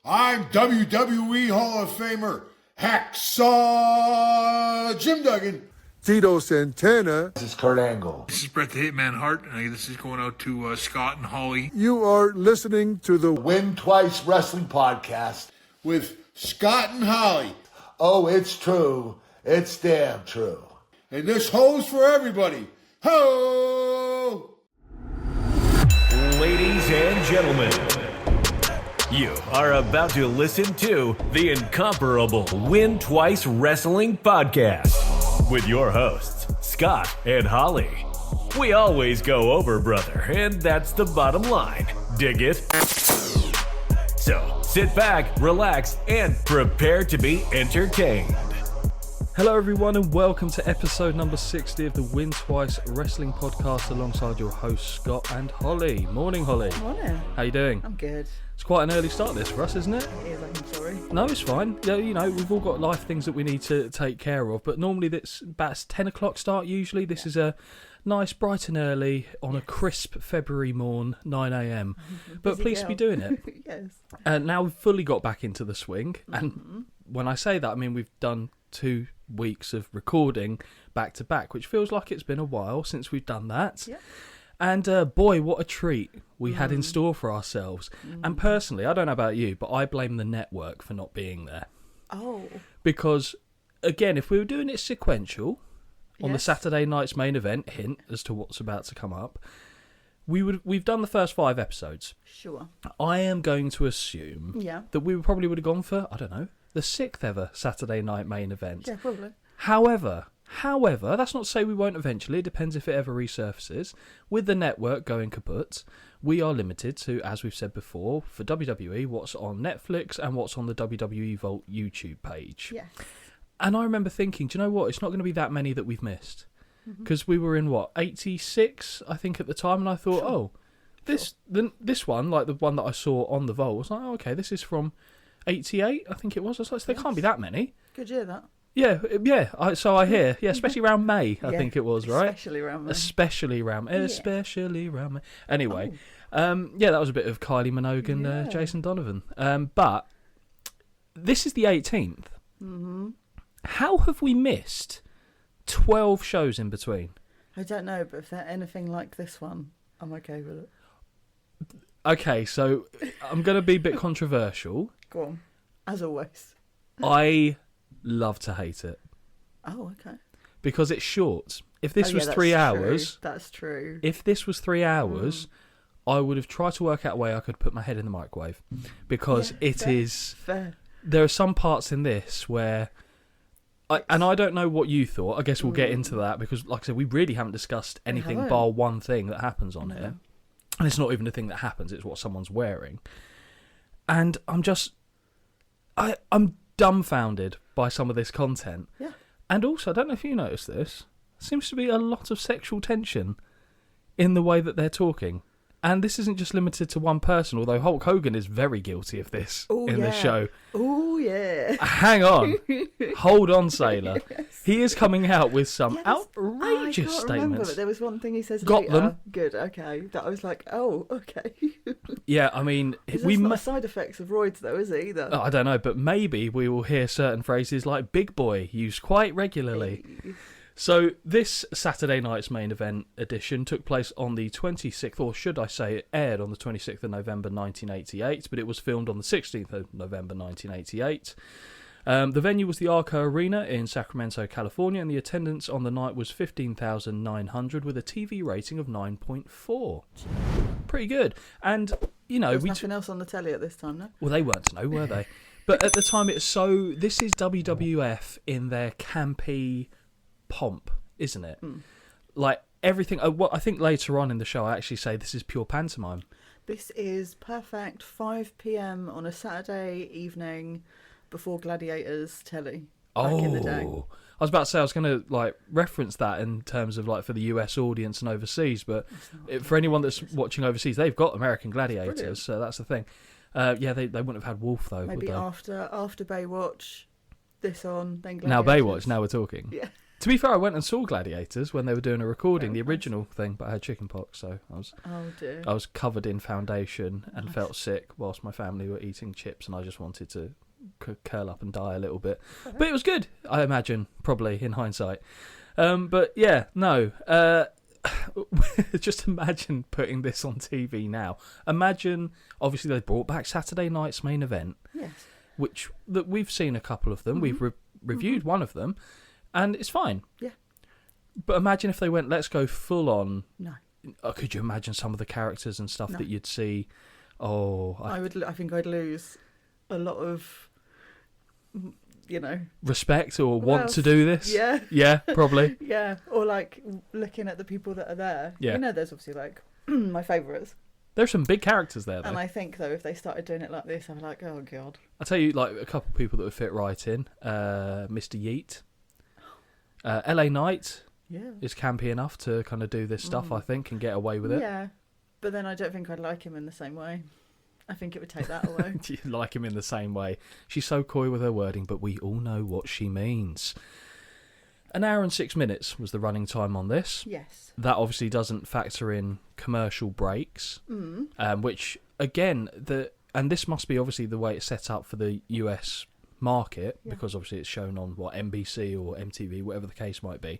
I'm WWE Hall of Famer Hacksaw Jim Duggan. Tito Santana. This is Kurt Angle. This is Bret the Hitman Hart, and this is going out to Scott and Holly. You are listening to the Win Twice Wrestling Podcast with Scott and Holly. Oh, it's true. It's damn true. And this holds for everybody. Ho! Ladies and gentlemen, you are about to listen to the incomparable Win Twice Wrestling Podcast with your hosts, Scott and Holly. We always go over, brother, and that's the bottom line. Dig it? So sit back, relax, and prepare to be entertained. Hello everyone and welcome to episode number 60 of the Win Twice Wrestling Podcast alongside your hosts Scott and Holly. Morning, Holly. Morning. How you doing? I'm good. It's quite an early start this for us, isn't it? It is, I'm sorry. No, it's fine. Yeah, you know, we've all got life things that we need to take care of, but normally it's about 10 o'clock start usually. This is a nice bright and early on a crisp February morn, 9 a.m. But pleased to be doing it. Yes. And now we've fully got back into the swing. And when I say that, I mean we've done 2 weeks of recording back to back, which feels like it's been a while since we've done that. Yep. And boy, what a treat we had in store for ourselves. And personally, I don't know about you, but I blame the network for not being there. Oh. Because, again, if we were doing it sequential on the Yes. Saturday night's main event, hint as to what's about to come up, we've done the first 5 episodes. Sure. I am going to assume that we probably would have gone for, I don't know, the 6th ever Saturday night main event. Yeah, probably. However, that's not to say we won't eventually. It depends if it ever resurfaces. With the network going kaput, we are limited to, as we've said before, for WWE, what's on Netflix and what's on the WWE Vault YouTube page. Yes. And I remember thinking, do you know what? It's not going to be that many that we've missed. Because we were in, 86, I think, at the time, and I thought, this one, like the one that I saw on the Vault, I was like, oh, okay, this is from 88, I think it was. I was like, there can't be that many. Good year, that. Yeah. So I hear. Yeah, especially around May, I think it was, right? Especially around May. Especially around May. Anyway, that was a bit of Kylie Minogue and Jason Donovan. But this is the 18th. Mm-hmm. How have we missed 12 shows in between? I don't know, but if they're anything like this one, I'm okay with it. Okay, so I'm going to be a bit controversial. Go on. As always. I love to hate it. Oh, okay. Because it's short. If this was that's 3 true. hours... That's true. If this was 3 hours, I would have tried to work out a way I could put my head in the microwave. Because Fair. There are some parts in this where... and I don't know what you thought. I guess we'll get into that because, like I said, we really haven't discussed anything bar one thing that happens on here. And it's not even the thing that happens, it's what someone's wearing. And I'm dumbfounded by some of this content. Yeah. And also, I don't know if you noticed this, seems to be a lot of sexual tension in the way that they're talking. And this isn't just limited to one person, although Hulk Hogan is very guilty of this this show. Oh, yeah. Hang on. Hold on, Sailor. Yes. He is coming out with some outrageous I can't remember, statements. but there was one thing he says Got later. them. Good, okay. That I was like, oh, okay. Yeah, I mean... It's not a side effects of roids, though, is it, either? I don't know, but maybe we will hear certain phrases like big boy used quite regularly. So this Saturday night's main event edition took place on the 26th, or should I say it aired on the 26th of November 1988, but it was filmed on the 16th of November 1988. The venue was the Arco Arena in Sacramento, California, and the attendance on the night was 15,900 with a TV rating of 9.4. Pretty good. And, you know... There was nothing else on the telly at this time, no? Well, they weren't, no, were they? But at the time, this is WWF in their campy... pomp, isn't it? Like everything. I think later on in the show I actually say this is pure pantomime. This is perfect 5 p.m. on a Saturday evening before Gladiators telly back in the day. I was about to say I was going to reference that in terms of for the US audience and overseas, but for anyone that's watching overseas, they've got American Gladiators, so that's the thing. They wouldn't have had Wolf though. Maybe would they? after Baywatch, this on then Gladiators. Now Baywatch. Now we're talking. Yeah. To be fair, I went and saw Gladiators when they were doing a recording, the original thing, but I had chickenpox, so I was covered in foundation and felt sick whilst my family were eating chips, and I just wanted to curl up and die a little bit. But it was good, I imagine, probably in hindsight. But yeah, no. Just imagine putting this on TV now. Imagine, obviously, they brought back Saturday night's main event. Yes. Which that we've seen a couple of them. We've reviewed one of them, and it's fine. Yeah. But imagine if they went, let's go full on. No. Could you imagine some of the characters and stuff that you'd see? Oh, I think I'd lose a lot of, respect or want to do this. Yeah. Yeah, probably. Yeah. Or like looking at the people that are there. Yeah. There's obviously like my favourites. There's some big characters there, though. And I think, though, if they started doing it like this, I'm like, oh, God. I'll tell you, like, a couple of people that would fit right in. Mr. Yeet. LA Knight is campy enough to kind of do this stuff, I think, and get away with it. Yeah, but then I don't think I'd like him in the same way. I think it would take that away. You like him in the same way. She's so coy with her wording, but we all know what she means. 1 hour and 6 minutes was the running time on this. Yes. That obviously doesn't factor in commercial breaks, which, again, and this must be obviously the way it's set up for the US market, because obviously it's shown on, NBC or MTV, whatever the case might be.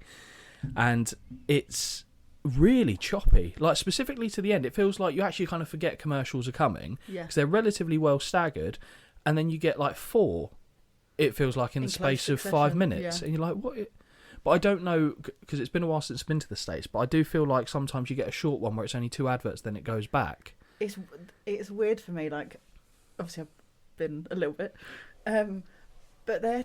And it's really choppy. Like, specifically to the end, it feels like you actually kind of forget commercials are coming, because they're relatively well staggered, and then you get, like, 4, it feels like, in the space of 5 minutes. And you're like, what? But I don't know, because it's been a while since I've been to the States, but I do feel like sometimes you get a short one where it's only 2 adverts, then it goes back. It's weird for me, like, obviously I've been a little bit, but their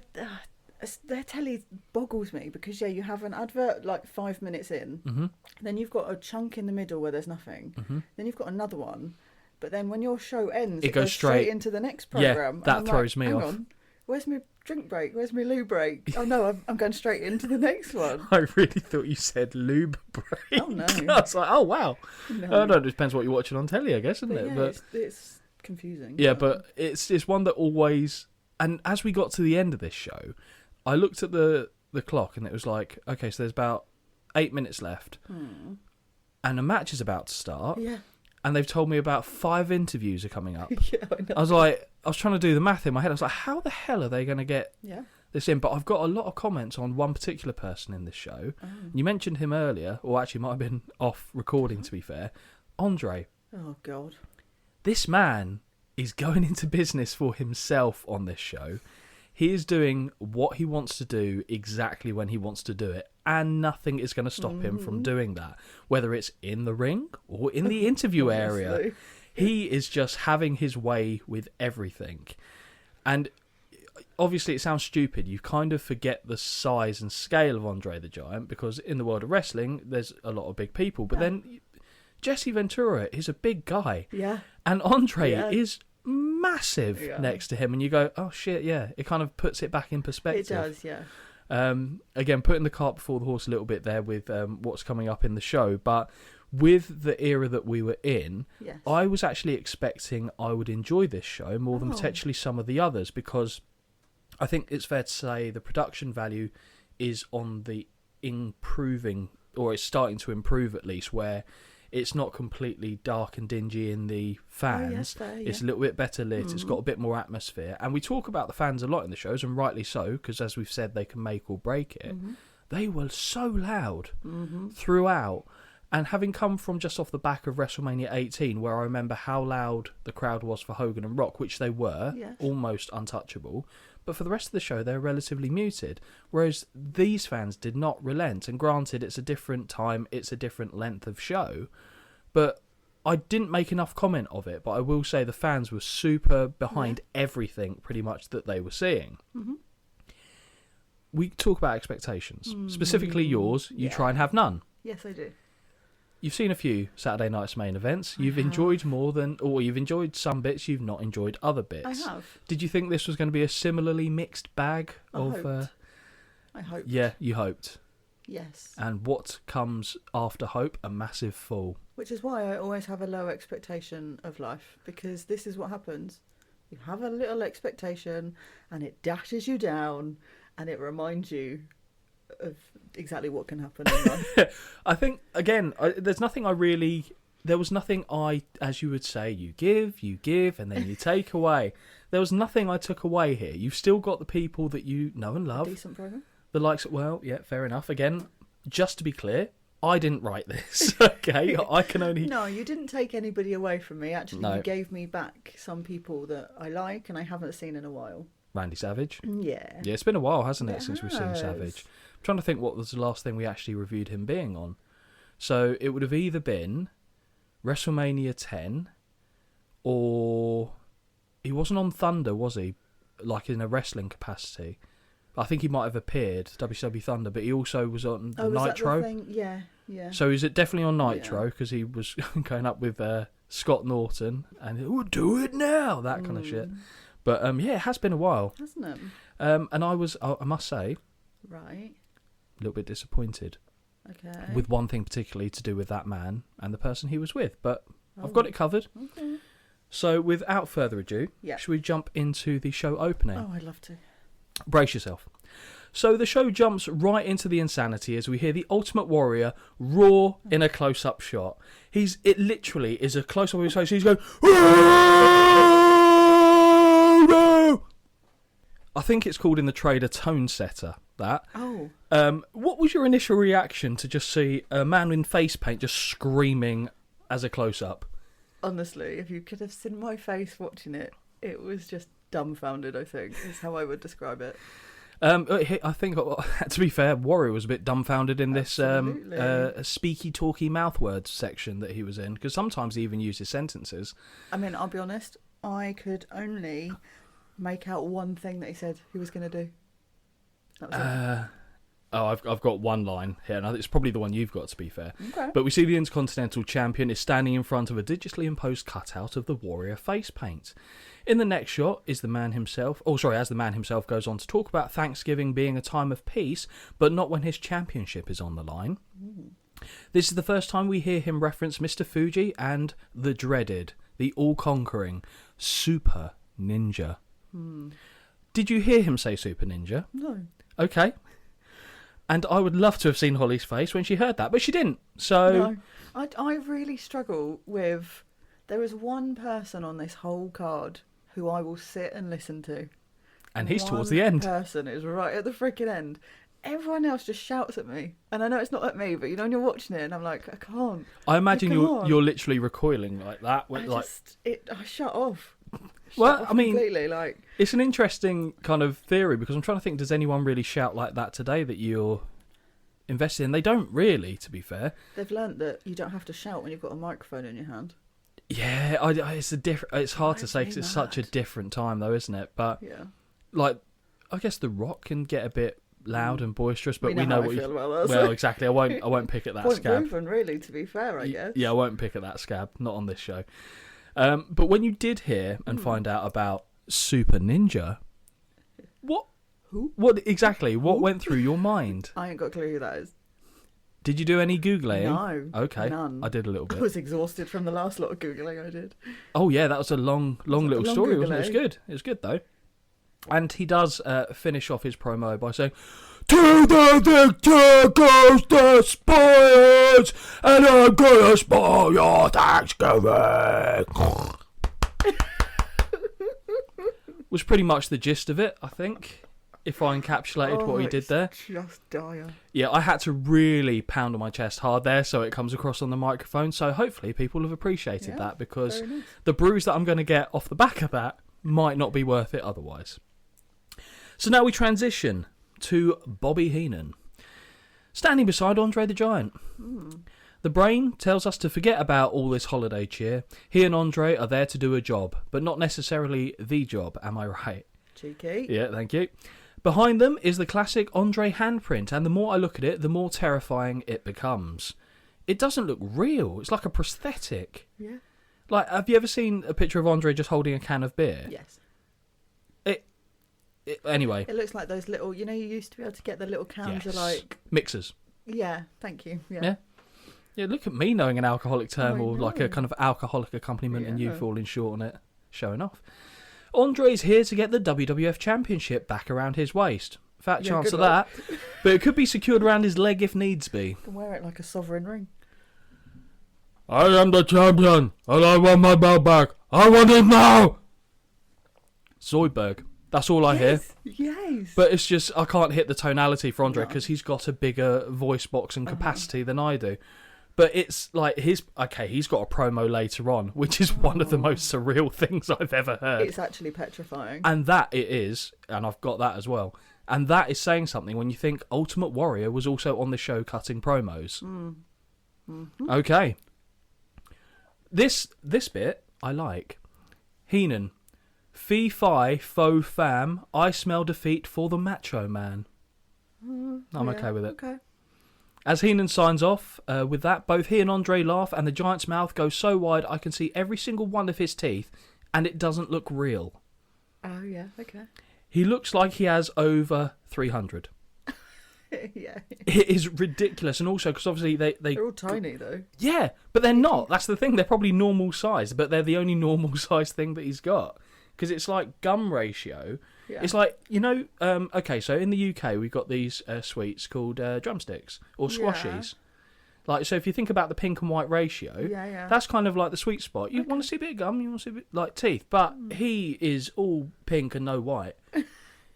telly boggles me, because, you have an advert, like, 5 minutes in, then you've got a chunk in the middle where there's nothing, then you've got another one, but then when your show ends, it goes straight into the next programme. Yeah, that throws me off. On. Where's my drink break? Where's my loo break? Oh no, I'm going straight into the next one. I really thought you said lube break. Oh no. I was like, oh wow. No. It depends what you're watching on telly, I guess, isn't it? Yeah, but it's confusing. Yeah, but it's one that always. And as we got to the end of this show, I looked at the clock and it was like, okay, so there's about 8 minutes left, and a match is about to start. Yeah. And they've told me about 5 interviews are coming up. Yeah, I know. I was trying to do the math in my head. I was like, how the hell are they going to get this in? But I've got a lot of comments on one particular person in this show. You mentioned him earlier, or actually might have been off recording, to be fair. Andre. Oh, God. This man is going into business for himself on this show. He is doing what he wants to do exactly when he wants to do it, and nothing is going to stop him from doing that, whether it's in the ring or in the interview area. He is just having his way with everything. And obviously it sounds stupid. You kind of forget the size and scale of Andre the Giant, because in the world of wrestling, there's a lot of big people. But then Jesse Ventura is a big guy. Yeah. And Andre is massive next to him. And you go, oh, shit, yeah. It kind of puts it back in perspective. It does, yeah. Again, putting the cart before the horse a little bit there with what's coming up in the show. But with the era that we were in, I was actually expecting I would enjoy this show more than potentially some of the others, because I think it's fair to say the production value is on the improving, or it's starting to improve at least, where it's not completely dark and dingy in the fans. It's a little bit better lit. It's got a bit more atmosphere. And we talk about the fans a lot in the shows, and rightly so, because as we've said, they can make or break it. They were so loud throughout. And having come from just off the back of WrestleMania 18, where I remember how loud the crowd was for Hogan and Rock, which they were, almost untouchable. But for the rest of the show, they're relatively muted. Whereas these fans did not relent. And granted, it's a different time, it's a different length of show. But I didn't make enough comment of it. But I will say the fans were super behind everything, pretty much, that they were seeing. We talk about expectations. Specifically yours, you try and have none. Yes, I do. You've seen a few Saturday Night's main events. You've enjoyed more than, or you've enjoyed some bits, you've not enjoyed other bits. I have. Did you think this was going to be a similarly mixed bag of... I hoped. Yeah, you hoped. Yes. And what comes after hope? A massive fall. Which is why I always have a low expectation of life, because this is what happens. You have a little expectation and it dashes you down, and it reminds you of exactly what can happen in life. I think, again, there was nothing, as you would say, you give, and then you take away. There was nothing I took away here. You've still got the people that you know and love. Decent program. The likes of, well, yeah, fair enough. Again, just to be clear, I didn't write this, okay? I can only... No, you didn't take anybody away from me. Actually, No. you gave me back some people that I like and I haven't seen in a while. Randy Savage. Yeah. Yeah, it's been a while, hasn't it, It since we've seen has. Savage. I'm trying to think what was the last thing we actually reviewed him being on. So it would have either been WrestleMania 10 or... He wasn't on Thunder, was he? Like in a wrestling capacity. I think he might have appeared, WCW Thunder, but he also was on Oh, was Nitro. that the thing? Yeah, yeah. So he's definitely on Nitro because he was going up with Scott Norton and we'll do it now, that kind of shit. But yeah, it has been a while. Hasn't it? And I must say, Right. a little bit disappointed Okay. with one thing particularly to do with that man and the person he was with. But I've got it covered. Okay. So without further ado, Yeah. should we jump into the show opening? Oh, I'd love to. Brace yourself. So the show jumps right into the insanity as we hear the Ultimate Warrior roar in a close-up shot. It literally is a close-up of his face. He's going... I think it's called in the trade a tone setter, that. Oh. What was your initial reaction to just see a man in face paint just screaming as a close-up? Honestly, if you could have seen my face watching it, it was just dumbfounded, I think, is how I would describe it. I think, to be fair, Warrior was a bit dumbfounded in this Absolutely. speaky, talky mouth words section that he was in, because sometimes he even uses sentences. I mean, I'll be honest, I could only make out one thing that he said he was going to do. That was it. I've got one line here, and it's probably the one you've got, to be fair. Okay. But we see the Intercontinental Champion is standing in front of a digitally imposed cutout of the Warrior face paint. In the next shot is the man himself, as the man himself goes on to talk about Thanksgiving being a time of peace, but not when his championship is on the line. This is the first time we hear him reference Mr. Fuji and the dreaded, the all-conquering Super Ninja. Did you hear him say Super Ninja? No. Okay. And I would love to have seen Holly's face when she heard that, but she didn't. So No. I really struggle with... There is one person on this whole card who I will sit and listen to. And he's towards the end. One person is right at the freaking end. Everyone else just shouts at me. And I know it's not at me, but you know when you're watching it and I'm like, I can't. I imagine Come on. you're literally recoiling like that. I shut off. Well, Shut off I mean, completely, like... It's an interesting kind of theory because I'm trying to think, does anyone really shout like that today that you're invested in? They don't really, to be fair. They've learnt that you don't have to shout when you've got a microphone in your hand. Yeah, it's hard to say because it's such a mad. different time though, isn't it? But Yeah. like, I guess The Rock can get a bit loud and boisterous, but we know how what I you... feel about that. Well, exactly. I won't pick at that Point scab. proven, really, to be fair, I guess. Yeah, I won't pick at that scab. Not on this show. But when you did hear and find out about Super Ninja, what? Who? What exactly? What went through your mind? I ain't got a clue who that is. Did you do any googling? No. Okay. None. I did a little I bit. was exhausted from the last lot of Googling I did. Oh yeah, that was a long little long story. Wasn't it? It was Googling. good. It was good though. And he does finish off his promo by saying, "To the victor goes the spoils, and I'm gonna spoil your Thanksgiving." Was pretty much the gist of it, I think, if I encapsulated what he did it's there. Just dire. Yeah, I had to really pound on my chest hard there so it comes across on the microphone. So hopefully people have appreciated Yeah, that because very nice. the bruise that I'm going to get off the back of that might not be worth it otherwise. So now we transition to Bobby Heenan, standing beside Andre the Giant. The brain tells us to forget about all this holiday cheer. He and Andre are there to do a job, but not necessarily the job, am I right? Cheeky. Yeah, thank you. Behind them is the classic Andre handprint, and the more I look at it, the more terrifying it becomes. It doesn't look real. It's like a prosthetic. Yeah. Like, have you ever seen a picture of Andre just holding a can of beer? Yes. Anyway. It looks like those little, you used to be able to get the little cans of Yes. like... Mixers. Yeah, thank you. Yeah. Yeah. Yeah, look at me knowing an alcoholic term I or like a know. kind of alcoholic accompaniment and you Yeah. falling short on it, showing off. Andre's here to get the WWF Championship back around his waist. Fat chance good of luck. that. But it could be secured around his leg if needs be. You can wear it like a sovereign ring. I am the champion, and I want my belt back. I want it now! Zoidberg. That's all I hear. Yes. But it's just, I can't hit the tonality for Andre because he's got a bigger voice box and capacity than I do. But it's like he's got a promo later on, which is one of the most surreal things I've ever heard. It's actually petrifying. And that it is, and I've got that as well. And that is saying something when you think Ultimate Warrior was also on the show cutting promos. Okay. This bit I like. Heenan. Fee fi fo fam, I smell defeat for the Macho Man. I'm okay with it. Okay. As Heenan signs off with that, both he and Andre laugh, and the Giant's mouth goes so wide I can see every single one of his teeth, and it doesn't look real. Oh, yeah, okay. He looks like he has over 300. Yeah. It is ridiculous, and also because obviously They're all tiny, though. Yeah, but they're not. That's the thing. They're probably normal size, but they're the only normal size thing that he's got. Because it's like gum ratio. Yeah. It's like, okay, so in the UK we've got these sweets called drumsticks or squashies. Like, so if you think about the pink and white ratio, that's kind of like the sweet spot. You want to see a bit of gum, you want to see a bit like teeth, but he is all pink and no white,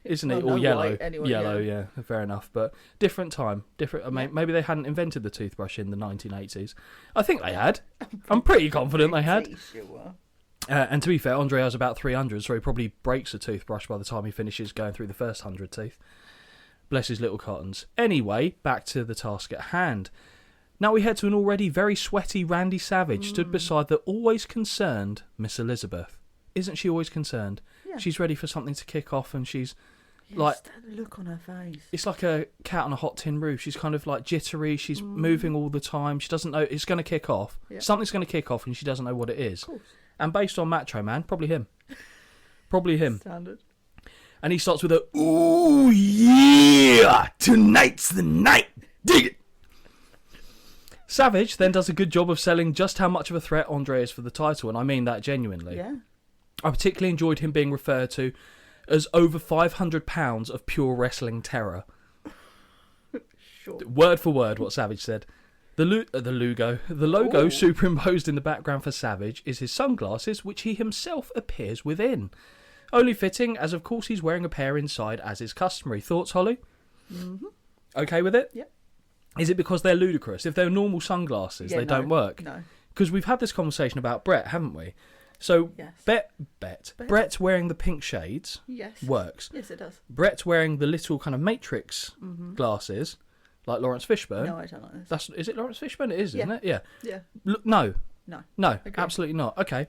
isn't he? Well, Or no yellow, white anyway, yellow, yeah, fair enough. But different time, different. Maybe they hadn't invented the toothbrush in the 1980s. I think they had. I'm pretty confident they had. Sure. And to be fair, Andre has about 300, so he probably breaks a toothbrush by the time he finishes going through the first 100 teeth. Bless his little cottons. Anyway, back to the task at hand. Now we head to an already very sweaty Randy Savage stood beside the always concerned Miss Elizabeth. Isn't she always concerned? Yeah. She's ready for something to kick off, and she's Yes, like... that look on her face. It's like a cat on a hot tin roof. She's kind of like jittery. She's moving all the time. She doesn't know it's going to kick off. Yeah. Something's going to kick off, and she doesn't know what it is. Of course. And based on Macho Man, probably him. Probably him. Standard. And he starts with a, "Ooh, yeah, tonight's the night. Dig it." Savage then does a good job of selling just how much of a threat Andre is for the title, and I mean that genuinely. Yeah. I particularly enjoyed him being referred to as over 500 pounds of pure wrestling terror. Sure. Word for word what Savage said. The logo superimposed in the background for Savage is his sunglasses, which he himself appears within. Only fitting, as of course he's wearing a pair inside, as is customary. Thoughts, Holly? Mm-hmm. Okay with it? Yep. Is it because they're ludicrous? If they're normal sunglasses, they don't work? No. Because we've had this conversation about Brett, haven't we? So, Yes. Brett's wearing the pink shades. Yes. Works. Yes, it does. Brett's wearing the little kind of Matrix glasses, like Lawrence Fishburne. No, I don't like this. Is it Lawrence Fishburne? It is, isn't it? Yeah. Yeah. No, No. Agreed. absolutely not. Okay.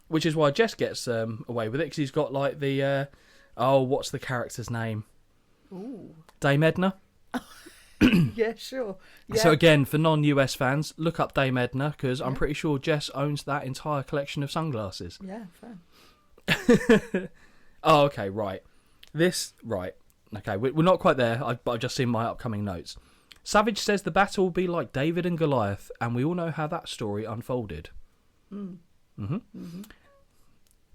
Which is why Jess gets away with it, because he's got like the, what's the character's name? Ooh. Dame Edna. Yeah, sure. Yeah. So again, for non-US fans, look up Dame Edna, because I'm pretty sure Jess owns that entire collection of sunglasses. Yeah, fair. Oh, okay, right. Okay, we're not quite there, but I've just seen my upcoming notes. Savage says the battle will be like David and Goliath, and we all know how that story unfolded. The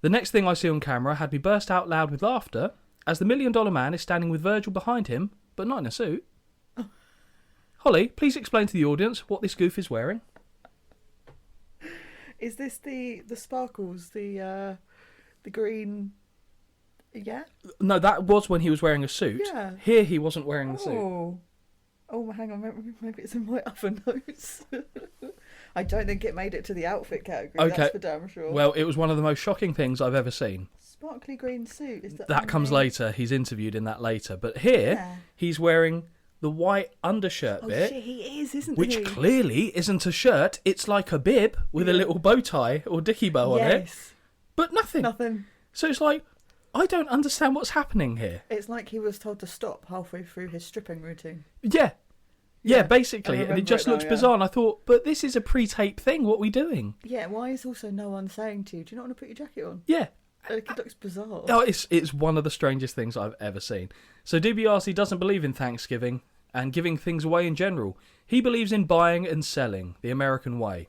next thing I see on camera had me burst out loud with laughter as the $1 Million Man is standing with Virgil behind him, but not in a suit. Holly, please explain to the audience what this goof is wearing. Is this the sparkles, the green? Yeah. No, that was when he was wearing a suit. Yeah. Here he wasn't wearing the suit. Oh, hang on. Maybe it's in my other notes. I don't think it made it to the outfit category. Okay. That's for damn sure. Well, it was one of the most shocking things I've ever seen. Sparkly green suit. Is That comes later. He's interviewed in that later. But here, he's wearing the white undershirt bit. Shit, he is, isn't which he? clearly isn't a shirt. It's like a bib with a little bow tie or dicky bow on it. But nothing. Nothing. So it's like, I don't understand what's happening here. It's like he was told to stop halfway through his stripping routine. Yeah, basically. And it just looks now, bizarre. And I thought, but this is a pre-tape thing. What are we doing? Yeah, why is also no one saying to you, do you not want to put your jacket on? Yeah. Like, it looks bizarre. Oh, it's one of the strangest things I've ever seen. So DiBiase doesn't believe in Thanksgiving and giving things away in general. He believes in buying and selling, the American way.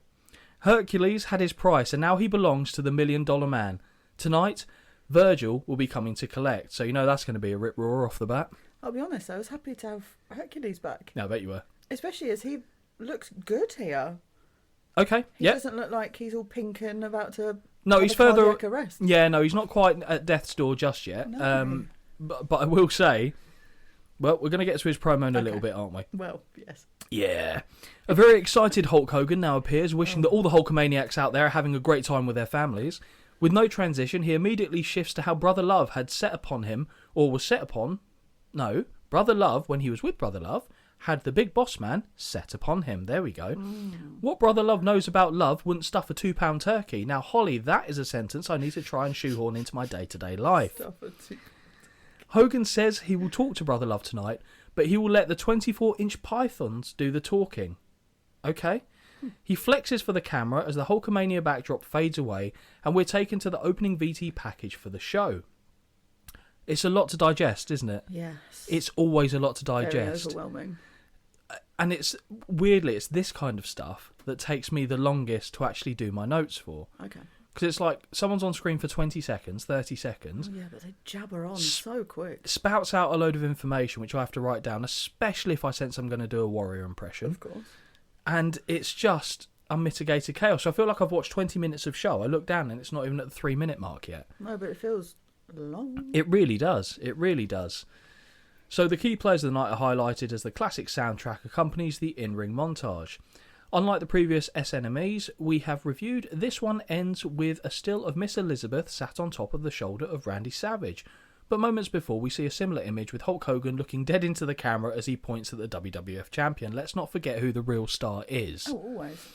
Hercules had his price, and now he belongs to the $1 Million Man. Tonight, Virgil will be coming to collect, so you know that's going to be a rip-roar off the bat. I'll be honest, I was happy to have Hercules back. No, I bet you were. Especially as he looks good here. Okay, He yeah. doesn't look like he's all pink and about to No, have he's a further. cardiac arrest. Yeah, no, he's not quite at death's door just yet. No. But I will say, well, we're going to get to his promo in a little Okay. bit, aren't we? Well, yes. Yeah. A very excited Hulk Hogan now appears, wishing that all the Hulkamaniacs out there are having a great time with their families. With no transition, he immediately shifts to how Brother Love had set upon him, or was set upon. No, Brother Love, when he was with Brother Love, had the big boss man set upon him. There we go. What Brother Love knows about love wouldn't stuff a £2 turkey. Now, Holly, that is a sentence I need to try and shoehorn into my day-to-day life. Hogan says he will talk to Brother Love tonight, but he will let the 24-inch pythons do the talking. Okay? He flexes for the camera as the Hulkamania backdrop fades away, and we're taken to the opening VT package for the show. It's a lot to digest, isn't it? Yes. It's always a lot to Very digest. overwhelming. And it's weirdly, it's this kind of stuff that takes me the longest to actually do my notes for. Okay. Because it's like someone's on screen for 20 seconds, 30 seconds, Oh, yeah, but they jabber on so quick. spouts out a load of information which I have to write down, especially if I sense I'm going to do a warrior impression. Of course. And it's just unmitigated chaos. So I feel like I've watched 20 minutes of show. I look down and it's not even at the 3-minute mark yet. No, but it feels long. It really does. It really does. So the key players of the night are highlighted as the classic soundtrack accompanies the in-ring montage. Unlike the previous SNMEs we have reviewed, this one ends with a still of Miss Elizabeth sat on top of the shoulder of Randy Savage. But moments before, we see a similar image with Hulk Hogan looking dead into the camera as he points at the WWF champion. Let's not forget who the real star is. Oh, always.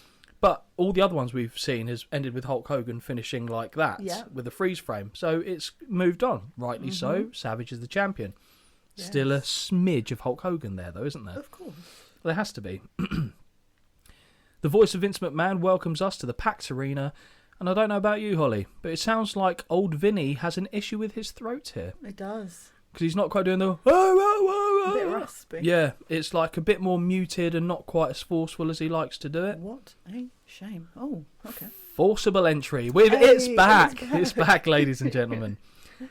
But all the other ones we've seen has ended with Hulk Hogan finishing like that, Yeah. with a freeze frame. So it's moved on. Rightly so. Savage is the champion. Yes. Still a smidge of Hulk Hogan there, though, isn't there? Of course. There has to be. The voice of Vince McMahon welcomes us to the packed arena. And I don't know about you, Holly, but it sounds like old Vinny has an issue with his throat here. It does. Because he's not quite doing the... A bit raspy. Yeah, it's like a bit more muted and not quite as forceful as he likes to do it. What a shame. Oh, okay. Forcible entry with Hey, It's Back. it's back. It's back, ladies and gentlemen.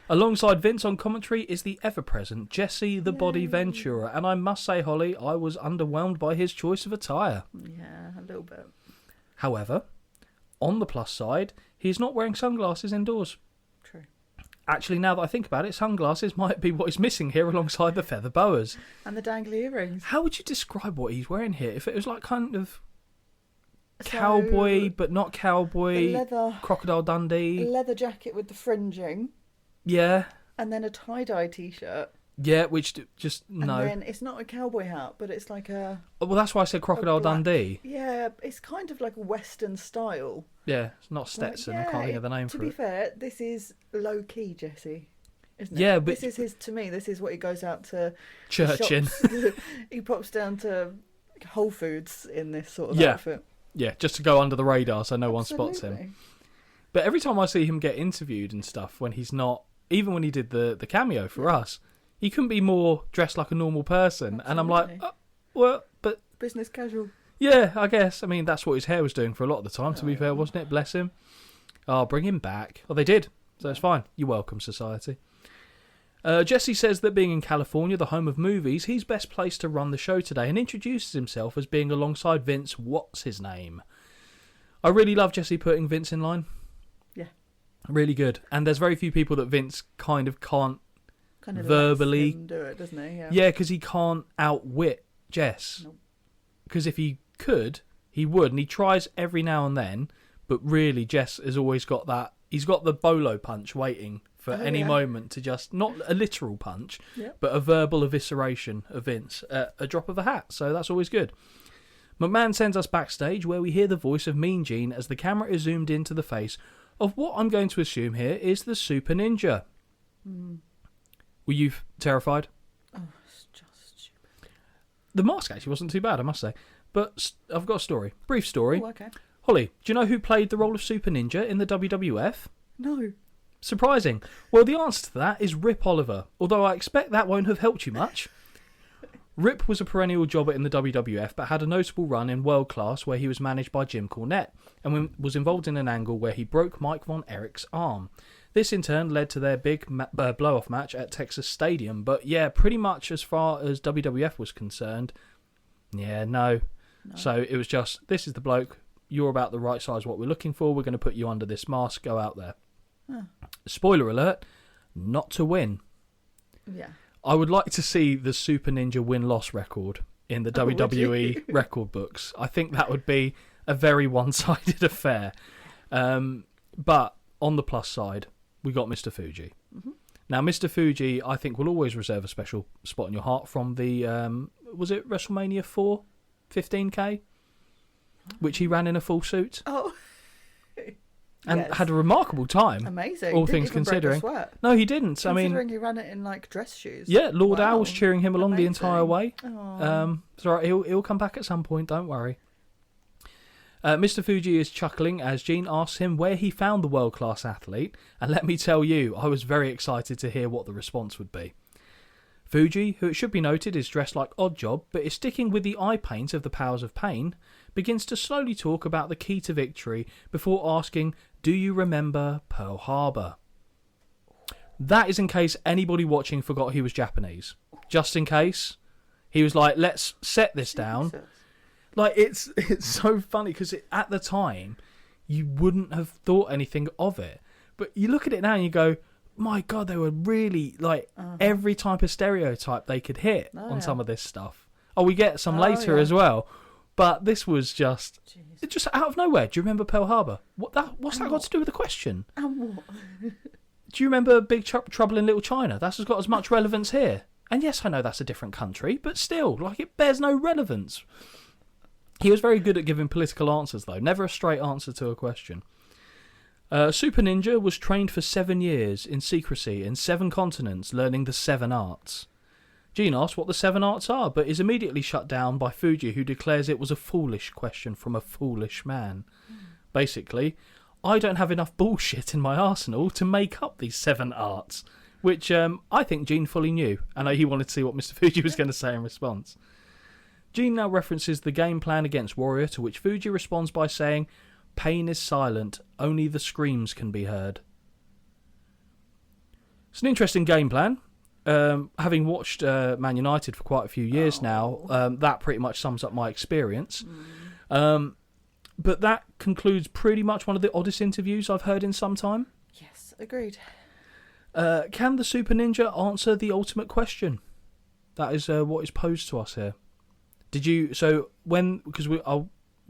Alongside Vince on commentary is the ever-present Jesse the Body Ventura. And I must say, Holly, I was underwhelmed by his choice of attire. Yeah, a little bit. However, on the plus side, he's not wearing sunglasses indoors. True. Actually, now that I think about it, sunglasses might be what he's missing here alongside the feather boas. And the dangly earrings. How would you describe what he's wearing here? If it was like kind of So, cowboy, but not the cowboy, leather, Crocodile Dundee. leather jacket with the fringing, Yeah, and then a tie-dye t-shirt. yeah, which just, And no. then it's not a cowboy hat, but it's like a... Well, that's why I said Crocodile black- Dundee. Yeah, it's kind of like a Western style. Yeah, it's not Stetson. I can't think of the name to for be it. fair, this is low-key Jesse, isn't it? Yeah, but- This is his, to me, this is what he goes out to... Churchin. shops. He pops down to Whole Foods in this sort of Yeah. outfit. Yeah, just to go under the radar so no one spots him. Absolutely. But every time I see him get interviewed and stuff, when he's not, even when he did the cameo for us, he couldn't be more dressed like a normal person. And I'm like, Absolutely. well, but Business casual. yeah, I guess. I mean, that's what his hair was doing for a lot of the time, to be fair, wasn't it? Bless him. Oh, bring him back. Oh, they did. So it's fine. You're welcome, society. Jesse says that being in California, the home of movies, he's best placed to run the show today and introduces himself as being alongside Vince. What's his name? I really love Jesse putting Vince in line. Yeah. Really good. And there's very few people that Vince kind of can't Kind of verbally. lets him do it, doesn't he? Yeah. Yeah, because he can't outwit Jess. Nope. Because if he could, he would. And he tries every now and then. But really, Jess has always got that. He's got the bolo punch waiting for any yeah. moment to just, not a literal punch, Yep. but a verbal evisceration of Vince at a drop of a hat. So that's always good. McMahon sends us backstage where we hear the voice of Mean Gene as the camera is zoomed into the face of what I'm going to assume here is the Super Ninja. Were you terrified? Oh, it's just stupid. The mask actually wasn't too bad, I must say. But I've got a story. Brief story. Oh, okay. Holly, do you know who played the role of Super Ninja in the WWF? No. Surprising. Well, the answer to that is Rip Oliver, although I expect that won't have helped you much. Rip was a perennial jobber in the WWF, but had a notable run in World Class where he was managed by Jim Cornette, and was involved in an angle where he broke Mike Von Erich's arm. This in turn led to their big blow-off match at Texas Stadium. But yeah, pretty much as far as WWF was concerned, no. So it was just, this is the bloke, you're about the right size what we're looking for, we're going to put you under this mask, go out there. Spoiler alert, not to win. Yeah. I would like to see the Super Ninja win-loss record in the WWE record books. I think that would be a very one-sided affair. But on the plus side, we got Mr. Fuji. Mm-hmm. Now, Mr. Fuji, I think, will always reserve a special spot in your heart from the, was it WrestleMania 4, 15K? Which he ran in a full suit. Oh. And had a remarkable time. Amazing. All things considering. No, he didn't. Considering he ran it in like dress shoes. Yeah, Lord Al was cheering him along the entire way. It's all right, he'll come back at some point, don't worry. Mr. Fuji is chuckling as Gene asks him where he found the world-class athlete, and let me tell you, I was very excited to hear what the response would be. Fuji, who it should be noted is dressed like Oddjob, but is sticking with the eye paint of the Powers of Pain, begins to slowly talk about the key to victory before asking, do you remember Pearl Harbor? That is in case anybody watching forgot he was Japanese. Just in case. He was like, let's set this down. Like, it's so funny because at the time, you wouldn't have thought anything of it. But you look at it now and you go, my God, they were really, like, every type of stereotype they could hit on some of this stuff. Oh, we get some later as well. But this was just out of nowhere. Do you remember Pearl Harbor? What's that got to do with the question? And what? Do you remember Big Trouble in Little China? That's got as much relevance here. And yes, I know that's a different country, but still, like, it bears no relevance. He was very good at giving political answers, though. Never a straight answer to a question. Super Ninja was trained for 7 years in secrecy in 7 continents, learning the 7 arts. Gene asks what the 7 arts are, but is immediately shut down by Fuji, who declares it was a foolish question from a foolish man. Basically, I don't have enough bullshit in my arsenal to make up these 7 arts, which I think Gene fully knew. I know he wanted to see what Mr. Fuji was going to say in response. Gene now references the game plan against Warrior, to which Fuji responds by saying, pain is silent, only the screams can be heard. It's an interesting game plan. Having watched Man United for quite a few years now, that pretty much sums up my experience. But that concludes pretty much one of the oddest interviews I've heard in some time. Yes, agreed. Can the Super Ninja answer the ultimate question? That is what is posed to us here. Did you? So because we're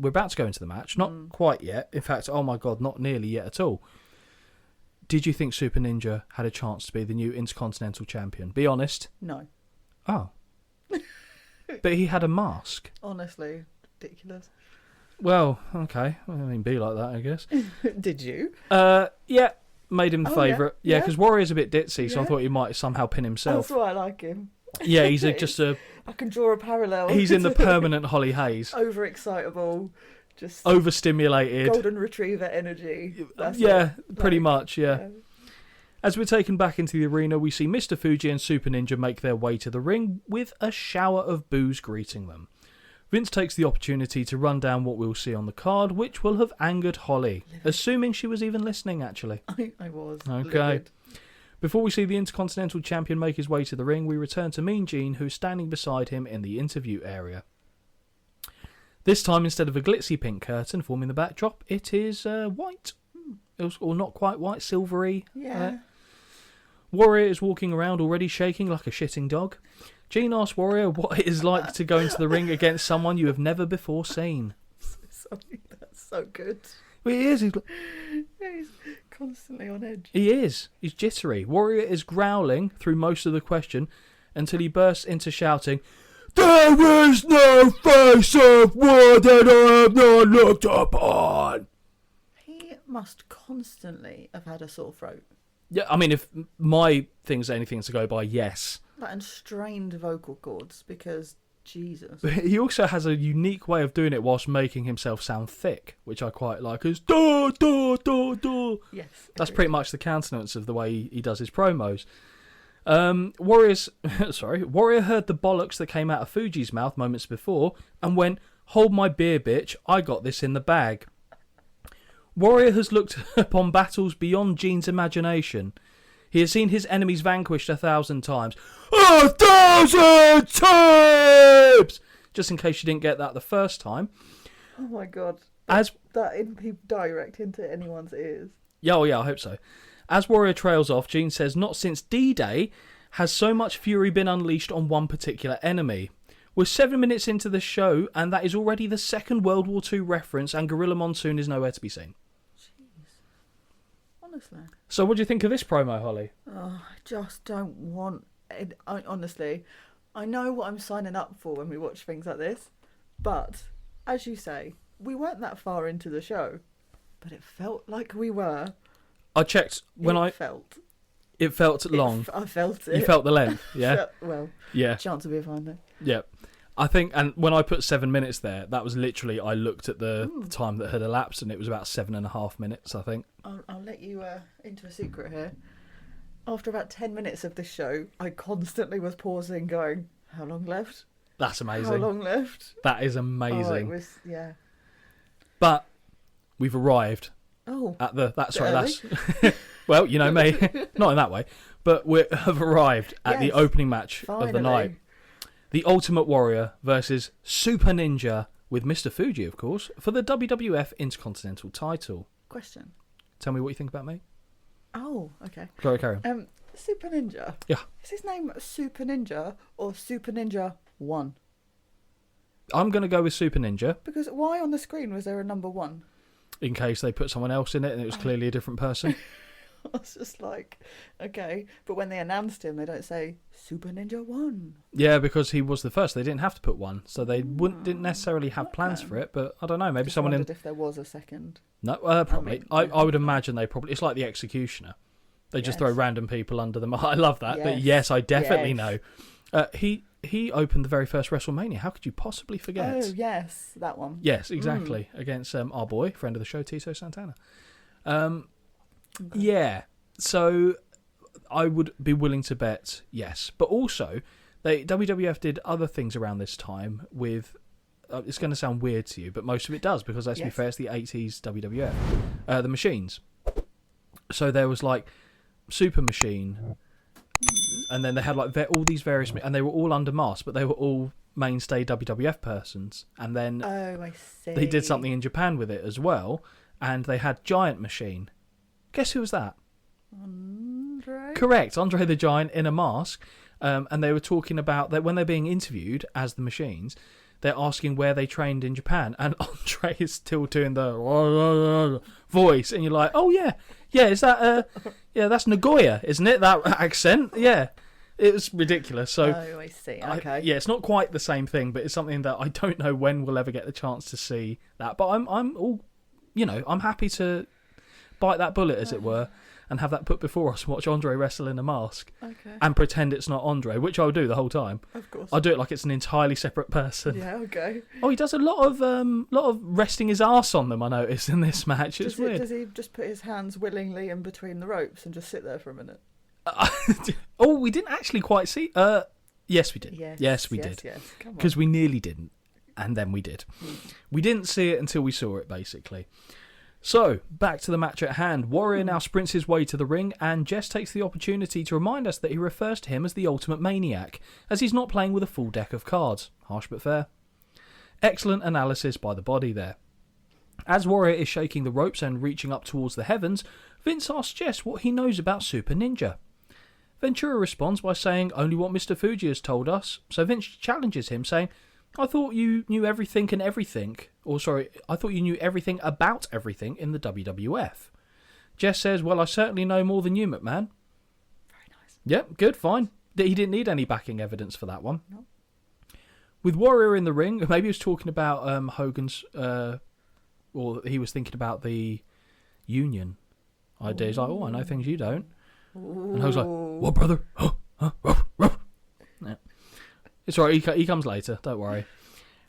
about to go into the match, not quite yet. In fact, oh my God, not nearly yet at all. Did you think Super Ninja had a chance to be the new Intercontinental Champion? Be honest. No. Oh. But he had a mask. Honestly, ridiculous. Well, okay. I mean, be like that, I guess. Did you? Yeah, made him the favourite. Yeah, because Warrior's a bit ditzy, so I Yeah. thought he might somehow pin himself. That's why I like him. Yeah, he's just a... I can draw a parallel. He's in the permanent Holly Hayes. Overexcitable, just Overstimulated. golden retriever energy. That's yeah, it. pretty Like, much, yeah. As we're taken back into the arena, we see Mr. Fuji and Super Ninja make their way to the ring with a shower of boos greeting them. Vince takes the opportunity to run down what we'll see on the card, which will have angered Holly, assuming she was even listening, actually. I was. Okay. Livid. Before we see the Intercontinental Champion make his way to the ring, we return to Mean Gene, who's standing beside him in the interview area. This time, instead of a glitzy pink curtain forming the backdrop, it is white. Or not quite white, silvery. Yeah. Warrior is walking around already shaking like a shitting dog. Gene asks Warrior what it is like to go into the ring against someone you have never before seen. Sorry, that's so good. Well, he is. He's constantly on edge. He is. He's jittery. Warrior is growling through most of the question until he bursts into shouting, "There is no face of war that I have not looked upon." He must constantly have had a sore throat. Yeah, I mean, if my thing's anything to go by, yes. And strained vocal cords, because Jesus. But he also has a unique way of doing it whilst making himself sound thick, which I quite like. Is da da da da. Yes. That's pretty much the countenance of the way he does his promos. Warrior heard the bollocks that came out of Fuji's mouth moments before and went, "Hold my beer, bitch. I got this in the bag." Warrior has looked upon battles beyond Gene's imagination. He has seen his enemies vanquished 1,000 times. 1,000 times! Just in case you didn't get that the first time. Oh my god. As That in direct into anyone's ears. Yeah, oh yeah, I hope so. As Warrior trails off, Gene says, not since D-Day has so much fury been unleashed on one particular enemy. We're 7 minutes into the show, and that is already the second World War II reference, and Gorilla Monsoon is nowhere to be seen. Jeez. Honestly. So what do you think of this promo, Holly? Oh, I just don't want it. Honestly, I know what I'm signing up for when we watch things like this, but, as you say, we weren't that far into the show, but it felt like we were. I checked when It felt long. I felt it. You felt the length, yeah? Well, Yeah. chance of it fine though. Yeah. I think, and when I put 7 minutes there, that was literally, I looked at the time that had elapsed, and it was about 7.5 minutes, I think. I'll let you into a secret here. After about 10 minutes of this show, I constantly was pausing, going, how long left? That's amazing. How long left? That is Oh, amazing. it was, yeah. But we've arrived Oh, at the. That's right. early? That's well, you know me, not in that way, but we have arrived at the Yes, opening match of the finally. night: the Ultimate Warrior versus Super Ninja with Mr. Fuji, of course, for the WWF Intercontinental Title. Question. Tell me what you think about me. Oh, okay. Carry on. Super Ninja. Yeah. Is his name Super Ninja or Super Ninja 1? I'm going to go with Super Ninja Because why on the screen was there a number 1? in case they put someone else in it and it was clearly a different person. I was just like, okay. But when they announced him, they don't say Super Ninja 1. Yeah, because he was the first. They didn't have to put one, so they didn't necessarily have plans for it. But I don't know. Maybe Just someone in. wondered if there was a second. No, probably. I would imagine they probably. It's like the Executioner. They just throw Yes. random people under them. I love that. But Yes. yes, I definitely Yes. know. He opened the very first WrestleMania. How could you possibly forget? Oh, yes, that one. Yes, exactly. Against our boy, friend of the show, Tito Santana. Yeah. So I would be willing to bet yes. But also, WWF did other things around this time with... it's going to sound weird to you, but most of it does, because let's be Yes. fair, it's the 80s WWF. The machines. So there was like Super Machine, and then they had like all these various... And they were all under mask, but they were all mainstay WWF persons. And then Oh, I see. they did something in Japan with it as well, and they had Giant Machine. Guess who was that? Andre? Correct, Andre the Giant in a mask. And they were talking about that when they're being interviewed as the machines, they're asking where they trained in Japan, and Andre is still doing the voice, and you're like, oh yeah, is that that's Nagoya, isn't it? That accent, yeah. It was ridiculous. So Oh, I see. Okay. it's not quite the same thing, but it's something that I don't know when we'll ever get the chance to see that. But I'm all, I'm happy to bite that bullet, as it were, and have that put before us. Watch Andre wrestle in a mask Okay. and pretend it's not Andre, which I'll do the whole time. Of course. I'll do it like it's an entirely separate person. Yeah, okay. Oh, he does a lot of resting his arse on them, I noticed, in this match. It's weird. Does he just put his hands willingly in between the ropes and just sit there for a minute? Oh, we didn't actually quite see. Yes, we did. Yes, we did. Yes, come on. Because we nearly didn't, and then we did. We didn't see it until we saw it, basically. So, back to the match at hand. Warrior now sprints his way to the ring, and Jess takes the opportunity to remind us that he refers to him as the Ultimate Maniac, as he's not playing with a full deck of cards. Harsh but fair. Excellent analysis by the body there. As Warrior is shaking the ropes and reaching up towards the heavens, Vince asks Jess what he knows about Super Ninja. Ventura responds by saying only what Mr. Fuji has told us, so Vince challenges him, saying, I thought you knew everything and everything. I thought you knew everything about everything in the WWF. Jess says, well, I certainly know more than you, McMahon. Very nice. Yep, good, fine. He didn't need any backing evidence for that one. No. With Warrior in the ring, maybe he was talking about Hogan's, or he was thinking about the Union idea. He's like, oh, I know things you don't. And Hogan's like, what, brother? Yeah. It's all right, he comes later, don't worry.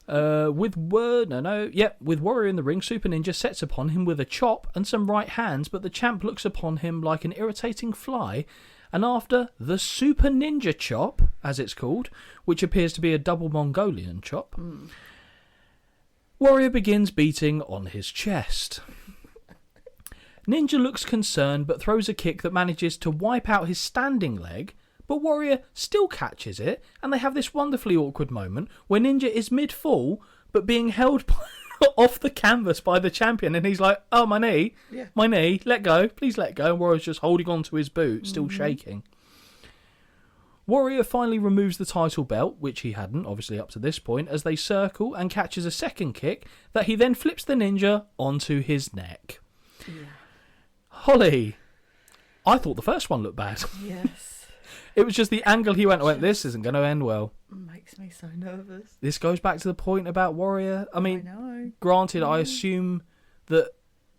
With Warrior in the ring, Super Ninja sets upon him with a chop and some right hands, but the champ looks upon him like an irritating fly, and after the Super Ninja chop, as it's called, which appears to be a double Mongolian chop, Warrior begins beating on his chest. Ninja looks concerned but throws a kick that manages to wipe out his standing leg, but Warrior still catches it, and they have this wonderfully awkward moment where Ninja is mid-fall but being held off the canvas by the champion, and he's like, oh, my knee, let go, please let go, and Warrior's just holding on to his boot, still shaking. Warrior finally removes the title belt, which he hadn't, obviously, up to this point, as they circle and catches a second kick that he then flips the Ninja onto his neck. Yeah. Holly, I thought the first one looked bad. Yes. It was just the angle he went, this isn't going to end well. Makes me so nervous. This goes back to the point about Warrior. I mean, I know. Granted, I assume that,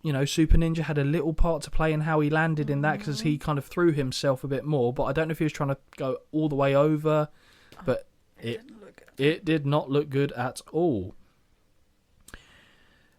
Super Ninja had a little part to play in how he landed in that, because he kind of threw himself a bit more, but I don't know if he was trying to go all the way over, but it did not look good at all.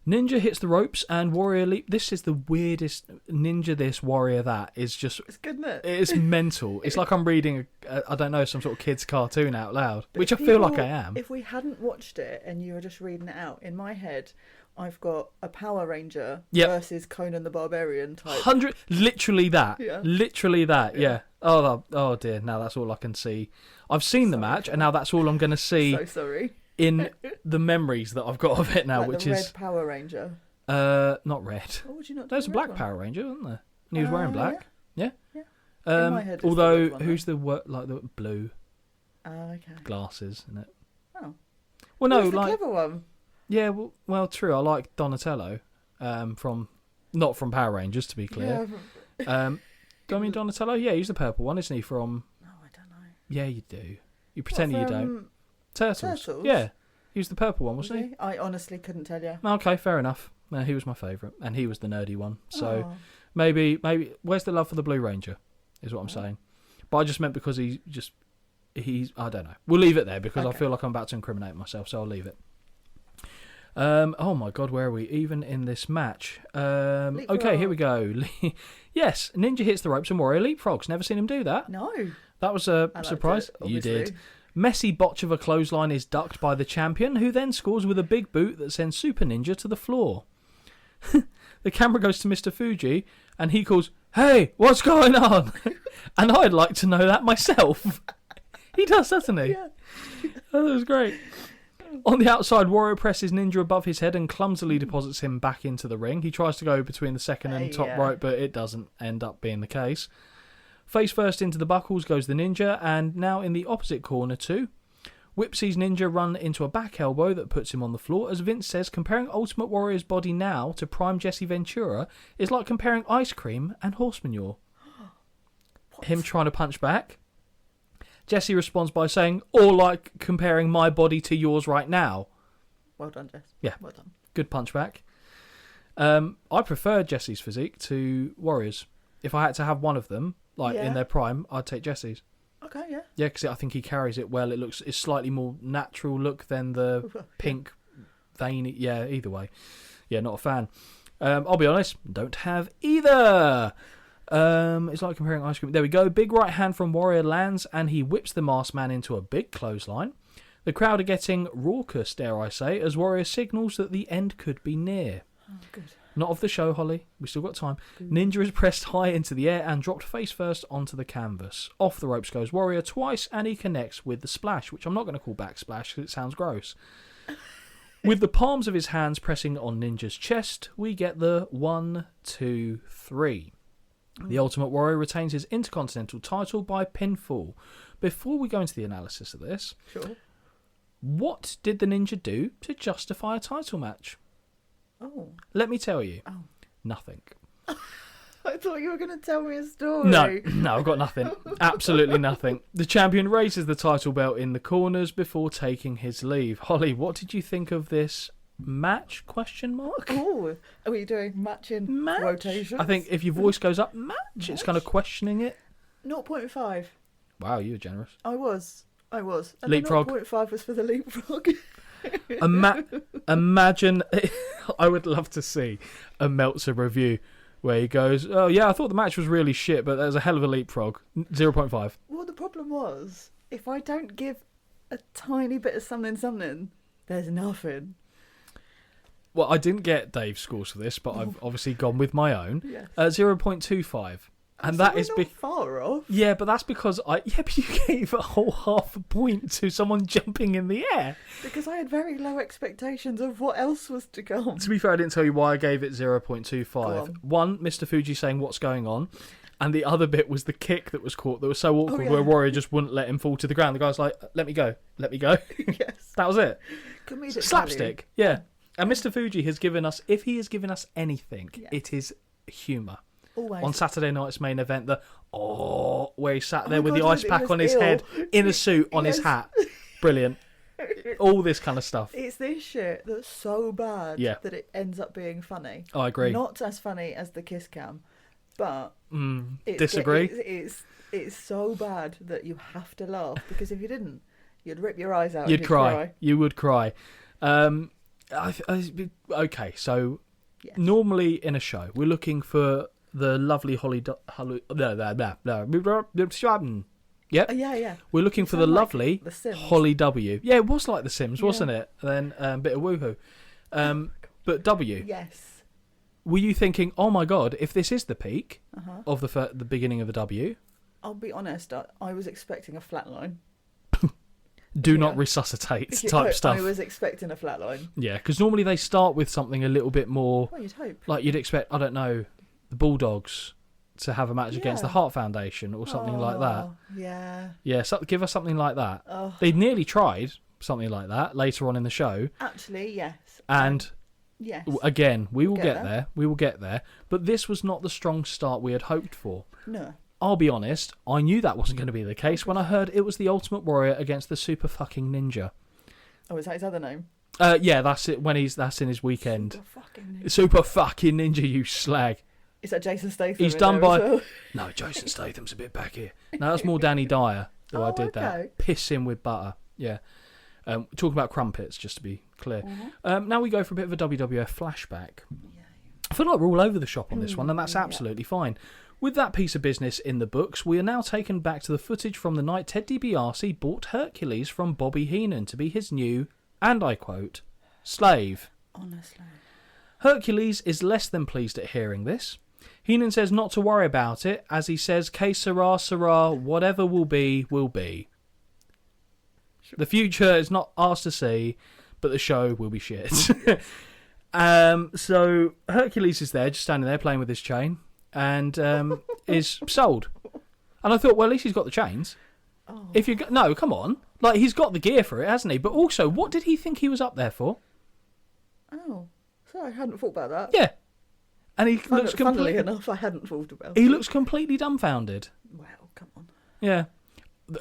Ninja hits the ropes and Warrior leap. This is the weirdest Ninja this, Warrior that. Is just... It's good, isn't it? It's mental. It's like I'm reading, some sort of kid's cartoon out loud, which I feel like I am. If we hadn't watched it and you were just reading it out, in my head, I've got a Power Ranger versus Conan the Barbarian type. Literally that. Yeah. Literally that, yeah. Oh dear, now that's all I can see. I've seen the match, and now that's all I'm going to see. So sorry. In the memories that I've got of it now, like which the is... Red Power Ranger. Not red. What would you not do? There's a black Power Ranger, wasn't there? And he was wearing black. Yeah. In my head, it's although, the red one, who's the blue okay. glasses in it? Oh. Well, no, Who's the like... clever one? Yeah, well, true. I like Donatello, not from Power Rangers, to be clear. Yeah. Do I mean Donatello? Yeah, he's the purple one, isn't he? From... No, I don't know. Yeah, you do. You pretend you don't. Turtles. Turtles? Yeah. He was the purple one, wasn't he? I honestly couldn't tell you. Okay, fair enough. He was my favourite, and he was the nerdy one. So maybe, where's the love for the Blue Ranger, is what I'm saying. But I just meant because he's, I don't know. We'll leave it there, because I feel like I'm about to incriminate myself, so I'll leave it. Oh my God, where are we? Even in this match. Okay, here we go. Yes, Ninja hits the ropes and Warrior leapfrogs. Never seen him do that. No. That was a surprise. You did. Messy botch of a clothesline is ducked by the champion, who then scores with a big boot that sends Super Ninja to the floor. The camera goes to Mr. Fuji, and he calls, "Hey, what's going on?" And I'd like to know that myself. He does, doesn't he? Yeah. Oh, that was great. On the outside, Warrior presses Ninja above his head and clumsily deposits him back into the ring. He tries to go between the second and top rope, but it doesn't end up being the case. Face first into the buckles goes the Ninja, and now in the opposite corner too. Whip sees Ninja run into a back elbow that puts him on the floor, as Vince says comparing Ultimate Warrior's body now to prime Jesse Ventura is like comparing ice cream and horse manure. Him trying to punch back. Jesse responds by saying, or like comparing my body to yours right now. Well done, Jess. Yeah. Well done. Good punch back. I prefer Jesse's physique to Warrior's. If I had to have one of them, in their prime, I'd take Jesse's. Okay, yeah. Yeah, because I think he carries it well. It's slightly more natural look than the pink veiny. Yeah, either way. Yeah, not a fan. I'll be honest, don't have either. It's like comparing ice cream. There we go. Big right hand from Warrior lands, and he whips the masked man into a big clothesline. The crowd are getting raucous, dare I say, as Warrior signals that the end could be near. Oh, good. Not of the show, Holly. We still got time. Ninja is pressed high into the air and dropped face first onto the canvas. Off the ropes goes Warrior twice, and he connects with the splash, which I'm not going to call back splash because it sounds gross. With the palms of his hands pressing on Ninja's chest, we get the 1, 2, 3. The Ultimate Warrior retains his Intercontinental title by pinfall. Before we go into the analysis of this, what did the Ninja do to justify a title match? Oh. Let me tell you. Oh. Nothing. I thought you were going to tell me a story. No, I've got nothing. Absolutely nothing. The champion raises the title belt in the corners before taking his leave. Holly, what did you think of this match? ? Oh, are we doing match in rotation? I think if your voice goes up, match, it's kind of questioning it. 0.5. Wow, you were generous. I was. And Leapfrog. The 0.5 was for the leapfrog. Imagine, I would love to see a Meltzer review where he goes, "Oh yeah, I thought the match was really shit, but there's a hell of a leapfrog." 0.5. Well, the problem was, if I don't give a tiny bit of something, there's nothing. Well, I didn't get Dave's scores for this, but I've obviously gone with my own. Yes. 0.25. And So that we're is... not far off. Yeah, but that's because but you gave a whole half a point to someone jumping in the air. Because I had very low expectations of what else was to come. To be fair, I didn't tell you why I gave it Go 0.25. on. One, Mr. Fuji saying what's going on. And the other bit was the kick that was caught that was so awkward yeah. where Warrior just wouldn't let him fall to the ground. The guy's like, let me go. Yes. That was it. Comedic Slapstick. Yeah. And Mr. Fuji has given us, if he has given us anything, Yeah. it is humour. Always. On Saturday night's main event, where he sat there my with God, the ice it pack was on his ill. head, in a suit, on his Yes. hat. Brilliant. All this kind of stuff. It's this shit that's so bad Yeah. that it ends up being funny. I agree. Not as funny as the kiss cam, but Disagree? It's so bad that you have to laugh, because if you didn't, you'd rip your eyes out. You'd and cry. You would cry. Okay, so Yes. normally in a show, we're looking for the lovely Yep. Yeah. We're looking for the sound like lovely The Sims. Holly W. Yeah, it was like The Sims, Yeah. wasn't it? And then a bit of woohoo. But W, Yes. were you thinking, oh my God, if this is the peak Uh-huh. of the beginning of the W, I'll be honest, I was expecting a flatline. do not Yeah. resuscitate type stuff? I was expecting a flatline. Yeah, because normally they start with something a little bit more, Well, you'd hope. like you'd expect, I don't know, the Bulldogs to have a match against the Yeah. Heart Foundation or something like that. Oh, Yeah. Yeah, give us something like that. Oh. They nearly tried something like that later on in the show, Actually, yes. and Yes. again, we will Get get there. there. We will get there. But this was not the strong start we had hoped for. No. I'll be honest, I knew that wasn't going to be the case when I heard it was the Ultimate Warrior against the Super fucking Ninja. Oh, is that his other name? Yeah, that's it. That's in his weekend. Super fucking name. Super fucking Ninja, you slag. Is that Jason Statham? He's in done there by. as well? No, Jason Statham's a bit back here. No, that's more Danny Dyer who I Oh, did okay. that. Piss him with butter. Yeah. Talking about crumpets, just to be clear. Mm-hmm. Now we go for a bit of a WWF flashback. I feel like we're all over the shop on this one, and that's absolutely fine. With that piece of business in the books, we are now taken back to the footage from the night Ted DiBiase bought Hercules from Bobby Heenan to be his new, and I quote, slave. Honestly. Hercules is less than pleased at hearing this. Heenan says not to worry about it, as he says, que sera, sera, whatever will be, will be. The future is not ours to see, but the show will be shit. So Hercules is there, just standing there playing with his chain, and is sold. And I thought, well, at least he's got the chains. Oh. If you no, come on, like he's got the gear for it, hasn't he? But also, what did he think he was up there for? Oh. Sorry, I hadn't thought about that. Yeah, and he looks Funnily completely. enough, I hadn't thought about He it. looks completely dumbfounded. Well, come on. Yeah.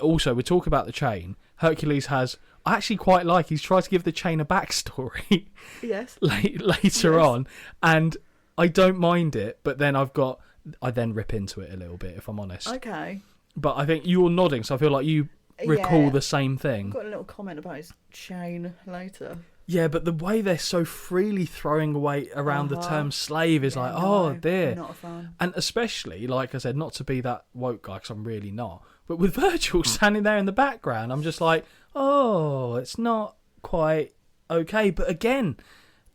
Also, we talk about the chain. Hercules has. I actually quite like. He's tried to give the chain a backstory Yes. later Yes. on, and I don't mind it. But then I then rip into it a little bit, if I'm honest. Okay. But I think you're nodding, so I feel like you recall Yeah. the same thing. I've got a little comment about his chain later. Yeah, but the way they're so freely throwing away around the Uh-huh. term slave is Yeah, like, no, oh dear. I'm not a fan. And especially, like I said, not to be that woke guy, because I'm really not. But with Virgil standing there in the background, I'm just like, oh, it's not quite okay. But again,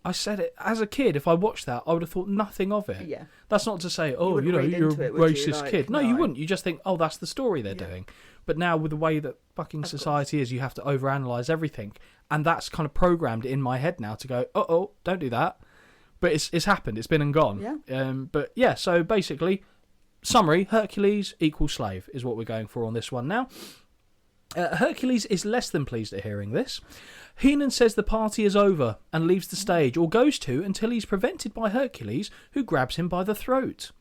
I said it, as a kid, if I watched that, I would have thought nothing of it. Yeah. That's not to say, oh, wouldn't read you're a into it, would you? racist Like, kid. No, you no. wouldn't. You just think, oh, that's the story they're Yeah. doing. But now with the way that fucking society is, you have to overanalyze everything. And that's kind of programmed in my head now to go, oh, don't do that. But it's happened. It's been and gone. Yeah. But yeah, so basically, summary, Hercules equals slave is what we're going for on this one now. Hercules is less than pleased at hearing this. Heenan says the party is over and leaves the stage, or goes to, until he's prevented by Hercules, who grabs him by the throat.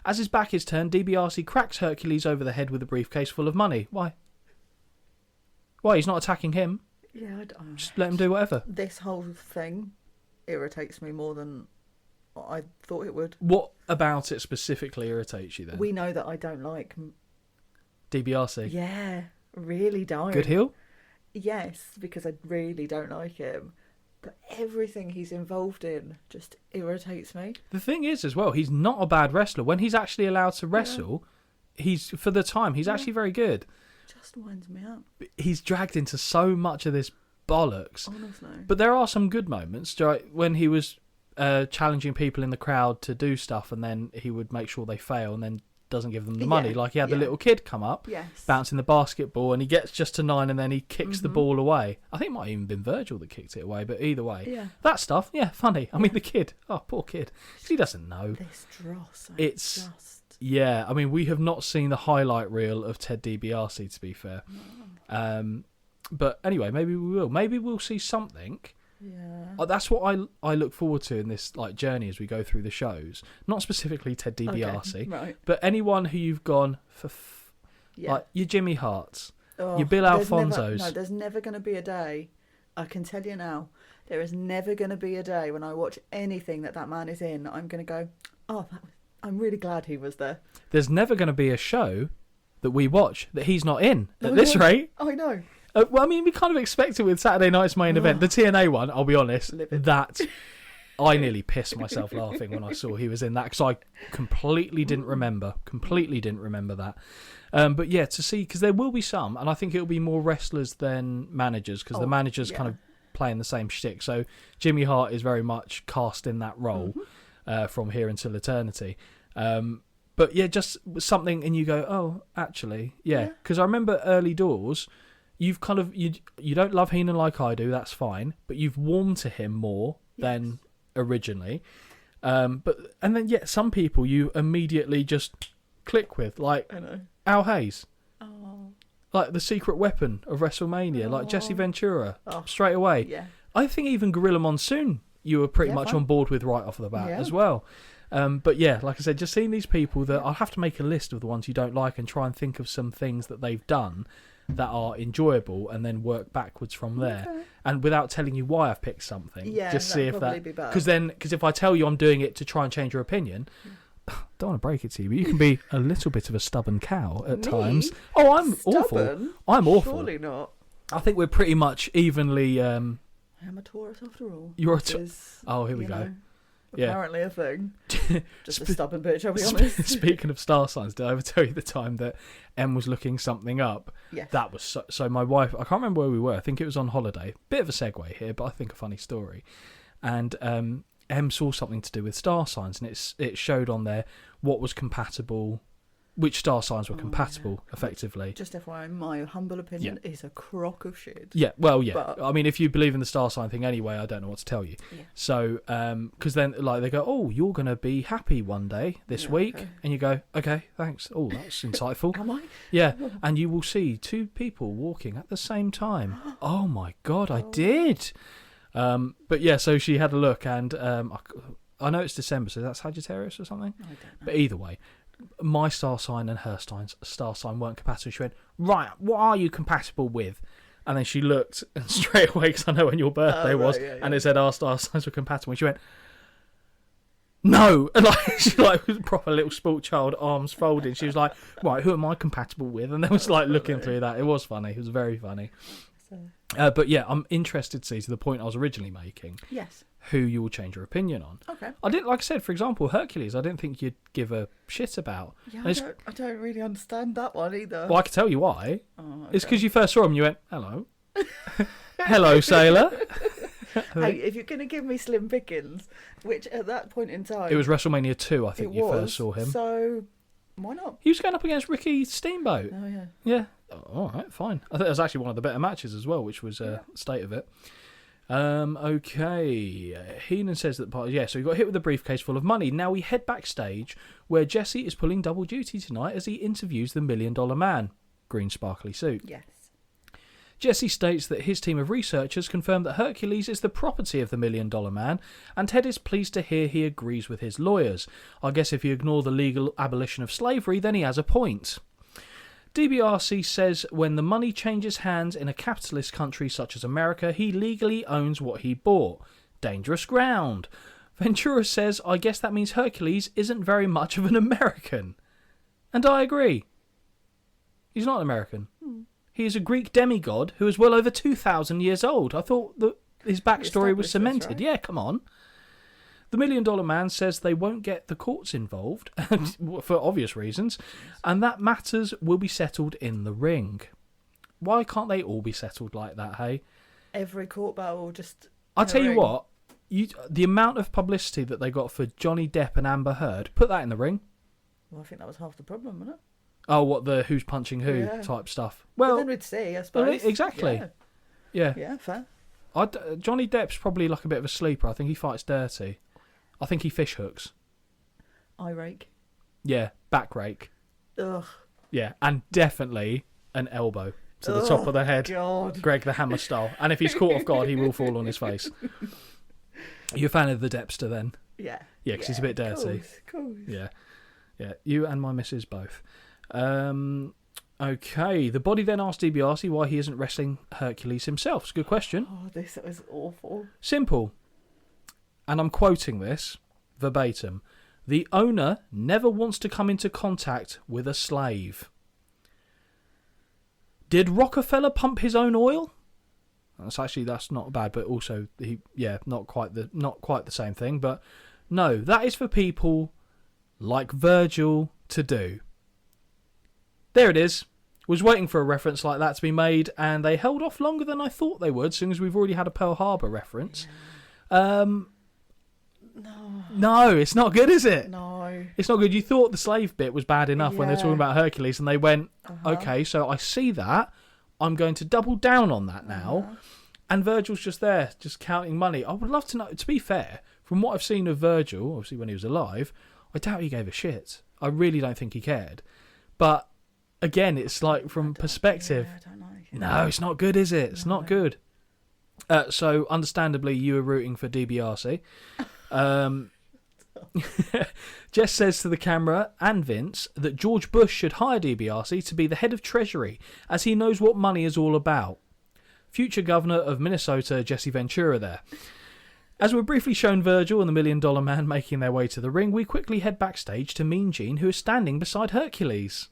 As his back is turned, DiBiase cracks Hercules over the head with a briefcase full of money. Why? He's not attacking him. Yeah, I don't. Just let him do whatever. This whole thing irritates me more than I thought it would. What about it specifically irritates you then? We know that I don't like. DiBiase. Yeah, really don't. Good heel? Yes, because I really don't like him. But everything he's involved in just irritates me. The thing is, as well, he's not a bad wrestler. When he's actually allowed to wrestle, he's actually very good. Just winds me up. He's dragged into so much of this bollocks. Honestly. But there are some good moments, right? When he was challenging people in the crowd to do stuff, and then he would make sure they fail, and then doesn't give them the money. Like he had the little kid come up, bouncing the basketball, and he gets just to 9, and then he kicks the ball away. I think it might have even been Virgil that kicked it away, but either way, that stuff, funny. I mean, the kid, poor kid, 'cause he doesn't know. This dross, It's yeah. I mean, we have not seen the highlight reel of Ted DiBiase, to be fair. But anyway, maybe we will. Maybe we'll see something. Yeah. That's what I look forward to in this like journey as we go through the shows. Not specifically Ted DiBiase, right. but anyone who you've gone for, like your Jimmy Harts, your Bill Alfonsos. There's never going to be a day. I can tell you now, there is never going to be a day when I watch anything that man is in. I'm going to go, I'm really glad he was there. There's never going to be a show that we watch that he's not in at this rate. I know. Well, I mean, we kind of expect it with Saturday night's main event. The TNA one, I'll be honest, that I nearly pissed myself laughing when I saw he was in that, because I completely didn't remember that. But yeah, to see, because there will be some, and I think it'll be more wrestlers than managers, because the managers kind of playing the same shtick. So Jimmy Hart is very much cast in that role from here until eternity. But yeah, just something, and you go, oh, actually, because I remember early doors. You've kind of you don't love Heenan like I do. That's fine, but you've warmed to him more than originally. But then some people you immediately just click with, like Al Hayes, like the secret weapon of WrestleMania, like Jesse Ventura, straight away. Yeah. I think even Gorilla Monsoon you were pretty much on board with right off the bat as well. But yeah, like I said, just seeing these people that I'll have to make a list of the ones you don't like and try and think of some things that they've done that are enjoyable, and then work backwards from there, and without telling you why I've picked something, just see if that, because if I tell you I'm doing it to try and change your opinion, don't want to break it to you, but you can be a little bit of a stubborn cow at times. Oh, I'm stubborn? I'm awful. Surely not. I think we're pretty much evenly. I'm a Taurus after all. You're a Taurus. Oh, here we go. Apparently a thing. Just a stubborn bitch, I'll be honest. Speaking of star signs, did I ever tell you the time that Em was looking something up? Yes. That was so my wife, I can't remember where we were, I think it was on holiday. Bit of a segue here, but I think a funny story. And Em saw something to do with star signs, and it showed on there what was compatible, which star signs were compatible, effectively. Just FYI, my humble opinion is a crock of shit. Yeah, well, yeah. But, I mean, if you believe in the star sign thing anyway, I don't know what to tell you. Yeah. So, because then, like, they go, oh, you're going to be happy one day this week. Okay. And you go, okay, thanks. Oh, that's insightful. Am I? Yeah, and you will see 2 people walking at the same time. Oh, my God, I did. But yeah, so she had a look, and I know it's December, so that's Sagittarius or something? I don't know. But either way, my star sign and her star sign weren't compatible. She went, right, what are you compatible with? And then she looked, and straight away, because I know when your birthday was, and it said our star signs were compatible. And she went, no! And she was a proper little sport child, arms folded. She was like, right, who am I compatible with? And they was like looking through that. It was funny. It was very funny. But yeah, I'm interested to see, to the point I was originally making. Yes. Who you will change your opinion on. Okay. I didn't, like I said, for example, Hercules, I didn't think you'd give a shit about. Yeah, I don't really understand that one either. Well, I can tell you why. Oh, okay. It's because you first saw him and you went, hello. Hello, sailor. Hey, if you're going to give me Slim Pickens, which at that point in time... It was WrestleMania 2, I think first saw him. So, why not? He was going up against Ricky Steamboat. Oh, yeah. Yeah. Oh, all right, fine. I think it was actually one of the better matches as well, which was state of it. Okay. Heenan says that so he got hit with a briefcase full of money. Now we head backstage where Jesse is pulling double duty tonight as he interviews the $1 Million Man. Green sparkly suit. Yes. Jesse states that his team of researchers confirmed that Hercules is the property of the $1 Million Man, and Ted is pleased to hear he agrees with his lawyers. I guess if you ignore the legal abolition of slavery, then he has a point. DiBiase says when the money changes hands in a capitalist country such as America, he legally owns what he bought. Dangerous ground. Ventura says, I guess that means Hercules isn't very much of an American. And I agree. He's not an American. He is a Greek demigod who is well over 2,000 years old. I thought that his backstory was cemented. Right? Yeah, come on. The $1 Million Man says they won't get the courts involved, for obvious reasons, and that matters will be settled in the ring. Why can't they all be settled like that, hey? Every court battle just... I'll tell you what, the amount of publicity that they got for Johnny Depp and Amber Heard, put that in the ring. Well, I think that was half the problem, wasn't it? Oh, what the who's punching who type stuff. Well, but then we'd see, I suppose. Exactly. Yeah. Yeah, fair. Johnny Depp's probably like a bit of a sleeper. I think he fights dirty. I think he fish hooks. Eye rake. Yeah, back rake. Ugh. Yeah, and definitely an elbow to the top of the head. God. Greg the Hammer style. And if he's caught off guard, he will fall on his face. You're a fan of the Deppster then? Yeah. Yeah, because he's a bit dirty. Of course. Yeah. Yeah, you and my missus both. Okay, the body then asked DiBiase why he isn't wrestling Hercules himself. It's a good question. Oh, this was awful. Simple. And I'm quoting this verbatim. The owner never wants to come into contact with a slave. Did Rockefeller pump his own oil? That's not bad, but also not quite the same thing. But no, that is for people like Virgil to do. There it is. Was waiting for a reference like that to be made, and they held off longer than I thought they would, seeing as we've already had a Pearl Harbor reference. No, it's not good, is it? No. It's not good. You thought the slave bit was bad enough when they were talking about Hercules, and they went, okay, so I see that. I'm going to double down on that now. And Virgil's just there, just counting money. I would love to know, to be fair, from what I've seen of Virgil, obviously when he was alive, I doubt he gave a shit. I really don't think he cared. But again, it's like from perspective. Yeah, I don't know. No, it's not good, is it? It's not good. So, understandably, you were rooting for DiBiase. Jess says to the camera and Vince that George Bush should hire DiBiase to be the head of Treasury, as he knows what money is all about. Future governor of Minnesota, Jesse Ventura there. As we're briefly shown Virgil and the $1 Million Man making their way to the ring, we quickly head backstage to Mean Gene, who is standing beside Hercules.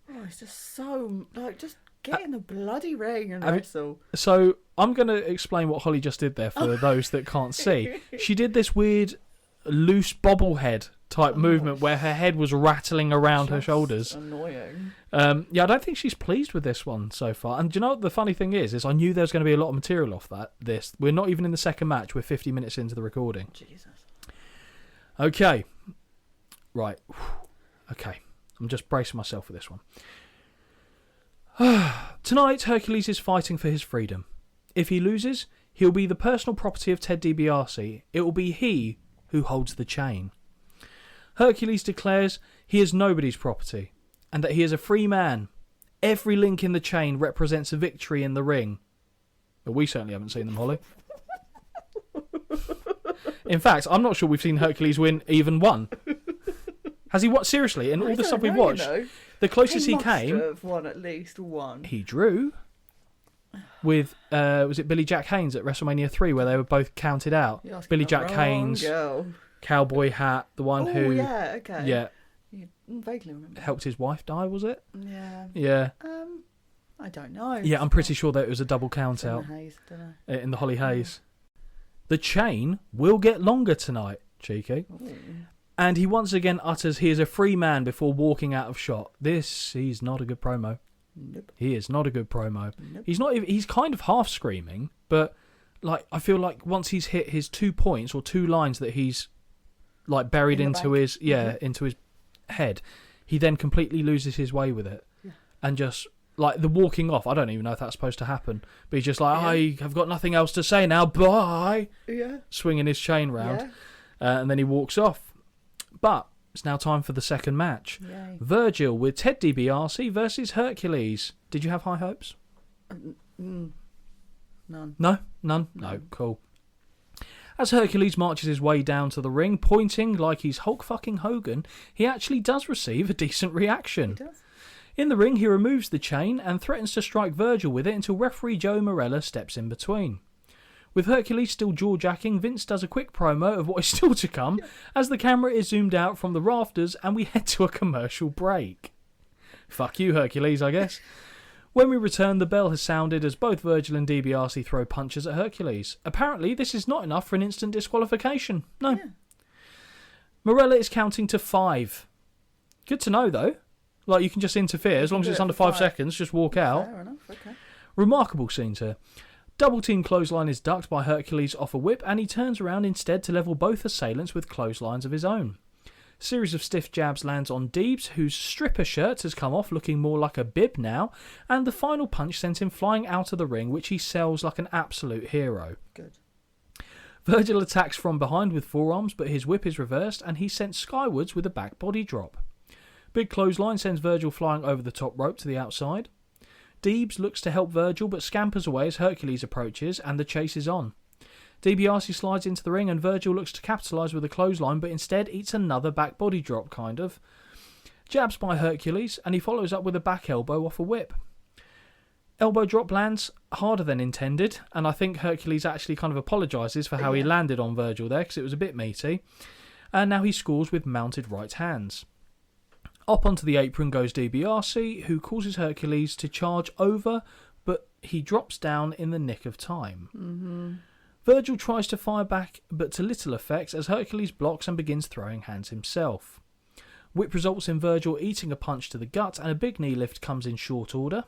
Oh, it's just so... just get in the bloody ring and wrestle. So, I'm going to explain what Holly just did there for those that can't see. She did this weird, loose bobblehead type movement where her head was rattling around her shoulders. Annoying. I don't think she's pleased with this one so far. And do you know what the funny thing is I knew there was going to be a lot of material off this. We're not even in the second match. We're 50 minutes into the recording. Jesus. Okay. Right. Okay. I'm just bracing myself for this one. Tonight, Hercules is fighting for his freedom. If he loses, he'll be the personal property of Ted DiBiase. It will be he who holds the chain. Hercules declares he is nobody's property, and that he is a free man. Every link in the chain represents a victory in the ring. But we certainly haven't seen them, Holly. In fact, I'm not sure we've seen Hercules win even one. Has he won? Seriously, in all the stuff we've watched, the closest he came... He must have won at least one. He drew with, was it Billy Jack Haynes at WrestleMania 3, where they were both counted out? Billy Jack Haynes, cowboy hat, the one who... yeah, okay. Yeah. You vaguely remember. Helped his wife die, was it? Yeah. Yeah. I don't know. Yeah, I'm pretty sure that it was a double count out. In the Holly Hayes. The chain will get longer tonight, Cheeky. Ooh. And he once again utters he is a free man before walking out of shot. He's not a good promo. Nope. He is not a good promo. Nope. He's kind of half screaming, but like I feel like once he's hit his 2 points or 2 lines that he's like buried into his into his head, he then completely loses his way with it. Yeah. And just like the walking off, I don't even know if that's supposed to happen, but he's just like, I have got nothing else to say now, bye. Yeah. Swinging his chain round. And then he walks off. But it's now time for the second match. Yay. Virgil with Ted DiBiase versus Hercules. Did you have high hopes? None. No? None? No, cool. As Hercules marches his way down to the ring, pointing like he's Hulk fucking Hogan, he actually does receive a decent reaction. He does. In the ring, he removes the chain and threatens to strike Virgil with it until referee Joe Morella steps in between. With Hercules still jaw-jacking, Vince does a quick promo of what is still to come as the camera is zoomed out from the rafters and we head to a commercial break. Fuck you, Hercules, I guess. When we return, the bell has sounded as both Virgil and DiBiase throw punches at Hercules. Apparently, this is not enough for an instant disqualification. No. Yeah. Morella is counting to 5. Good to know, though. Like, you can just interfere. As long as it's under 5 seconds, just walk out. Fair enough, okay. Remarkable scenes here. Double team clothesline is ducked by Hercules off a whip, and he turns around instead to level both assailants with clotheslines of his own. Series of stiff jabs lands on Deebs, whose stripper shirt has come off, looking more like a bib now, and the final punch sends him flying out of the ring, which he sells like an absolute hero. Good. Virgil attacks from behind with forearms, but his whip is reversed, and he's sent skywards with a back body drop. Big clothesline sends Virgil flying over the top rope to the outside. Deebs looks to help Virgil, but scampers away as Hercules approaches, and the chase is on. DiBiase slides into the ring, and Virgil looks to capitalise with a clothesline, but instead eats another back body drop, kind of. Jabs by Hercules, and he follows up with a back elbow off a whip. Elbow drop lands harder than intended, and I think Hercules actually kind of apologises for how he landed on Virgil there, because it was a bit meaty. And now he scores with mounted right hands. Up onto the apron goes DiBiase, who causes Hercules to charge over, but he drops down in the nick of time. Mm-hmm. Virgil tries to fire back, but to little effect as Hercules blocks and begins throwing hands himself. Whip results in Virgil eating a punch to the gut, and a big knee lift comes in short order.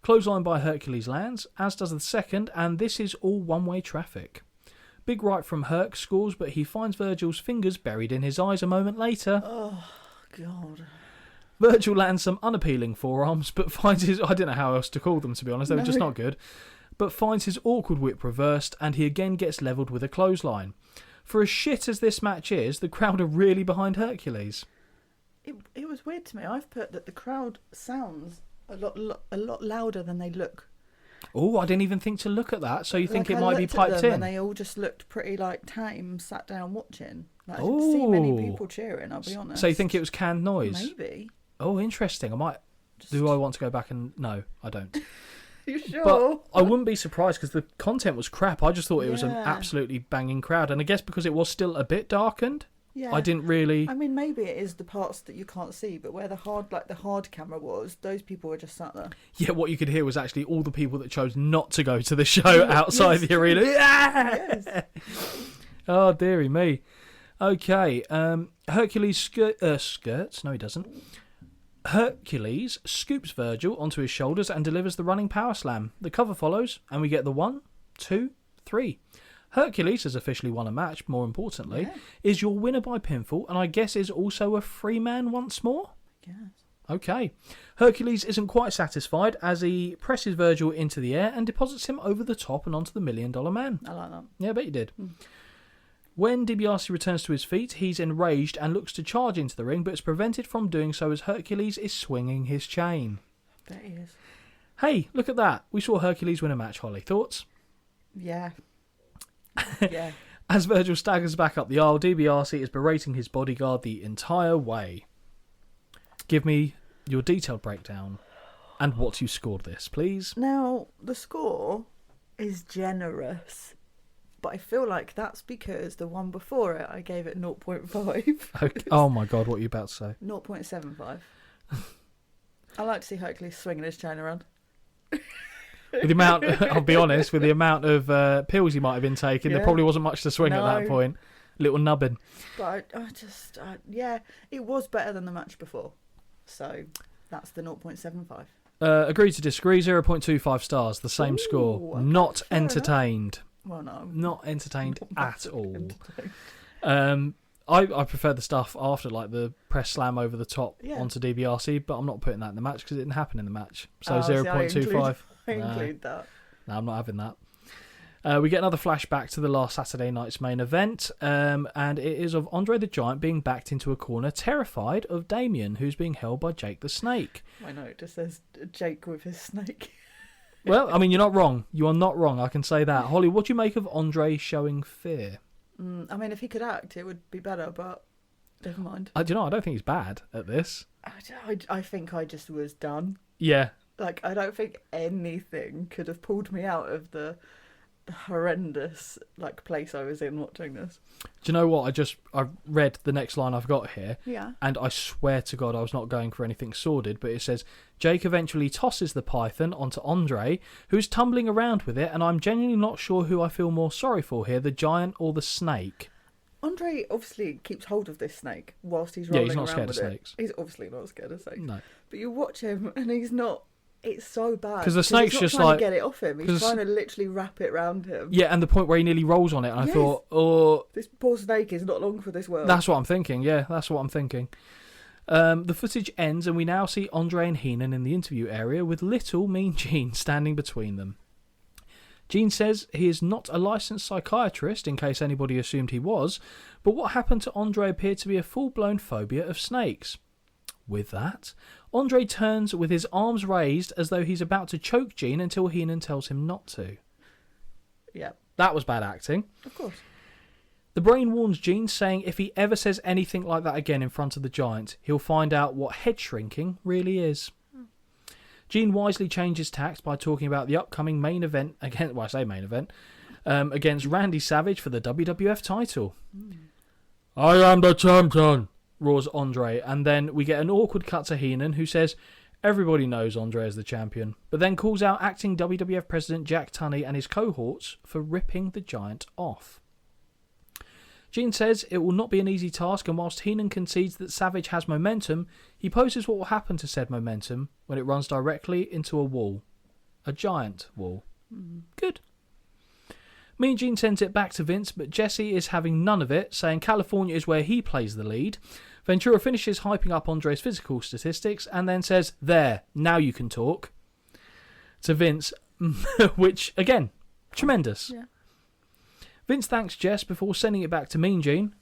Clothesline by Hercules lands, as does the second, and this is all one-way traffic. Big right from Herc scores, but he finds Virgil's fingers buried in his eyes a moment later. Oh, God. Virgil lands some unappealing forearms, but finds his... I don't know how else to call them, to be honest. They were just not good. But finds his awkward whip reversed, and he again gets levelled with a clothesline. For as shit as this match is, the crowd are really behind Hercules. It was weird to me. I've put that the crowd sounds a lot louder than they look. Oh, I didn't even think to look at that. So you think Like, it I might be looked at piped them in? and they all just looked pretty like tame, sat down watching. Like, I didn't see many people cheering, I'll be honest. So you think it was canned noise? Maybe. Oh, interesting. I might... Do I want to go back and... No, I don't. You sure? But I wouldn't be surprised because the content was crap. I just thought it was an Yeah. absolutely banging crowd. And I guess because it was still a bit darkened, Yeah. I didn't really... I mean, maybe it is the parts that you can't see, but where the hard camera was, those people were just sat there. Yeah, what you could hear was actually all the people that chose not to go to the show outside the arena. Yes. Oh, dearie me. Okay, Hercules skirts. No, he doesn't. Hercules scoops Virgil onto his shoulders and delivers the running power slam. The cover follows, and we get the 1, 2, 3. Hercules has officially won a match, more importantly, is your winner by pinfall, and I guess is also a free man once more? Yes. Okay. Hercules isn't quite satisfied as he presses Virgil into the air and deposits him over the top and onto the $1 Million Man. I like that. Yeah, I bet you did. When DiBiase returns to his feet, he's enraged and looks to charge into the ring, but is prevented from doing so as Hercules is swinging his chain. I bet he is. Hey, look at that. We saw Hercules win a match, Holly. Thoughts? Yeah. Yeah. As Virgil staggers back up the aisle, DiBiase is berating his bodyguard the entire way. Give me your detailed breakdown and what you scored this, please. Now, the score is generous, but I feel like that's because the one before it, I gave it 0.5. Okay. Oh my God, what are you about to say? 0.75. I like to see Hercules swinging his chain around. With the amount, I'll be honest, with the amount of pills he might have been taking, there probably wasn't much to swing at that point. Little nubbin. But yeah, it was better than the match before. So that's the 0.75. Agree to disagree, 0.25 stars, the same score. Okay, Not fair entertained. Well, no. Not entertained at all. Entertained. I prefer the stuff after, like the press slam over the top Yeah. onto DiBiase, but I'm not putting that in the match because it didn't happen in the match. So Oh, see, 0.25. I include that. No, I'm not having that. We get another flashback to the last Saturday night's main event, and it is of Andre the Giant being backed into a corner, terrified of Damien, who's being held by Jake the Snake. My note just says Jake with his snake. Well, I mean, you're not wrong. You are not wrong, I can say that. Holly, what do you make of Andre showing fear? I mean, if he could act, it would be better, but never mind. Do you know, I don't think he's bad at this. I think I just was done. Yeah. Like, I don't think anything could have pulled me out of the horrendous place I was in watching this. Do you know what? I read the next line I've got here. Yeah. And I swear to God I was not going for anything sordid, but it says, Jake eventually tosses the python onto Andre, who's tumbling around with it, and I'm genuinely not sure who I feel more sorry for here, the giant or the snake. Andre obviously keeps hold of this snake whilst he's rolling he's not around scared with of it. snakes. He's obviously not scared of snakes. No. But you watch him and he's not It's so bad. Because the snake's he's not just trying like... to get it off him. He's 'cause- trying to literally wrap it round him. Yeah, and the point where he nearly rolls on it, and I Yes. thought, oh... This poor snake is not long for this world. That's what I'm thinking, yeah, that's what I'm thinking. The footage ends, and we now see Andre and Heenan in the interview area with little Mean Gene standing between them. Gene says he is not a licensed psychiatrist, in case anybody assumed he was, but what happened to Andre appeared to be a full-blown phobia of snakes. With that, Andre turns with his arms raised as though he's about to choke Gene until Heenan tells him not to. Yeah, That was bad acting. of course. The Brain warns Gene, saying if he ever says anything like that again in front of the Giant, he'll find out what head shrinking really is. Gene wisely changes tact by talking about the upcoming main event against, well, I say main event, against Randy Savage for the WWF title. I am the champion, roars Andre, and then we get an awkward cut to Heenan, who says everybody knows Andre is the champion, but then calls out acting WWF President Jack Tunney and his cohorts for ripping the Giant off. Gene says it will not be an easy task, and whilst Heenan concedes that Savage has momentum, he poses what will happen to said momentum when it runs directly into a wall. A giant wall. Good. Mean Gene sends it back to Vince, but Jesse is having none of it, saying California is where he plays the lead. Ventura finishes hyping up Andre's physical statistics and then says, "There, now you can talk," to Vince, which, again, tremendous. Yeah. Vince thanks Jess before sending it back to Mean Gene,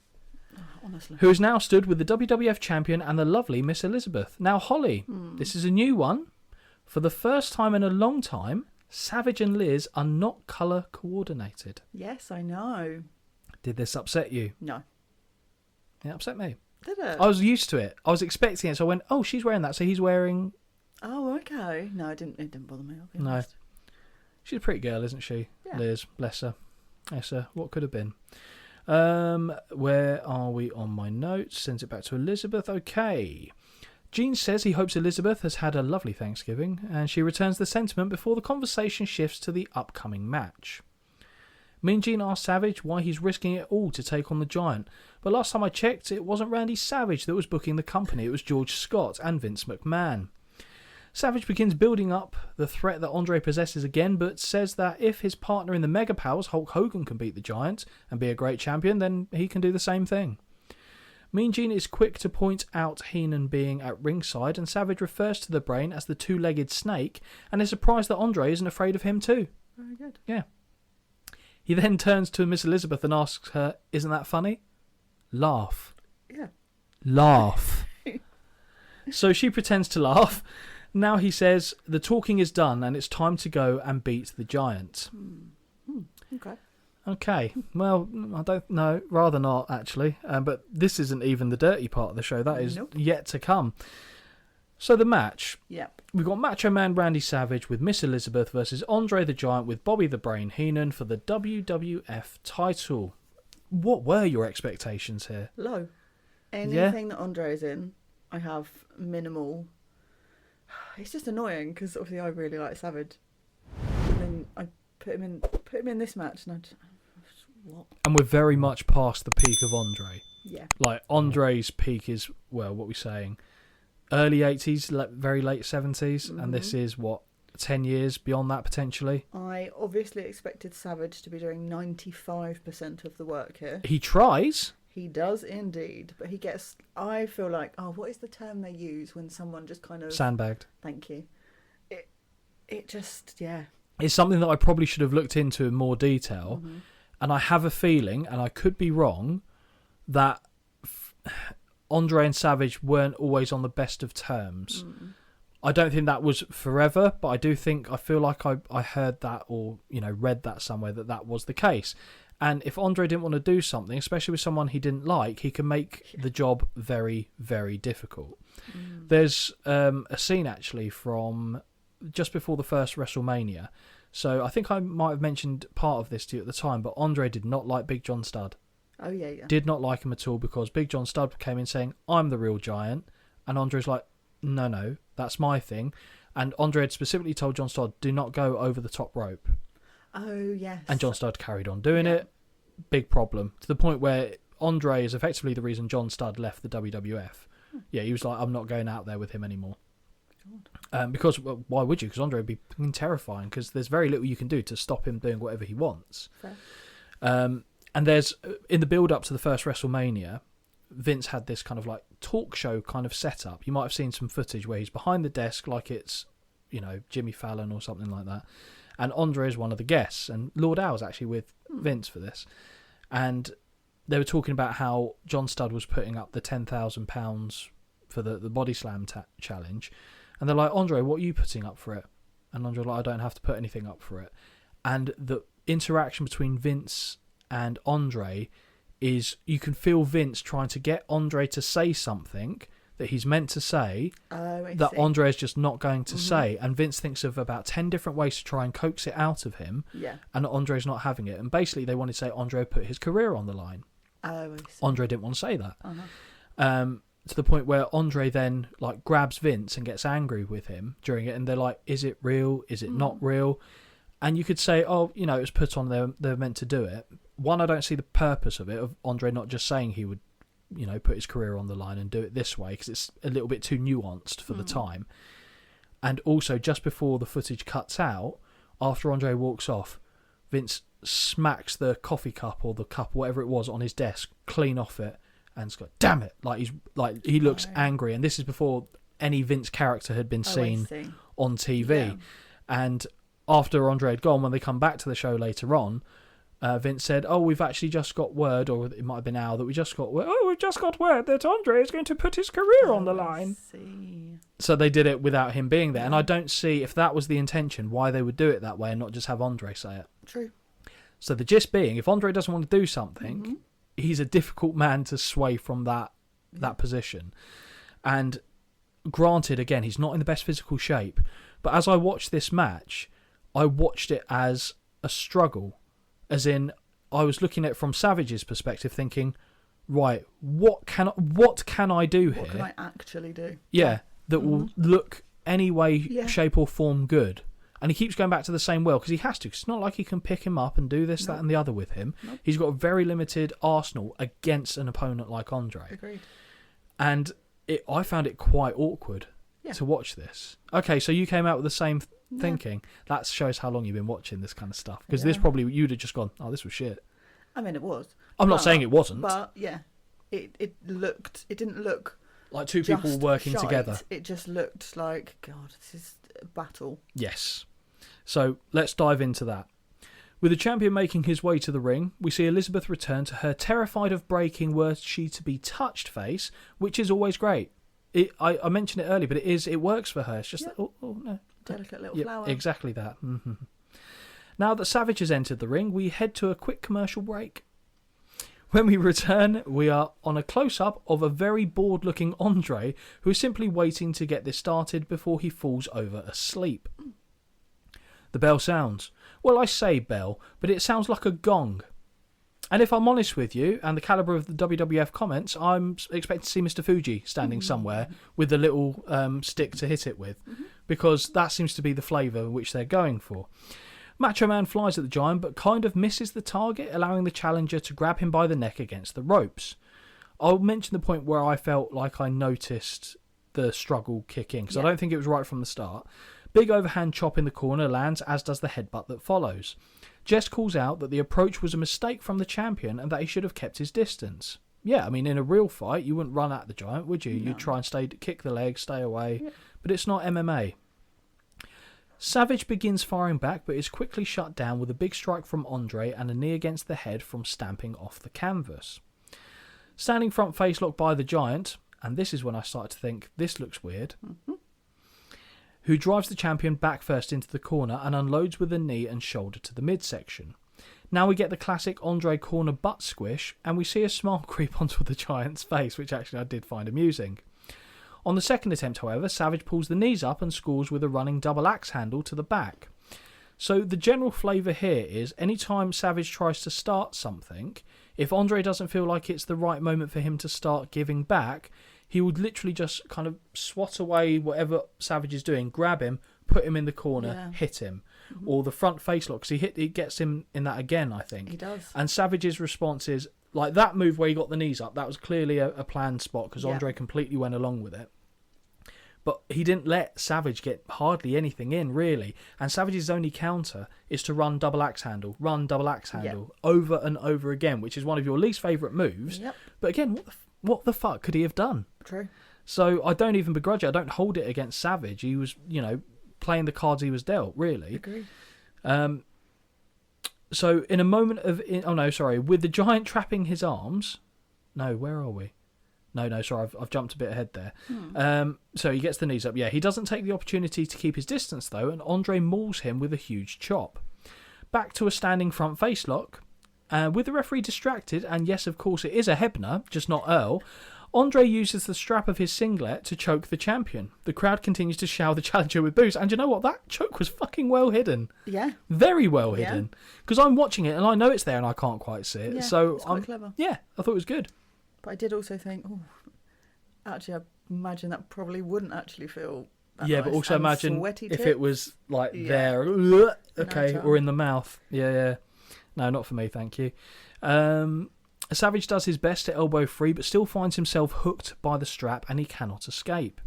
Honestly. who has now stood with the WWF champion and the lovely Miss Elizabeth. Now, Holly, this is a new one. For the first time in a long time, Savage and Liz are not colour coordinated. Yes, I know. Did this upset you? No. It upset me. Did it? I was used to it. I was expecting it, so I went, oh, she's wearing that, so he's wearing... Oh, okay. No, it didn't bother me. I'll be No. honest. She's a pretty girl, isn't she? Yeah. Liz, bless her. Yes, sir. What could have been? Where are we on my notes? Sends it back to Elizabeth. Okay. Gene says he hopes Elizabeth has had a lovely Thanksgiving, and she returns the sentiment before the conversation shifts to the upcoming match. Mean Gene asks Savage why he's risking it all to take on the Giant, but last time I checked, it wasn't Randy Savage that was booking the company, it was George Scott and Vince McMahon. Savage begins building up the threat that Andre possesses again, but says that if his partner in the Mega Powers, Hulk Hogan, can beat the Giant and be a great champion, then he can do the same thing. Mean Gene is quick to point out Heenan being at ringside, and Savage refers to the Brain as the two-legged snake, and is surprised that Andre isn't afraid of him too. Very good. Yeah. He then turns to Miss Elizabeth and asks her, "Isn't that funny?" Laugh. Yeah. Laugh. So she pretends to laugh. Now he says, the talking is done and it's time to go and beat the Giant. Okay. Okay, well, I don't know, rather not actually, but this isn't even the dirty part of the show, that is Nope. yet to come. So the match, Yep. we've got Macho Man Randy Savage with Miss Elizabeth versus Andre the Giant with Bobby the Brain Heenan for the WWF title. What were your expectations here? Low. Anything that Andre is in, I have minimal. It's just annoying because obviously I really like Savage, and then I put him in this match, and I just, what? And we're very much past the peak of Andre. Yeah. Like, Andre's peak is, well, what are we saying? Early 80s, very late 70s, and this is, what, 10 years beyond that, potentially? I obviously expected Savage to be doing 95% of the work here. He tries. He does indeed, but he gets, I feel like, what is the term they use when someone just kind of... Sandbagged. Thank you. It just, yeah. It's something that I probably should have looked into in more detail, and I have a feeling, and I could be wrong, that Andre and Savage weren't always on the best of terms. I don't think that was forever, but I feel like I heard that or, read that somewhere that was the case. And if Andre didn't want to do something, especially with someone he didn't like, he can make the job very, very difficult. There's a scene actually from just before the first WrestleMania. So I think I might have mentioned part of this to you at the time, but Andre did not like Big John Studd. Oh, yeah. Did not like him at all because Big John Studd came in saying, "I'm the real Giant." And Andre's like, no, that's my thing. And Andre had specifically told John Studd, do not go over the top rope. Oh, yes. And John Studd carried on doing it. Big problem. To the point where Andre is effectively the reason John Studd left the WWF. Yeah, he was like, I'm not going out there with him anymore. Because why would you? Because Andre would be terrifying. Because there's very little you can do to stop him doing whatever he wants. Fair. And there's in the build up to the first WrestleMania, Vince had this kind of like talk show kind of setup. You might have seen some footage where he's behind the desk like it's, Jimmy Fallon or something like that. And Andre is one of the guests. And Lord Al was actually with Vince for this. And they were talking about how John Studd was putting up the £10,000 for the body slam challenge. And they're like, Andre, what are you putting up for it? And Andre's like, I don't have to put anything up for it. And the interaction between Vince and Andre is, you can feel Vince trying to get Andre to say something that he's meant to say that Andre is just not going to say. And Vince thinks of about 10 different ways to try and coax it out of him. Yeah. And Andre's not having it. And basically they wanted to say Andre put his career on the line. I see. Andre didn't want to say that. To the point where Andre then like grabs Vince and gets angry with him during it. And they're like, is it real? Is it not real? And you could say, oh, it was put on, they're meant to do it. One, I don't see the purpose of it, of Andre not just saying he would, put his career on the line and do it this way, because it's a little bit too nuanced for the time. And also, just before the footage cuts out, after Andre walks off, Vince smacks the coffee cup or the cup, whatever it was, on his desk, clean off it, and it's got, damn it, he looks angry. And this is before any Vince character had been seen on TV. Yeah. And after Andre had gone, when they come back to the show later on, Vince said, oh, we've actually just got word, or it might have been Al, that we've just got word that Andre is going to put his career on the line. So they did it without him being there. And I don't see, if that was the intention, why they would do it that way and not just have Andre say it. True. So the gist being, if Andre doesn't want to do something, he's a difficult man to sway from that position. And granted, again, he's not in the best physical shape, but as I watched this match, I watched it as a struggle. As in, I was looking at it from Savage's perspective, thinking, right, what can I do here? What can I actually do? Yeah, that will look any way, shape or form good. And he keeps going back to the same well, because he has to. It's not like he can pick him up and do this, that and the other with him. He's got a very limited arsenal against an opponent like Andre. Agreed. And I found it quite awkward to watch this. Okay, so you came out with the same thinking. That shows how long you've been watching this kind of stuff, because this probably, you'd have just gone, oh, this was shit. I mean, it was. I'm not saying it wasn't, but it didn't look like two people working together. It just looked like, God, this is a battle. Yes. So let's dive into that. With the champion making his way to the ring, we see Elizabeth return to her terrified of breaking were she to be touched face, which is always great. I mentioned it earlier, but it works for her. It's just oh no. Delicate little flower. Exactly that. Now that Savage has entered the ring, we head to a quick commercial break. When we return, we are on a close-up of a very bored-looking Andre, who is simply waiting to get this started before he falls over asleep. The bell sounds. Well, I say bell, but it sounds like a gong. And if I'm honest with you, and the calibre of the WWF comments, I'm expecting to see Mr. Fuji standing somewhere with the little stick to hit it with, because that seems to be the flavour which they're going for. Macho Man flies at the Giant, but kind of misses the target, allowing the challenger to grab him by the neck against the ropes. I'll mention the point where I felt like I noticed the struggle kick in, because I don't think it was right from the start. Big overhand chop in the corner lands, as does the headbutt that follows. Jess calls out that the approach was a mistake from the champion and that he should have kept his distance. Yeah, I mean, in a real fight, you wouldn't run at the Giant, would you? No. You'd try and kick the leg, stay away. Yeah. But it's not MMA. Savage begins firing back, but is quickly shut down with a big strike from Andre and a knee against the head from stamping off the canvas. Standing front face lock by the Giant, and this is when I started to think, this looks weird, who drives the champion back first into the corner and unloads with a knee and shoulder to the midsection. Now we get the classic Andre corner butt squish, and we see a smile creep onto the Giant's face, which actually I did find amusing. On the second attempt, however, Savage pulls the knees up and scores with a running double axe handle to the back. So the general flavour here is, anytime Savage tries to start something, if Andre doesn't feel like it's the right moment for him to start giving back, he would literally just kind of swat away whatever Savage is doing, grab him, put him in the corner, hit him. Or the front face lock, because he gets him in that again, I think. He does. And Savage's response is, like that move where he got the knees up, that was clearly a planned spot, because Andre completely went along with it. but he didn't let Savage get hardly anything in, really. And Savage's only counter is to run double axe handle, over and over again, which is one of your least favourite moves. Yep. But again, what the fuck could he have done? True. So I don't even begrudge it. I don't hold it against Savage. He was, playing the cards he was dealt, really. Agreed. So in a moment of... with the Giant trapping his arms... No, where are we? No, sorry, I've jumped a bit ahead there. So he gets the knees up. Yeah, he doesn't take the opportunity to keep his distance, though, and Andre mauls him with a huge chop. Back to a standing front face lock. With the referee distracted, and yes, of course, it is a Hebner, just not Earl, Andre uses the strap of his singlet to choke the champion. The crowd continues to shower the challenger with boos, and you know what? That choke was fucking well hidden. Yeah. Very well hidden. Because I'm watching it, and I know it's there, and I can't quite see it. Yeah, so it's quite clever. Yeah, I thought it was good. But I did also think, actually, I imagine that probably wouldn't actually feel that Yeah, nice. but also And imagine sweaty if tips. it was like Yeah. there, okay, chance. or in the mouth. Yeah. No, not for me, thank you. Savage does his best to elbow free, but still finds himself hooked by the strap, and he cannot escape.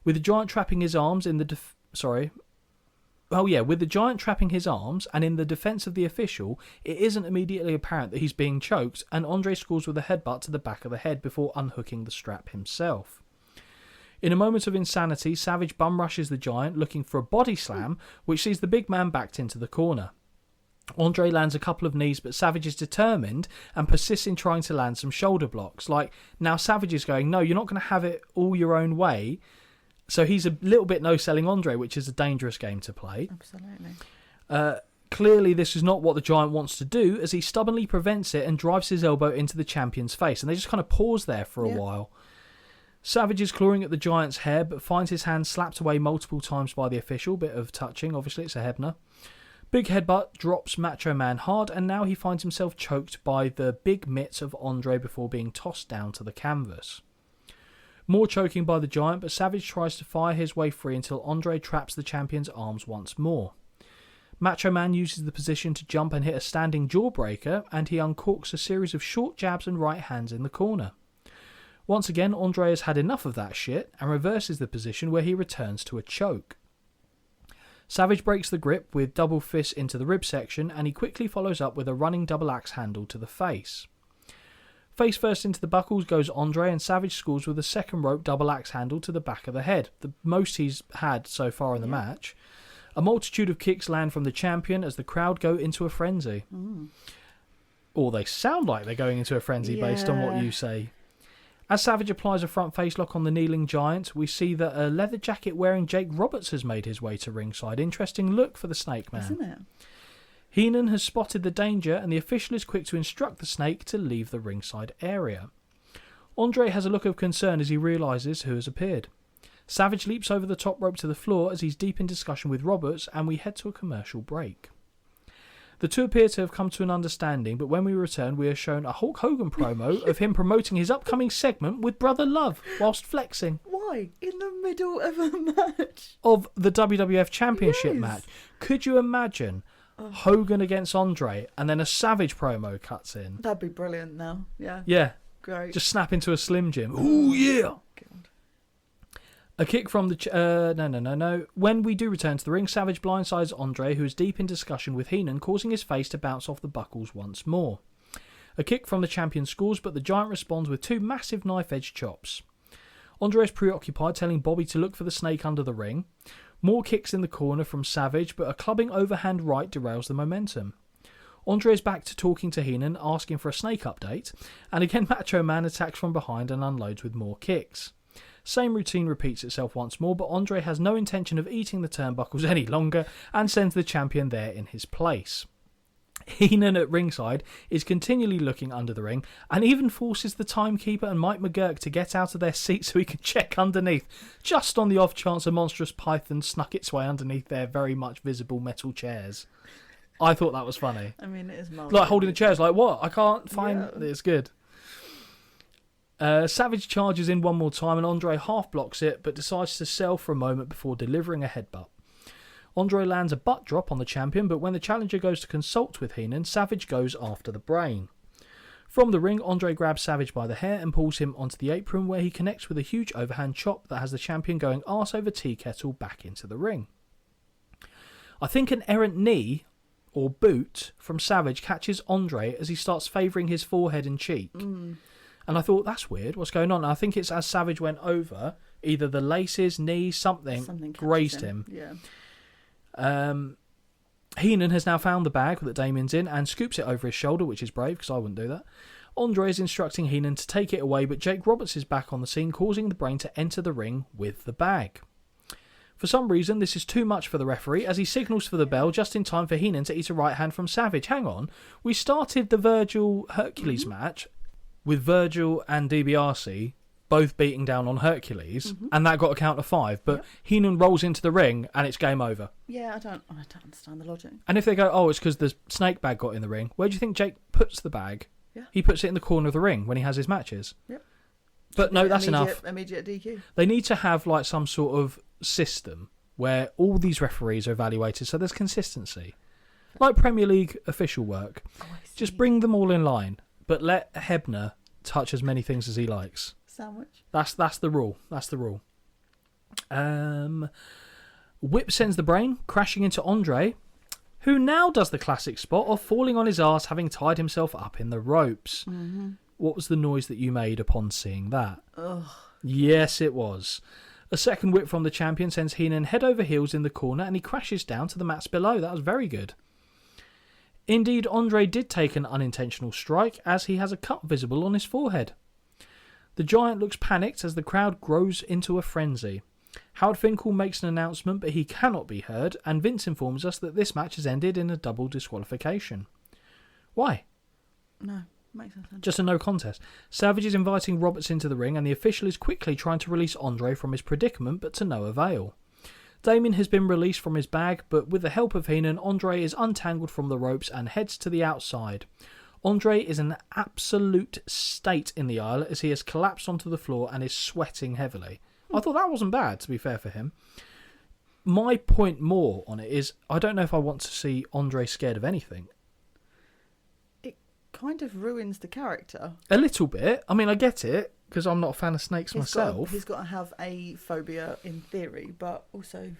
With the Giant trapping his arms in the with the Giant trapping his arms and in the defence of the official, it isn't immediately apparent that he's being choked, and Andre scores with a headbutt to the back of the head before unhooking the strap himself. In a moment of insanity, Savage bum rushes the Giant, looking for a body slam, which sees the big man backed into the corner. Andre lands a couple of knees, but Savage is determined and persists in trying to land some shoulder blocks. Now Savage is going, no, you're not going to have it all your own way. So he's a little bit no-selling Andre, which is a dangerous game to play. Absolutely. Clearly, this is not what the Giant wants to do, as he stubbornly prevents it and drives his elbow into the champion's face. And they just kind of pause there for a while. Savage is clawing at the Giant's hair, but finds his hand slapped away multiple times by the official. Bit of touching, obviously, it's a Hebner. Big headbutt drops Macho Man hard, and now he finds himself choked by the big mitts of Andre before being tossed down to the canvas. More choking by the Giant, but Savage tries to fire his way free until Andre traps the champion's arms once more. Macho Man uses the position to jump and hit a standing jawbreaker, and he uncorks a series of short jabs and right hands in the corner. Once again, Andre has had enough of that shit and reverses the position, where he returns to a choke. Savage breaks the grip with double fists into the rib section, and he quickly follows up with a running double axe handle to the face. Face first into the buckles goes Andre, and Savage scores with a second rope double axe handle to the back of the head, the most he's had so far in the match. A multitude of kicks land from the champion as the crowd go into a frenzy. Or they sound like they're going into a frenzy based on what you say. As Savage applies a front face lock on the kneeling Giant, we see that a leather jacket wearing Jake Roberts has made his way to ringside. Interesting look for the Snake Man. Isn't it? Heenan has spotted the danger, and the official is quick to instruct the Snake to leave the ringside area. Andre has a look of concern as he realises who has appeared. Savage leaps over the top rope to the floor as he's deep in discussion with Roberts, and we head to a commercial break. The two appear to have come to an understanding, but when we return, we are shown a Hulk Hogan promo of him promoting his upcoming segment with Brother Love whilst flexing. Why? In the middle of a match? Of the WWF Championship Yes. match. Could you imagine Hogan against Andre, and then a Savage promo cuts in? That'd be brilliant now. Yeah. Yeah. Great. Just snap into a Slim Jim. Ooh, yeah. God. A kick from the... No. When we do return to the ring, Savage blindsides Andre, who is deep in discussion with Heenan, causing his face to bounce off the buckles once more. A kick from the champion scores, but the Giant responds with two massive knife-edge chops. Andre is preoccupied, telling Bobby to look for the Snake under the ring. More kicks in the corner from Savage, but a clubbing overhand right derails the momentum. Andre is back to talking to Heenan, asking for a Snake update, and again Macho Man attacks from behind and unloads with more kicks. Same routine repeats itself once more, but Andre has no intention of eating the turnbuckles any longer and sends the champion there in his place. Heenan at ringside is continually looking under the ring and even forces the timekeeper and Mike McGurk to get out of their seat so he can check underneath, just on the off chance a monstrous python snuck its way underneath their very much visible metal chairs. I thought that was funny. I mean, it is marvelous. Like holding the chairs, like what? I can't find... Yeah. It's good. Savage charges in one more time and Andre half blocks it, but decides to sell for a moment before delivering a headbutt. Andre lands a butt drop on the champion, but when the challenger goes to consult with Heenan, Savage goes after the brain. From the ring, Andre grabs Savage by the hair and pulls him onto the apron, where he connects with a huge overhand chop that has the champion going arse over tea kettle back into the ring. I think an errant knee or boot from Savage catches Andre as he starts favouring his forehead and cheek. And I thought, that's weird, what's going on? And I think it's as Savage went over, either the laces, knee, something grazed him. Yeah. Heenan has now found the bag that Damien's in and scoops it over his shoulder, which is brave because I wouldn't do that. Andre is instructing Heenan to take it away, but Jake Roberts is back on the scene, causing the Brain to enter the ring with the bag. For some reason, this is too much for the referee as he signals for the bell just in time for Heenan to eat a right hand from Savage. Hang on, we started the Virgil-Hercules match with Virgil and DiBiase both beating down on Hercules, and that got a count of 5, but Heenan rolls into the ring and it's game over. Yeah, I don't understand the logic. And if they go, oh, it's because the snake bag got in the ring, where do you think Jake puts the bag? Yeah. He puts it in the corner of the ring when he has his matches. Yep. But no, that's enough. Immediate DQ. They need to have like some sort of system where all these referees are evaluated so there's consistency. Like Premier League official work. Just bring them all in line, but let Hebner touch as many things as he likes. Sandwich. That's the rule. That's the rule. Whip sends the Brain crashing into Andre, who now does the classic spot of falling on his arse, having tied himself up in the ropes. What was the noise that you made upon seeing that? Ugh. Yes, it was. A second whip from the champion sends Heenan head over heels in the corner, and he crashes down to the mats below. That was very good. Indeed, Andre did take an unintentional strike, as he has a cut visible on his forehead. The Giant looks panicked as the crowd grows into a frenzy. Howard Finkel makes an announcement, but he cannot be heard, and Vince informs us that this match has ended in a double disqualification. Why? No, makes no sense. Just a no contest. Savage is inviting Roberts into the ring, and the official is quickly trying to release Andre from his predicament, but to no avail. Damien has been released from his bag, but with the help of Heenan, Andre is untangled from the ropes and heads to the outside. Andre is in an absolute state in the aisle as he has collapsed onto the floor and is sweating heavily. I thought that wasn't bad, to be fair for him. My point more on it is, I don't know if I want to see Andre scared of anything. It kind of ruins the character. A little bit. I mean, I get it, because I'm not a fan of snakes myself. He's got to have a phobia in theory, but also...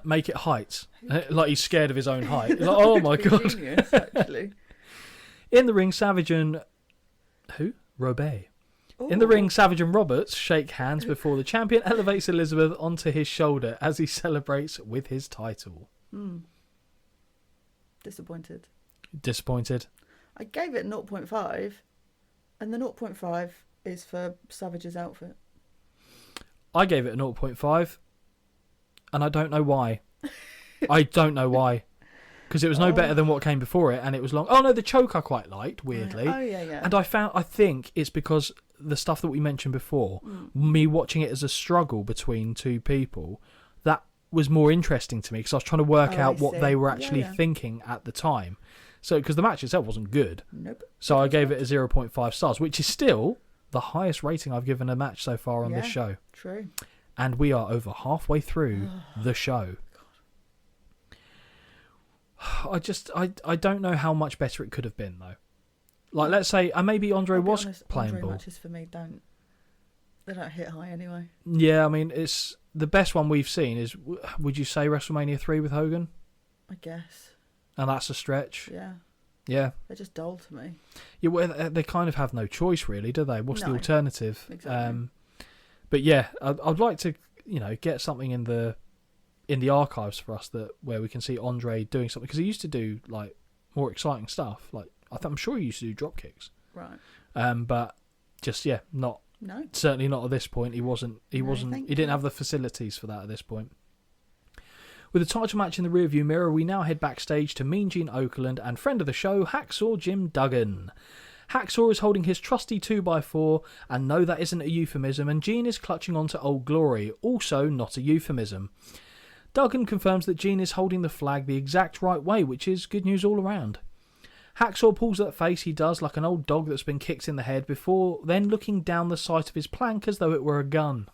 Make it heights. Like he's scared of his own height. Like, oh my god. Genius, actually. In the ring, Savage and... Who? Robet. In the ring, Savage and Roberts shake hands before the champion elevates Elizabeth onto his shoulder as he celebrates with his title. Disappointed. Disappointed. I gave it 0.5, and the 0.5 is for Savage's outfit. I gave it a 0.5, and I don't know why. I don't know why. Because it was no better than what came before it, and it was long. Oh no, the choke I quite liked, weirdly. Oh yeah. And I think it's because the stuff that we mentioned before, me watching it as a struggle between two people, that was more interesting to me because I was trying to work out what they were actually thinking at the time. So, because the match itself wasn't good. Nope. So I gave it a 0.5 stars, which is still the highest rating I've given a match so far on this show. True. And we are over halfway through the show. I don't know how much better it could have been, though. Like, let's say, maybe Andre was playing Andre ball. matches for me don't hit high anyway. Yeah, I mean, it's the best one we've seen is, would you say WrestleMania 3 with Hogan? I guess. And that's a stretch. Yeah. Yeah. They're just dull to me. Yeah, well, they kind of have no choice, really, do they? What's the alternative? Exactly. But yeah, I'd like to, get something in the archives for us where we can see Andre doing something, because he used to do like more exciting stuff. Like I'm sure he used to do drop kicks. Right. But just not. No. Certainly not at this point. He didn't have the facilities for that at this point. With the title match in the rearview mirror, we now head backstage to Mean Gene Okerlund and friend of the show, Hacksaw Jim Duggan. Hacksaw is holding his trusty 2x4, and no, that isn't a euphemism, and Gene is clutching on to Old Glory, also not a euphemism. Duggan confirms that Gene is holding the flag the exact right way, which is good news all around. Hacksaw pulls that face he does like an old dog that's been kicked in the head before then looking down the sight of his plank as though it were a gun.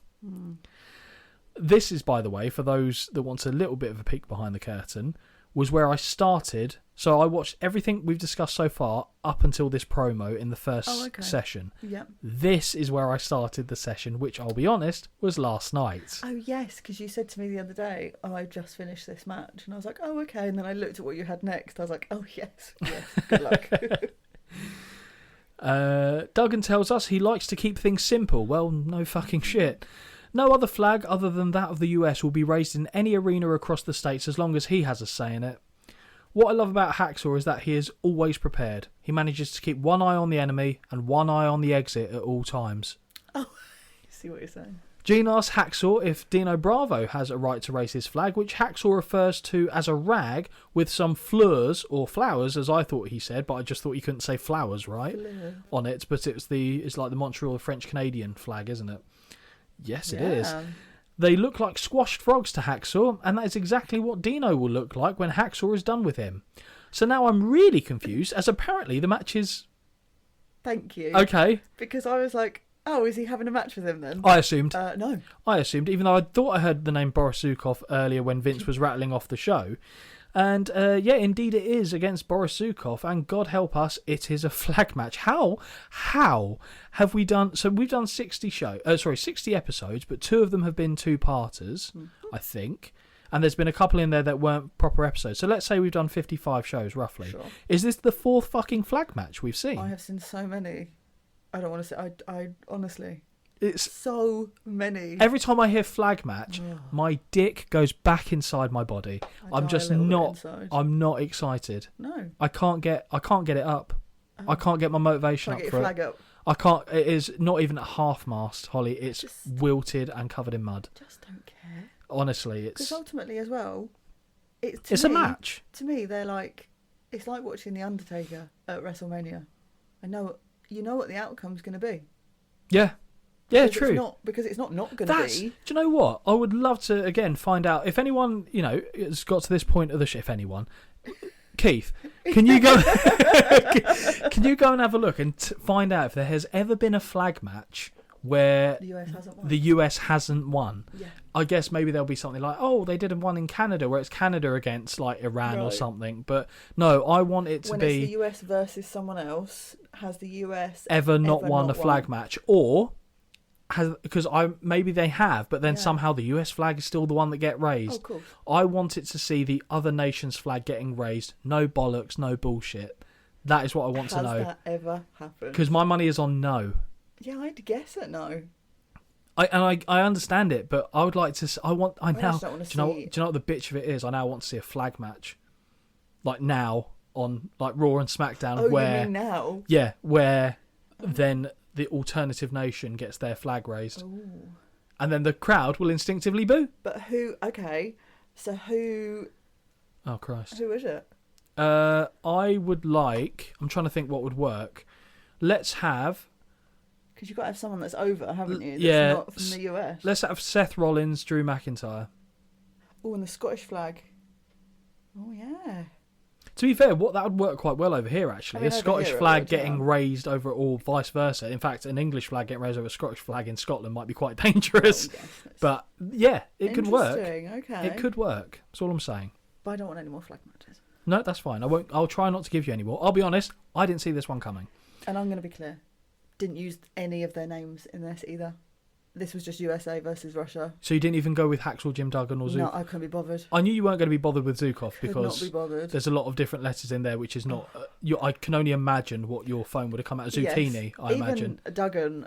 This is, by the way, for those that want a little bit of a peek behind the curtain, was where I started. So I watched everything we've discussed so far up until this promo in the first session. Yep. This is where I started the session, which I'll be honest was last night. Oh yes, because you said to me the other day, "Oh, I just finished this match," and I was like, "Oh, okay." And then I looked at what you had next. I was like, "Oh yes, good luck." Duggan tells us he likes to keep things simple. Well, no fucking shit. No other flag other than that of the US will be raised in any arena across the states as long as he has a say in it. What I love about Hacksaw is that he is always prepared. He manages to keep one eye on the enemy and one eye on the exit at all times. Oh, I see what you're saying. Gene asks Hacksaw if Dino Bravo has a right to raise his flag, which Hacksaw refers to as a rag with some fleurs, or flowers, as I thought he said, but I just thought he couldn't say flowers, right? Fleur. On it, but it's like the Montreal French-Canadian flag, isn't it? Yes, it is. They look like squashed frogs to Hacksaw, and that is exactly what Dino will look like when Hacksaw is done with him. So now I'm really confused, as apparently the match is... Thank you. Okay. Because I was like, oh, is he having a match with him then? I assumed. No. I assumed, even though I thought I heard the name Boris Zukov earlier when Vince was rattling off the show. And yeah, indeed it is against Boris Zukov, and God help us, it is a flag match. How have we done... So we've done 60 episodes, but 2 of them have been two-parters, I think. And there's been a couple in there that weren't proper episodes. So let's say we've done 55 shows, roughly. Sure. Is this the 4th fucking flag match we've seen? I have seen so many. I don't want to say... I honestly... It's so many. Every time I hear flag match, my dick goes back inside my body. I'm just not. I'm not excited. No. I can't get it up. I can't get my motivation up for flag it. up. I can't. It is not even at half mast, Holly. It's just wilted and covered in mud. Just don't care. Honestly, it's. Because ultimately, as well, it's a match. To me, they're like, it's like watching The Undertaker at WrestleMania. You know what the outcome's going to be. Yeah. Yeah, true. Because it's not going to be. Do you know what? I would love to, again, find out if anyone, has got to this point of the show. If anyone, Keith, can you go? Can you go and have a look and find out if there has ever been a flag match where the US hasn't won? Yeah. I guess maybe there'll be something like, oh, they did one in Canada where it's Canada against like Iran or something. But no, I want it to when be it's the US versus someone else. Has the US ever not won a flag match, or because maybe they have, but then somehow the US flag is still the one that get raised. Oh, cool. I want it to see the other nation's flag getting raised. No bollocks, no bullshit. That is what I want to know. Has that ever happened? Because my money is on no. Yeah, I'd guess it no. I understand it, but I would like to. Do you know what the bitch of it is? I now want to see a flag match, like now on like Raw and SmackDown. Oh, where, you mean now? Yeah, where then the alternative nation gets their flag raised. Ooh. And then the crowd will instinctively boo. But who... Okay, so who... Oh, Christ. Who is it? I would like... I'm trying to think what would work. Let's have... Because you've got to have someone that's over, haven't you? That's not from the US. Let's have Seth Rollins, Drew McIntyre. Oh, and the Scottish flag. Oh, yeah. To be fair, that would work quite well over here, actually. A Scottish flag getting raised over, or vice versa. In fact, an English flag getting raised over a Scottish flag in Scotland might be quite dangerous. Oh, yes, but yeah, it could work. Okay. It could work. That's all I'm saying. But I don't want any more flag matches. No, that's fine. I won't. I'll try not to give you any more. I'll be honest. I didn't see this one coming. And I'm going to be clear. Didn't use any of their names in this either. This was just USA versus Russia. So you didn't even go with Hacksaw Jim Duggan or Zukov? No, I couldn't be bothered. I knew you weren't going to be bothered with Zukov because not be bothered. There's a lot of different letters in there, which is not... I can only imagine what your phone would have come out as. Zucchini, I imagine. Even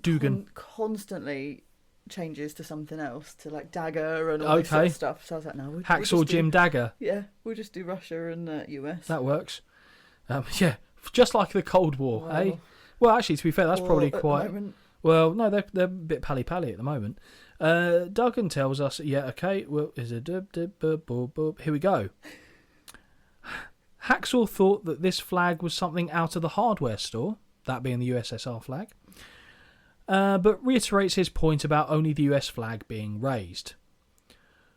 Dugan constantly changes to something else, to like Dagger and all this sort of stuff. So I was like, no. Hacksaw Jim Dagger. Yeah, we'll just do Russia and US. That works. Yeah, just like the Cold War, eh? Well, actually, to be fair, that's probably quite... Well, no, they're a bit pally-pally at the moment. Duggan tells us, okay, well, is a here we go. Hacksaw thought that this flag was something out of the hardware store, that being the USSR flag, but reiterates his point about only the US flag being raised.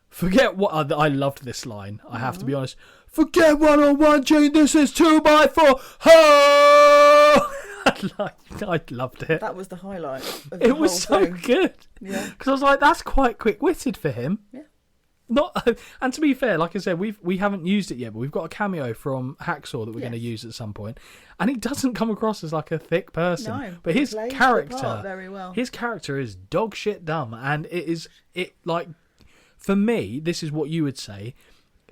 Forget what... I loved this line, I have to be honest. Forget 101, Gene, this is 2x4. Ho! I loved it. That was the highlight of it was so thing. good. Yeah. Because I was like, that's quite quick-witted for him. Yeah. Not, and to be fair, like I said, we haven't used it yet, but we've got a cameo from Hacksaw that we're going to use at some point, and he doesn't come across as like a thick person. No, but he his plays the character, part very well. his character is dog shit dumb, and like for me, this is what you would say.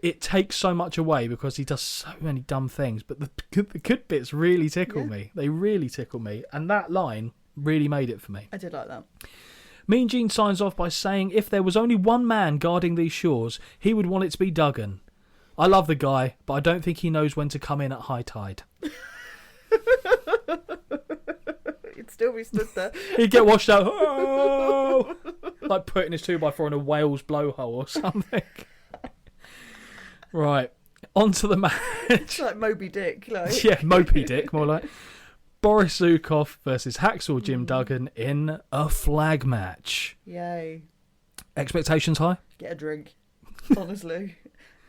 It takes so much away because he does so many dumb things, but the good bits really tickle me. They really tickle me, and that line really made it for me. I did like that. Mean Gene signs off by saying if there was only one man guarding these shores, he would want it to be Duggan. I love the guy, but I don't think he knows when to come in at high tide. He'd still be stood there. He'd get washed out. Oh! Like putting his 2x4 in a whale's blowhole or something. Right, on to the match. It's like Moby Dick. Like. Yeah, Mopey Dick, more like. Boris Zukov versus Hacksaw Jim Duggan in a flag match. Yay. Expectations high? Get a drink. Honestly.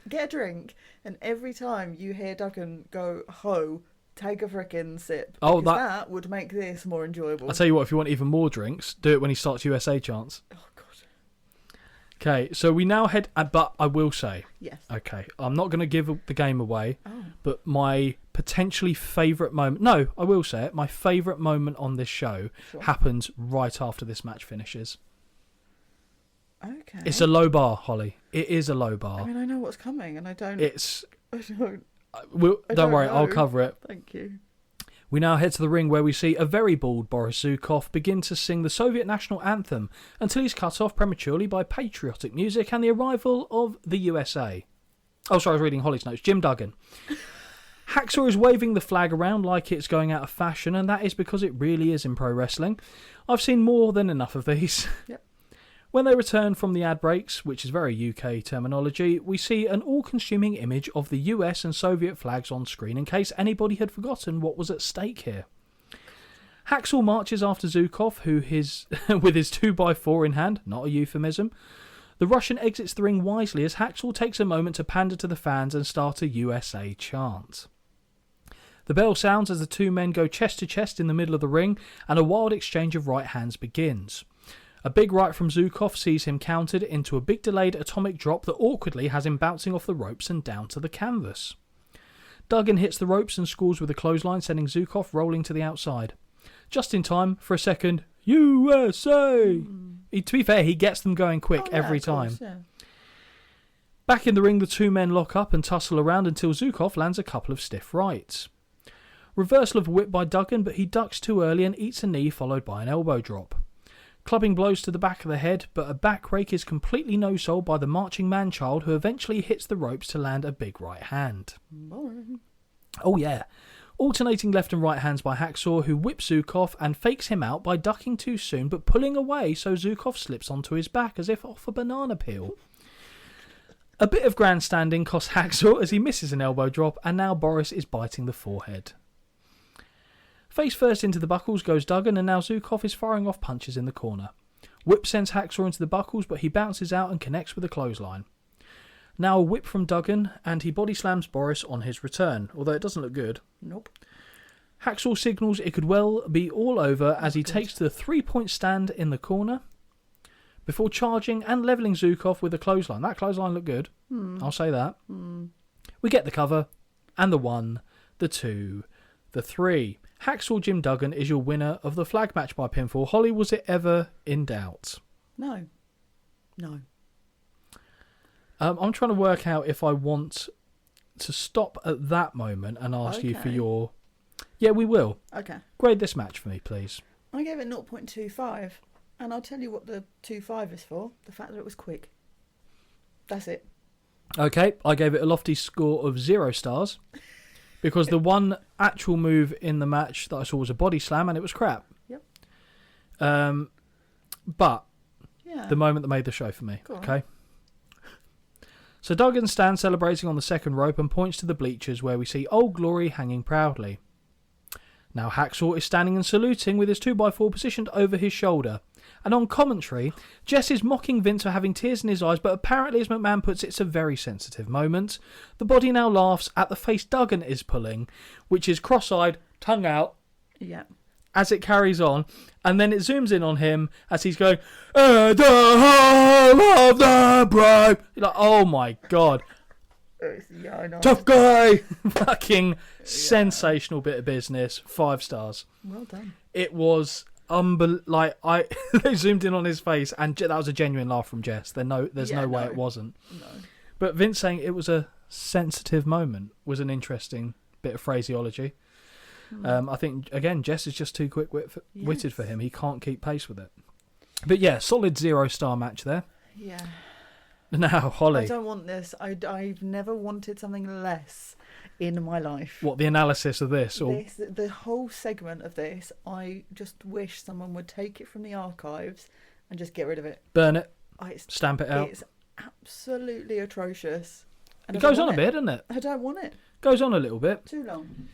Get a drink, and every time you hear Duggan go, ho, take a frickin' sip. Oh, because that would make this more enjoyable. I'll tell you what, if you want even more drinks, do it when he starts USA chants. Oh, God. Okay, so we now head... but I will say... Yes. Okay, I'm not going to give the game away, Oh. but my potentially favourite moment... No, I will say it. My favourite moment on this show happens right after this match finishes. Okay. It's a low bar, Holly. It is a low bar. I mean, I know what's coming, and I don't... It's... I don't don't worry, I'll know. cover it. Thank you. We now head to the ring where we see a very bald Boris Zukov begin to sing the Soviet national anthem until he's cut off prematurely by patriotic music and the arrival of the USA. Oh, sorry, I was reading Holly's notes. Jim Duggan. Hacksaw is waving the flag around like it's going out of fashion, and that is because it really is in pro wrestling. I've seen more than enough of these. Yep. When they return from the ad breaks, which is very UK terminology, we see an all-consuming image of the US and Soviet flags on screen in case anybody had forgotten what was at stake here. Hacksaw marches after Zukov, who with his 2x4 in hand, not a euphemism. The Russian exits the ring wisely as Hacksaw takes a moment to pander to the fans and start a USA chant. The bell sounds as the two men go chest to chest in the middle of the ring, and a wild exchange of right hands begins. A big right from Zukov sees him countered into a big delayed atomic drop that awkwardly has him bouncing off the ropes and down to the canvas. Duggan hits the ropes and scores with a clothesline, sending Zukov rolling to the outside. Just in time for a second, USA! To be fair, he gets them going quick every time. Yeah. Back in the ring, the two men lock up and tussle around until Zukov lands a couple of stiff rights. Reversal of a whip by Duggan, but he ducks too early and eats a knee followed by an elbow drop. Clubbing blows to the back of the head, but a back rake is completely no-sold by the marching man-child, who eventually hits the ropes to land a big right hand. Boring. Oh yeah. Alternating left and right hands by Hacksaw, who whips Zukov and fakes him out by ducking too soon but pulling away so Zukov slips onto his back as if off a banana peel. A bit of grandstanding costs Hacksaw as he misses an elbow drop, and now Boris is biting the forehead. Face first into the buckles goes Duggan, and now Zukov is firing off punches in the corner. Whip sends Hacksaw into the buckles, but he bounces out and connects with a clothesline. Now a whip from Duggan, and he body slams Boris on his return, although it doesn't look good. Nope. Hacksaw signals it could well be all over as he takes to the 3-point stand in the corner before charging and levelling Zukov with a clothesline. That clothesline looked good. I'll say that. We get the cover, and the 1, the 2, the 3. Hacksaw Jim Duggan is your winner of the flag match by pinfall. Holly, was it ever in doubt? No. No. I'm trying to work out if I want to stop at that moment and ask you for Okay. your... Yeah, we will. Okay. Grade this match for me, please. I gave it 0.25, and I'll tell you what the 2.5 is for. The fact that it was quick. That's it. Okay, I gave it a lofty score of 0 stars because the one actual move in the match that I saw was a body slam and it was crap. Yep. But Yeah. the moment that made the show for me. Go on. Okay. So Duggan stands celebrating on the second rope and points to the bleachers where we see Old Glory hanging proudly. Now Hacksaw is standing and saluting with his 2x4 positioned over his shoulder. And on commentary, Jess is mocking Vince for having tears in his eyes, but apparently, as McMahon puts it, it's a very sensitive moment. The body now laughs at the face Duggan is pulling, which is cross-eyed, tongue out, Yeah. as it carries on, and then it zooms in on him as he's going, "And the whole of the bride." You're like, oh my God. Yeah, I know. Tough guy. Fucking sensational bit of business. 5 stars. Well done. It was they zoomed in on his face, and that was a genuine laugh from Jess. There's no way it wasn't. No. But Vince saying it was a sensitive moment was an interesting bit of phraseology. I think, again, Jess is just too quick-witted for him. He can't keep pace with it. But yeah, solid 0-star match there. Yeah. Now, Holly. I don't want this. I've never wanted something less in my life. What, the analysis of this? Or The whole segment of this, I just wish someone would take it from the archives and just get rid of it. Burn it. Stamp it out. It's absolutely atrocious. And it goes on a bit, doesn't it? I don't want it. Goes on a little bit. Too long.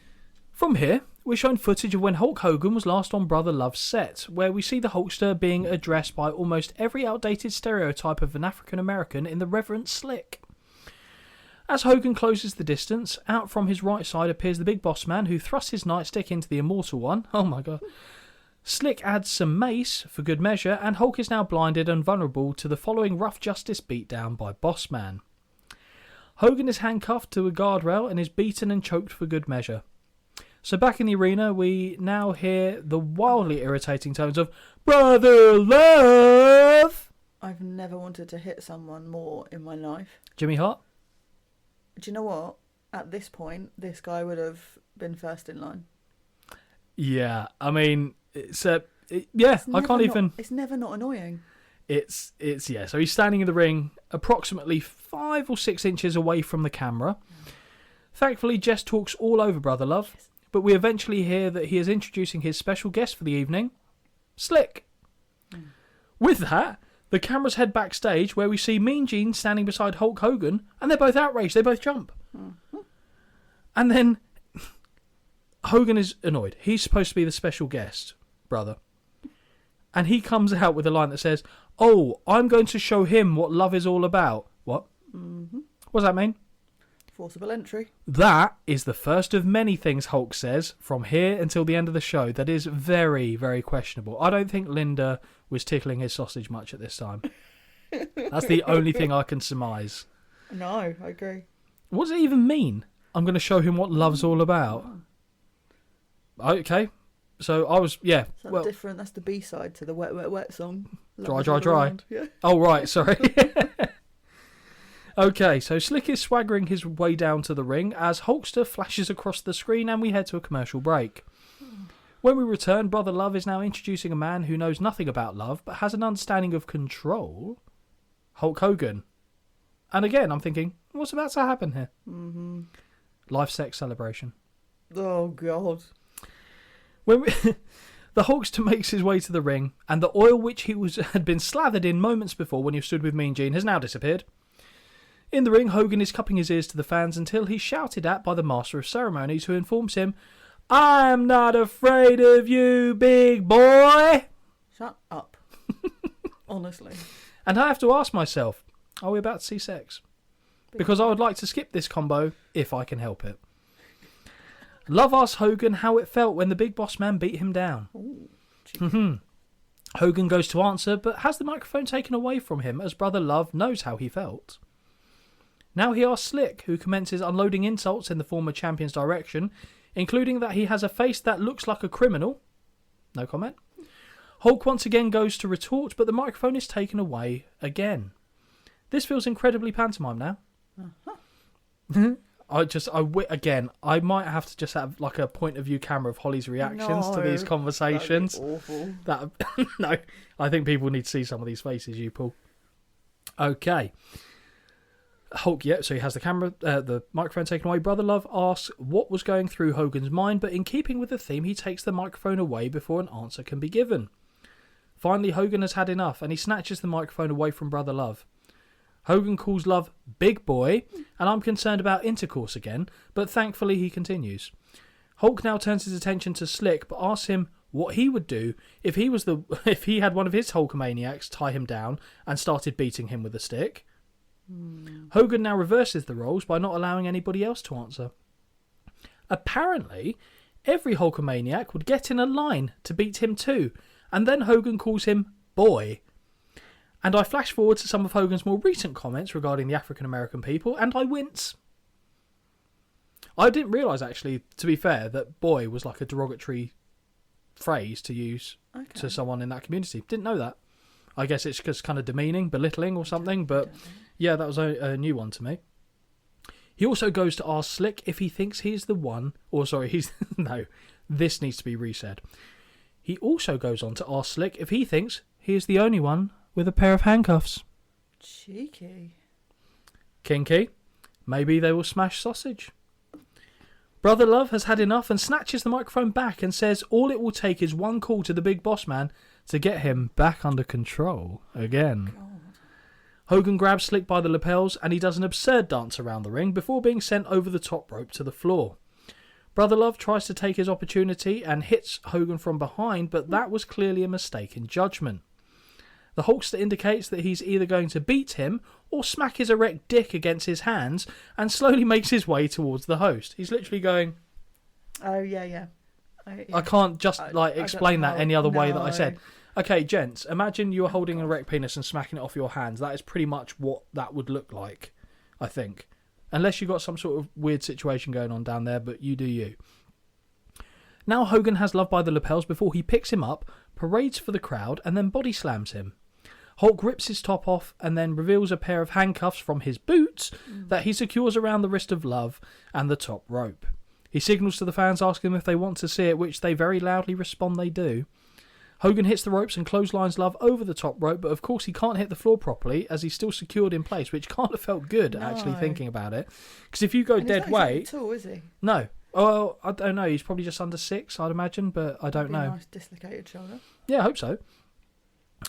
From here, we're shown footage of when Hulk Hogan was last on Brother Love's set, where we see the Hulkster being addressed by almost every outdated stereotype of an African American in the Reverend Slick. As Hogan closes the distance, out from his right side appears the Big Boss Man, who thrusts his nightstick into the Immortal One. Oh my God. Slick adds some mace for good measure, and Hulk is now blinded and vulnerable to the following rough justice beatdown by Boss Man. Hogan is handcuffed to a guardrail and is beaten and choked for good measure. So back in the arena, we now hear the wildly irritating tones of Brother Love. I've never wanted to hit someone more in my life. Jimmy Hart? Do you know what? At this point, this guy would have been first in line. Yeah, I mean, it's I can't even. It's never not annoying. It's yeah. So he's standing in the ring, approximately 5 or 6 inches away from the camera. Thankfully, Jess talks all over Brother Love, but we eventually hear that he is introducing his special guest for the evening, Slick. With that, the cameras head backstage, where we see Mean Gene standing beside Hulk Hogan, and they're both outraged. They both jump. And then Hogan is annoyed. He's supposed to be the special guest, brother. And he comes out with a line that says, "Oh, I'm going to show him what love is all about." What? What does that mean? Forcible entry. That is the first of many things Hulk says from here until the end of the show that is very, very questionable. I don't think Linda was tickling his sausage much at this time. That's the only thing I can surmise. No, I agree. What does it even mean? I'm going to show him what love's all about. Okay. So I was, yeah. That's different. That's the B-side to the Wet, Wet, Wet song. Dry, dry, dry. Yeah. Oh, right. Sorry. Okay, so Slick is swaggering his way down to the ring as Hulkster flashes across the screen, and we head to a commercial break. When we return, Brother Love is now introducing a man who knows nothing about love but has an understanding of control, Hulk Hogan. And again, I'm thinking, what's about to happen here? Life sex celebration. Oh, God. When the Hulkster makes his way to the ring, and the oil which he had been slathered in moments before when he stood with Mean Gene has now disappeared. In the ring, Hogan is cupping his ears to the fans until he's shouted at by the Master of Ceremonies, who informs him, "I'm not afraid of you, big boy." Shut up. Honestly. And I have to ask myself, are we about to see sex? Because I would like to skip this combo if I can help it. Love asks Hogan how it felt when the Big Boss Man beat him down. Hogan goes to answer, but has the microphone taken away from him as Brother Love knows how he felt. Now he asks Slick, who commences unloading insults in the former champion's direction, including that he has a face that looks like a criminal. No comment. Hulk once again goes to retort, but the microphone is taken away again. This feels incredibly pantomime now. I might have to just have like a point of view camera of Holly's reactions to these conversations. That'd be awful. No, I think people need to see some of these faces, you Paul. Okay. Hulk, yeah, so he has the microphone taken away. Brother Love asks what was going through Hogan's mind, but in keeping with the theme, he takes the microphone away before an answer can be given. Finally, Hogan has had enough, and he snatches the microphone away from Brother Love. Hogan calls Love big boy, and I'm concerned about intercourse again, but thankfully he continues. Hulk now turns his attention to Slick, but asks him what he would do if he had one of his Hulkamaniacs tie him down and started beating him with a stick. Hogan now reverses the roles by not allowing anybody else to answer. Apparently, every Hulkamaniac would get in a line to beat him too, and then Hogan calls him boy. And I flash forward to some of Hogan's more recent comments regarding the African American people, and I wince. I didn't realise, actually, to be fair, that boy was like a derogatory phrase to use to someone in that community. Didn't know that. I guess it's just kind of demeaning, belittling or something, but yeah, that was a new one to me. He also goes to ask Slick if he thinks he's the one, or sorry, he's, no, this needs to be resaid. He also goes on to ask Slick if he thinks he is the only one with a pair of handcuffs. Cheeky. Kinky. Maybe they will smash sausage. Brother Love has had enough and snatches the microphone back and says all it will take is one call to the big boss man to get him back under control again. God. Hogan grabs Slick by the lapels and he does an absurd dance around the ring before being sent over the top rope to the floor. Brother Love tries to take his opportunity and hits Hogan from behind, but that was clearly a mistake in judgment. The Hulkster indicates that he's either going to beat him or smack his erect dick against his hands and slowly makes his way towards the host. He's literally going... Oh, yeah. I can't just explain that any other way that I No. said. Okay, gents, imagine you were holding an erect penis and smacking it off your hands. That is pretty much what that would look like, I think. Unless you've got some sort of weird situation going on down there, but you do you. Now Hogan has Love by the lapels before he picks him up, parades for the crowd, and then body slams him. Hulk rips his top off and then reveals a pair of handcuffs from his boots that he secures around the wrist of Love and the top rope. He signals to the fans asking them if they want to see it, which they very loudly respond they do. Hogan hits the ropes and clotheslines Love over the top rope, but of course he can't hit the floor properly as he's still secured in place, which can't have felt good, actually, thinking about it. Because if you go dead weight... He's not tall, is he? No. Oh, I don't know. He's probably just under 6, I'd imagine, but I don't know. Nice dislocated shoulder. Yeah, I hope so.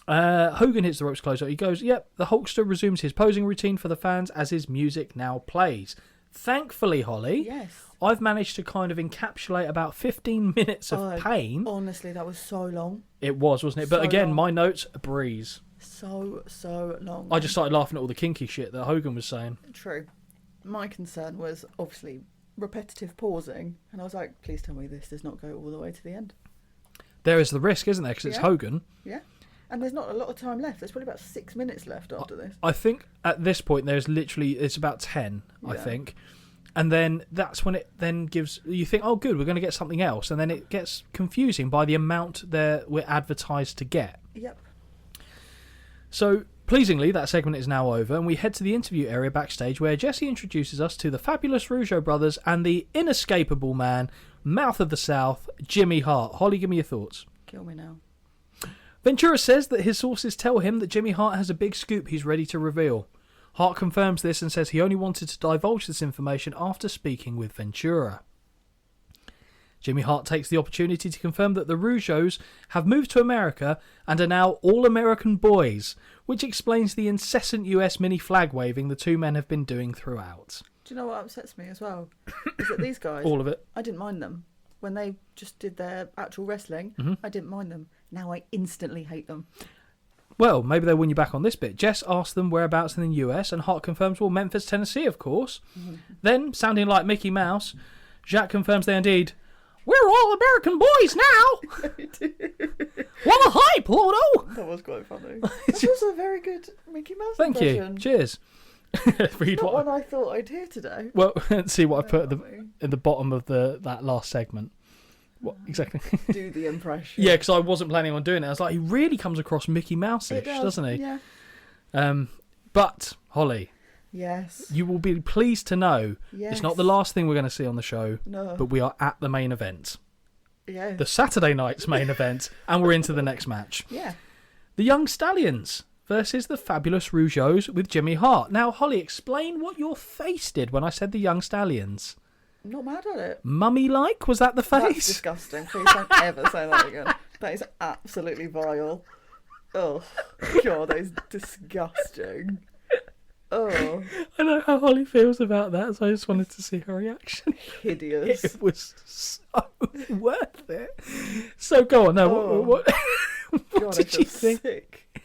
Hogan hits the ropes closer. He goes, yep, the Hulkster resumes his posing routine for the fans as his music now plays. Thankfully, Holly, Yes. I've managed to kind of encapsulate about 15 minutes of pain. Honestly, that was so long. It was, wasn't it? But So again, long. my notes, a breeze. So long. I just started laughing at all the kinky shit that Hogan was saying. True. My concern was obviously repetitive pausing, and I was like, please tell me this does not go all the way to the end. There is the risk, isn't there? Because it's Hogan. Yeah. And there's not a lot of time left. There's probably about 6 minutes left after this. I think at this point there's literally, it's about 10, I think. And then that's when it then gives, you think, oh good, we're going to get something else. And then it gets confusing by the amount we're advertised to get. Yep. So, pleasingly, that segment is now over, and we head to the interview area backstage where Jesse introduces us to the fabulous Rougeau brothers and the inescapable man, mouth of the South, Jimmy Hart. Holly, give me your thoughts. Kill me now. Ventura says that his sources tell him that Jimmy Hart has a big scoop he's ready to reveal. Hart confirms this and says he only wanted to divulge this information after speaking with Ventura. Jimmy Hart takes the opportunity to confirm that the Rougeaus have moved to America and are now all-American boys, which explains the incessant US mini flag waving the two men have been doing throughout. Do you know what upsets me as well? Is that these guys, All of it. I didn't mind them. When they just did their actual wrestling, I didn't mind them. Now I instantly hate them. Well, maybe they'll win you back on this bit. Jess asks them whereabouts in the US, and Hart confirms, well, Memphis, Tennessee, of course. Then, sounding like Mickey Mouse, Jacques confirms they indeed, we're all American boys now! What a hype, Pluto! That was quite funny. That was a very good Mickey Mouse Thank impression. you. Cheers. Read Not what one I thought I'd hear today. Well, see what I put in the bottom of that last segment. What exactly? Do the impression. Yeah, because I wasn't planning on doing it. I was like, he really comes across Mickey Mouse-ish, doesn't he? Yeah. But Holly, Yes. you will be pleased to know it's not the last thing we're going to see on the show. No. But we are at the main event, Yeah. the Saturday night's main event, and we're into the next match. Yeah. The Young Stallions versus the Fabulous Rougeaus with Jimmy Hart. Now, Holly, explain what your face did when I said the Young Stallions. I'm not mad at it. Mummy-like? Was that the That's face? disgusting. Please don't ever say that again. That is absolutely vile. Oh, God, that is disgusting. Oh, I know how Holly feels about that, so I just wanted to see her reaction. hideous. It was so worth it. So go on, no, Oh. what God, I did feel you think? sick.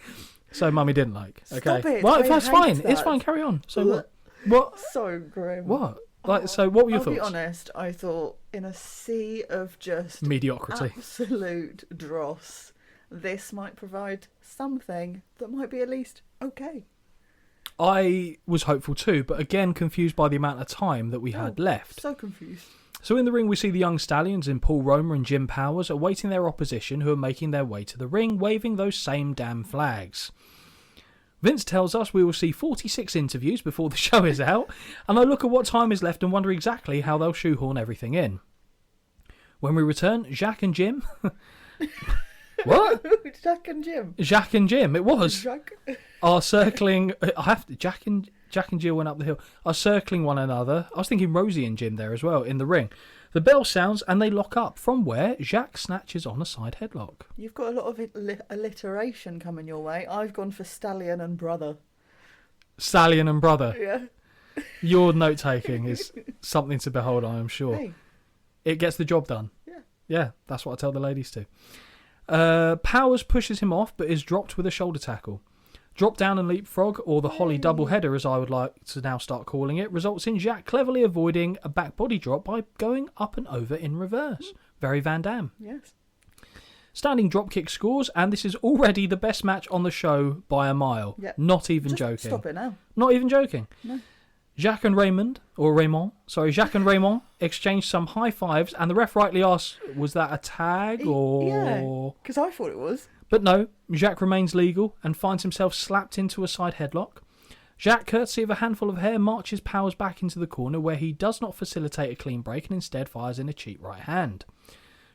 So Mummy didn't like. Okay. Stop it. Well, I that's hate fine. It's that. fine, carry on. So what? What? So grim. What? So what were your I'll thoughts? be honest, I thought in a sea of just Mediocrity. absolute dross, this might provide something that might be at least okay. I was hopeful too, but again confused by the amount of time that we had left. So confused. So in the ring we see the Young Stallions in Paul Roma and Jim Powers awaiting their opposition, who are making their way to the ring, waving those same damn flags. Vince tells us we will see 46 interviews before the show is out, and I look at what time is left and wonder exactly how they'll shoehorn everything in. When we return, Jacques and Jim... What? Jack and Jim. Jacques and Jim, it was. Jack. Are circling... Jack and Jill went up the hill. Are circling one another. I was thinking Rosie and Jim there as well, in the ring. The bell sounds and they lock up, from where Jacques snatches on a side headlock. You've got a lot of alliteration coming your way. I've gone for Stallion and Brother. Stallion and brother. Yeah. Your note-taking is something to behold, I am sure. Hey. It gets the job done. Yeah. Yeah, that's what I tell the ladies to. Powers pushes him off, but is dropped with a shoulder tackle. Drop down and leapfrog, or the Holly doubleheader as I would like to now start calling it, results in Jacques cleverly avoiding a back body drop by going up and over in reverse. Very Van Damme. Yes. Standing dropkick scores, and this is already the best match on the show by a mile. Yep. Not even Just joking. Stop it now. Not even joking. No. Jacques and Raymond exchange some high fives, and the ref rightly asks, was that a tag or... Yeah, because I thought it was. But no, Jacques remains legal and finds himself slapped into a side headlock. Jacques, courtesy of a handful of hair, marches Powers back into the corner, where he does not facilitate a clean break and instead fires in a cheap right hand.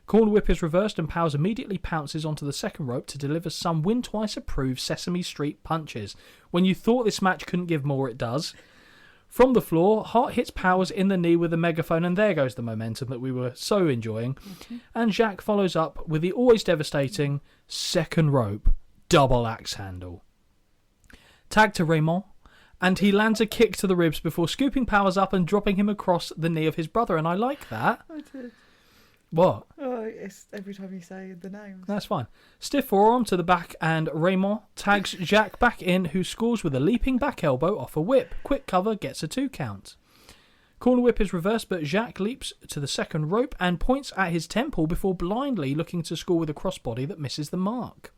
Corner whip is reversed and Powers immediately pounces onto the second rope to deliver some Win Twice approved Sesame Street punches. When you thought this match couldn't give more, it does. From the floor, Hart hits Powers in the knee with a megaphone, and there goes the momentum that we were so enjoying. And Jacques follows up with the always devastating second rope double axe handle. Tag to Raymond, and he lands a kick to the ribs before scooping Powers up and dropping him across the knee of his brother, and I like that. I did. What? Oh, it's every time you say the names. That's fine. Stiff forearm to the back, and Raymond tags Jacques back in, who scores with a leaping back elbow off a whip. Quick cover gets a 2 count. Corner whip is reversed, but Jacques leaps to the second rope and points at his temple before blindly looking to score with a crossbody that misses the mark.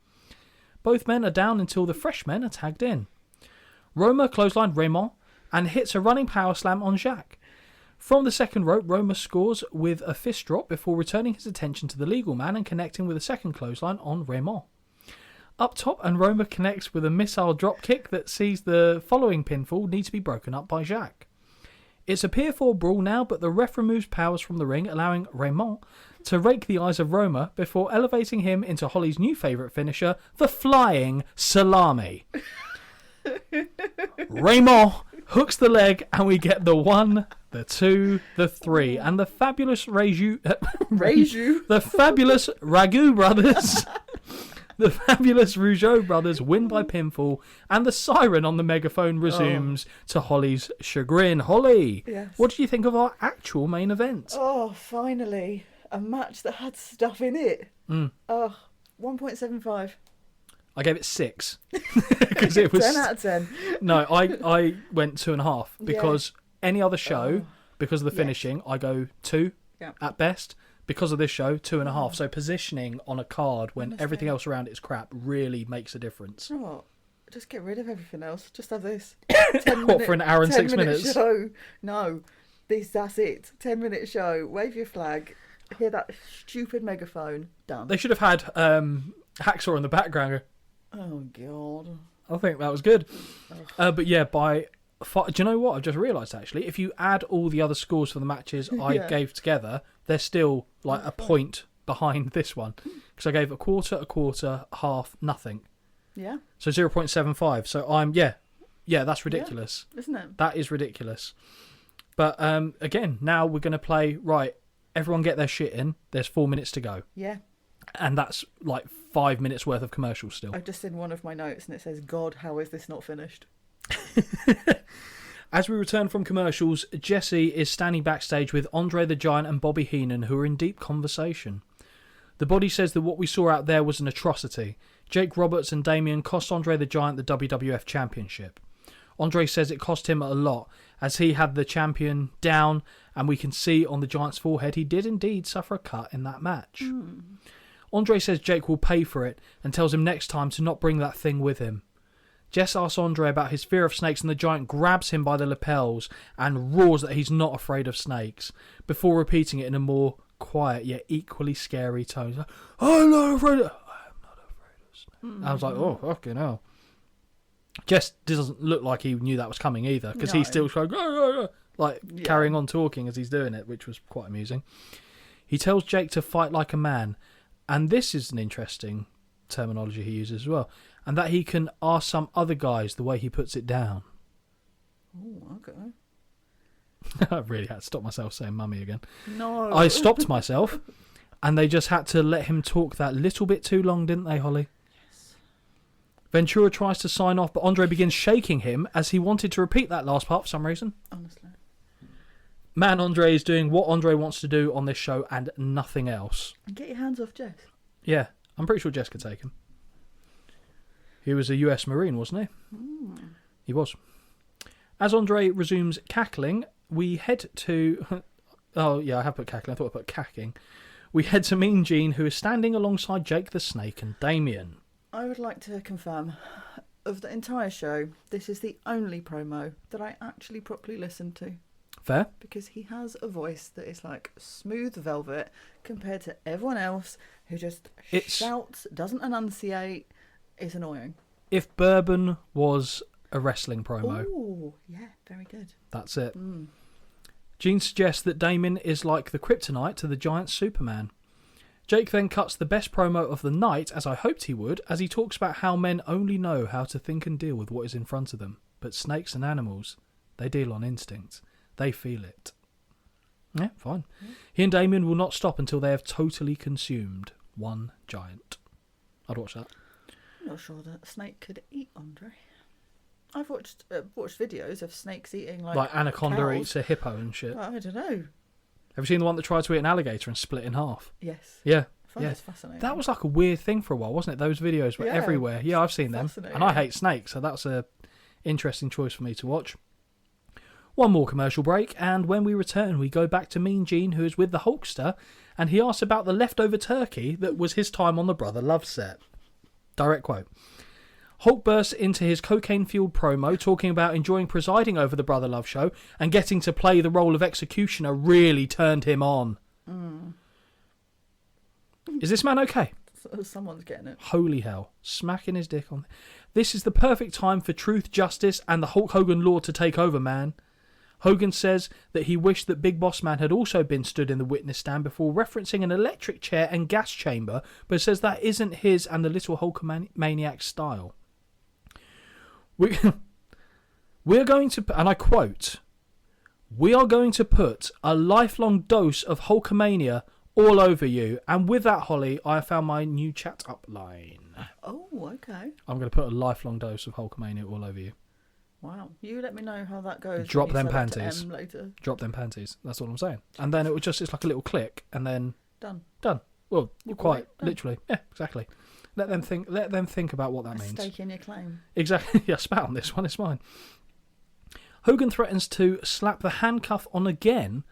Both men are down until the fresh men are tagged in. Roma clotheslined Raymond and hits a running power slam on Jacques. From the second rope, Roma scores with a fist drop before returning his attention to the legal man and connecting with a second clothesline on Raymond. Up top, and Roma connects with a missile drop kick that sees the following pinfall need to be broken up by Jacques. It's a Pier 4 brawl now, but the ref removes Powers from the ring, allowing Raymond to rake the eyes of Roma before elevating him into Holly's new favourite finisher, the Flying Salami. Raymond hooks the leg, and we get the 1, the 2, the 3, and the fabulous the fabulous Ragu brothers. The fabulous Rougeau brothers win by pinfall, and the siren on the megaphone resumes to Holly's chagrin. Holly, Yes. what did you think of our actual main event? Oh, finally. A match that had stuff in it. Oh, 1.75. I gave it 6 because it was 10 out of 10. No, I went 2.5 because any other show, because of the finishing, I go 2 at best. Because of this show, 2.5. So positioning on a card when Honestly. everything else around it is crap really makes a difference. You know what? Just get rid of everything else. Just have this. What, for an hour and 6 minutes? Show. No, that's it. 10-minute show. Wave your flag. Hear that stupid megaphone. Done. They should have had Hacksaw in the background. Oh God. I think that was good. But yeah, do you know what? I've just realised actually, if you add all the other scores for the matches I Yeah. gave together, they're still like a point behind this one. Because I gave a quarter, half, nothing. Yeah, So 0.75. So I'm, yeah, that's ridiculous. isn't it? That is ridiculous. But again, now we're going to play, right, everyone get their shit in. There's 4 minutes to go. Yeah. And that's like 5 minutes worth of commercials still. I've just seen one of my notes and it says, God, how is this not finished? As we return from commercials, Jesse is standing backstage with Andre the Giant and Bobby Heenan, who are in deep conversation. The Body says that what we saw out there was an atrocity. Jake Roberts and Damien cost Andre the Giant the WWF Championship. Andre says it cost him a lot, as he had the champion down, and we can see on the Giant's forehead he did indeed suffer a cut in that match. Andre says Jake will pay for it, and tells him next time to not bring that thing with him. Jess asks Andre about his fear of snakes, and the Giant grabs him by the lapels and roars that he's not afraid of snakes, before repeating it in a more quiet yet equally scary tone. He's like, I'm not afraid of snakes. I was like, oh, fucking hell. Jess doesn't look like he knew that was coming either, because he's still like carrying on talking as he's doing it, which was quite amusing. He tells Jake to fight like a man, and this is an interesting terminology he uses as well, and that he can ask some other guys the way he puts it down. Oh, okay. I really had to stop myself saying mummy again. No. I stopped myself, and they just had to let him talk that little bit too long, didn't they, Holly? Yes. Ventura tries to sign off, but Andre begins shaking him as he wanted to repeat that last part for some reason. Honestly. Man Andre is doing what Andre wants to do on this show and nothing else. And get your hands off Jess. Yeah, I'm pretty sure Jess could take him. He was a US Marine, wasn't he? He was. As Andre resumes cackling, we head to... Oh, yeah, I have put cackling. I thought I put cacking. We head to Mean Gene, who is standing alongside Jake the Snake and Damien. I would like to confirm, of the entire show, this is the only promo that I actually properly listened to. Fair? Because he has a voice that is like smooth velvet compared to everyone else who just shouts, doesn't enunciate. It's annoying. If Bourbon was a wrestling promo... Oh, yeah, very good. That's it. Gene suggests that Damien is like the kryptonite to the Giant's Superman. Jake then cuts the best promo of the night, as I hoped he would, as he talks about how men only know how to think and deal with what is in front of them. But snakes and animals, they deal on instinct. They feel it. Yeah, fine. He and Damien will not stop until they have totally consumed one giant. I'd watch that. I'm not sure that a snake could eat Andre. I've watched videos of snakes eating like Anaconda cows. eats a hippo and shit. Well, I don't know. Have you seen the one that tried to eat an alligator and split in half? Yes. Yeah. I find this fascinating. That was like a weird thing for a while, wasn't it? Those videos were everywhere. Yeah, I've seen them. And I hate snakes, so that's a interesting choice for me to watch. One more commercial break, and when we return, we go back to Mean Gene, who is with the Hulkster, and he asks about the leftover turkey that was his time on the Brother Love set. Direct quote. Hulk bursts into his cocaine-fueled promo, talking about enjoying presiding over the Brother Love show, and getting to play the role of executioner really turned him on. Is this man okay? Someone's getting it. Holy hell. Smacking his dick on... This is the perfect time for truth, justice, and the Hulk Hogan law to take over, man. Hogan says that he wished that Big Boss Man had also been stood in the witness stand before referencing an electric chair and gas chamber, but says that isn't his and the little Hulkamaniac style. We're going to, and I quote, "We are going to put a lifelong dose of Hulkamania all over you." And with that, Holly, I found my new chat up line. Oh, okay. I'm going to put a lifelong dose of Hulkamania all over you. Wow. You let me know how that goes. Drop when you them sell it to panties. M later. Drop them panties. That's all I'm saying. And then it's like a little click, and then Done. Well, quite done. literally. Yeah, exactly. Let them think about what that means. Stake in your claim. Exactly. Yeah, spat on this one. It's mine. Hogan threatens to slap the handcuff on again,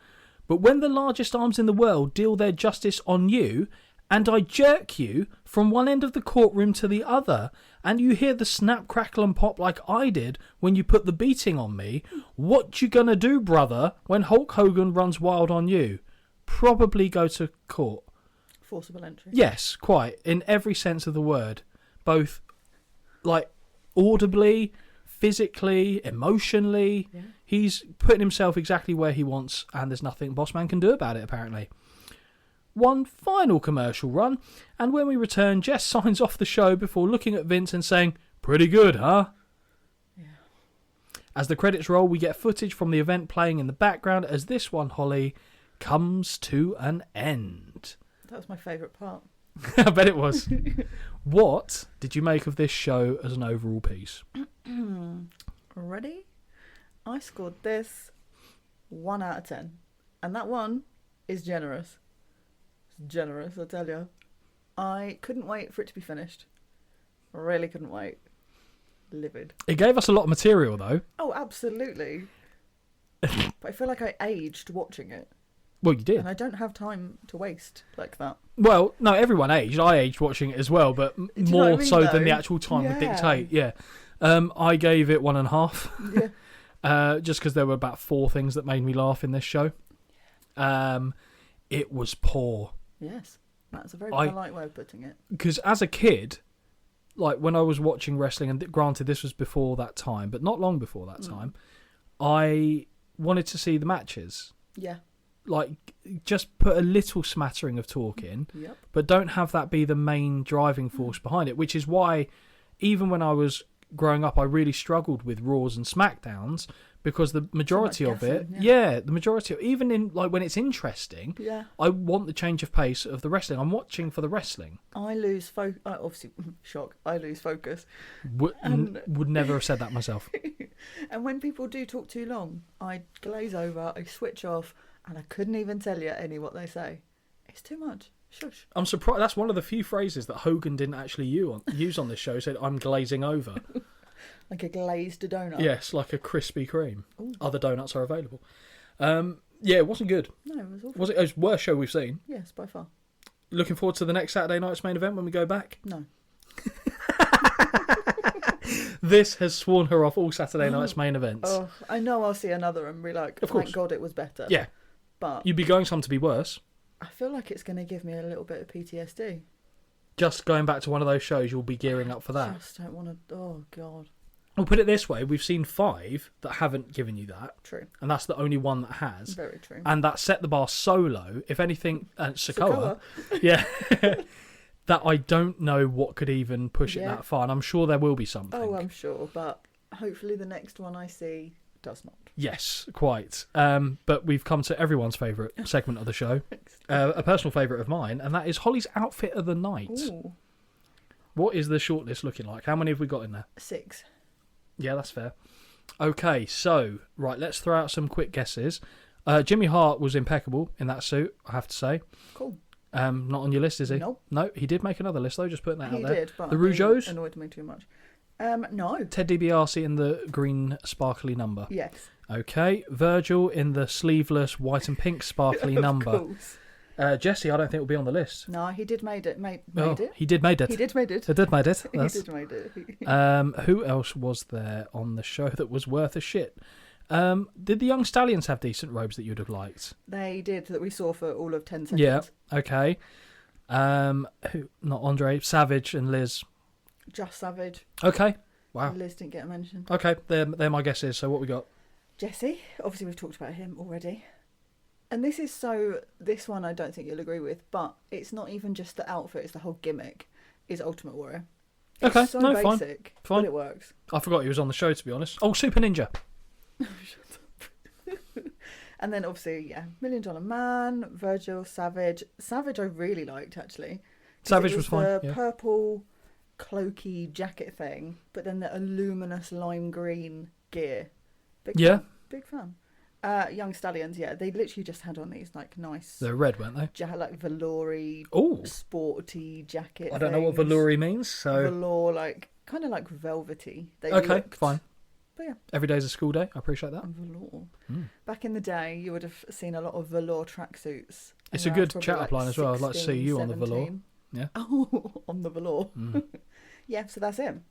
but when the largest arms in the world deal their justice on you, and I jerk you from one end of the courtroom to the other, and you hear the snap, crackle and pop like I did when you put the beating on me, what you gonna do, brother, when Hulk Hogan runs wild on you? Probably go to court. Forcible entry. Yes, quite. In every sense of the word. Both, like, audibly, physically, emotionally. Yeah. He's putting himself exactly where he wants, and there's nothing Bossman can do about it, apparently. One final commercial run, and when we return, Jess signs off the show before looking at Vince and saying, "Pretty good, huh?" Yeah. As the credits roll, we get footage from the event playing in the background as this one, Holly, comes to an end. That was my favourite part. I bet it was. What did you make of this show as an overall piece? Ready? I scored this 1 out of 10. And that one is generous. It's generous, I tell you. I couldn't wait for it to be finished. I really couldn't wait. livid. It gave us a lot of material, though. Oh, absolutely. But I feel like I aged watching it. Well, you did. And I don't have time to waste like that. Well, no, everyone aged. I aged watching it as well, but you know more what I mean, so than though? the actual time would Yeah. dictate. Yeah. I gave it 1.5. Yeah. Just because there were about 4 things that made me laugh in this show. It was poor. Yes. That's a very polite way of putting it. Because as a kid, like when I was watching wrestling, and granted this was before that time, but not long before that time, I wanted to see the matches. Yeah. Like, just put a little smattering of talk in, Yep. but don't have that be the main driving force behind it, which is why even when I was growing up, I really struggled with Raws and SmackDowns, because the majority of it, the majority of, even in, like, when it's interesting, I want the change of pace of the wrestling. I'm watching for the wrestling. I lose focus. Obviously, shock. I lose focus. Would never have said that myself. And when people do talk too long, I glaze over, I switch off, and I couldn't even tell you any what they say. It's too much. Shush. I'm surprised. That's one of the few phrases that Hogan didn't actually use on this show. He said, "I'm glazing over." Like a glazed donut. Yes, like a Krispy Kreme. Ooh. Other donuts are available. Yeah, it wasn't good. No, it was awful. Was it? It was the worst show we've seen. Yes, by far. Looking forward to the next Saturday night's main event when we go back. No. This has sworn her off all Saturday night's main events. Oh, I know I'll see another and be like, Of course. thank God it was better. Yeah. But You'd be going some to be worse. I feel like it's going to give me a little bit of PTSD. Just going back to one of those shows, you'll be gearing up for I that. just don't want to. Oh, God. We'll put it this way. We've seen 5 that haven't given you that. True. And that's the only one that has. Very true. And that set the bar so low. If anything, Sokoa. Sokoa. Yeah. That I don't know what could even push it Yeah. that far. And I'm sure there will be something. Oh, I'm sure. But hopefully the next one I see does not. Yes, quite. But we've come to everyone's favourite segment of the show. A personal favourite of mine. And that is Holly's outfit of the night. Ooh. What is the shortlist looking like? How many have we got in there? 6. Yeah, that's fair. Okay, so, right, let's throw out some quick guesses. Jimmy Hart was impeccable in that suit, I have to say. Cool. Not on your list, is he? Nope. No, he did make another list, though, just putting that He out there. did, but the he Rougeaus? annoyed me too much. No. Ted DiBiase in the green sparkly number. Yes. Okay, Virgil in the sleeveless white and pink sparkly number. Of course. Jesse, I don't think will be on the list. No, he did made it. Made Oh, it. he did made it. He did made it. He did made it. He Yes. did made it. Who else was there on the show that was worth a shit? Did the Young Stallions have decent robes that you'd have liked? They did, that we saw for all of 10 seconds. Yeah. Okay. Who? Not Andre. Savage and Liz. Just Savage. Okay. Wow. Liz didn't get mentioned. Okay. They're my guesses. So what we got? Jesse. Obviously, we've talked about him already. And this one I don't think you'll agree with, but it's not even just the outfit, it's the whole gimmick, is Ultimate Warrior. It's Okay, so no, fine. basic, Fine. but it works. I forgot he was on the show, to be honest. Oh, Super Ninja. And then obviously, yeah, $1 Million Man, Virgil, Savage. Savage I really liked, actually. 'Cause Savage it was fine, the yeah. purple cloaky jacket thing, but then the luminous lime green gear. Yeah. Big fan. Young Stallions, yeah, they literally just had on these like nice, They're red, weren't they? like velour-y, Oh. sporty jacket. I don't know what things. velour means, so... Velour, like kind of like velvety. They Okay, looked. fine. But yeah, Every day's a school day. I appreciate that. velour. Mm. Back in the day, you would have seen a lot of velour tracksuits. It's And a I was good probably, chat-up line as well. I'd like to see 16, you on the velour. 17. Yeah. Oh, on the velour. Mm. Yeah, so that's him.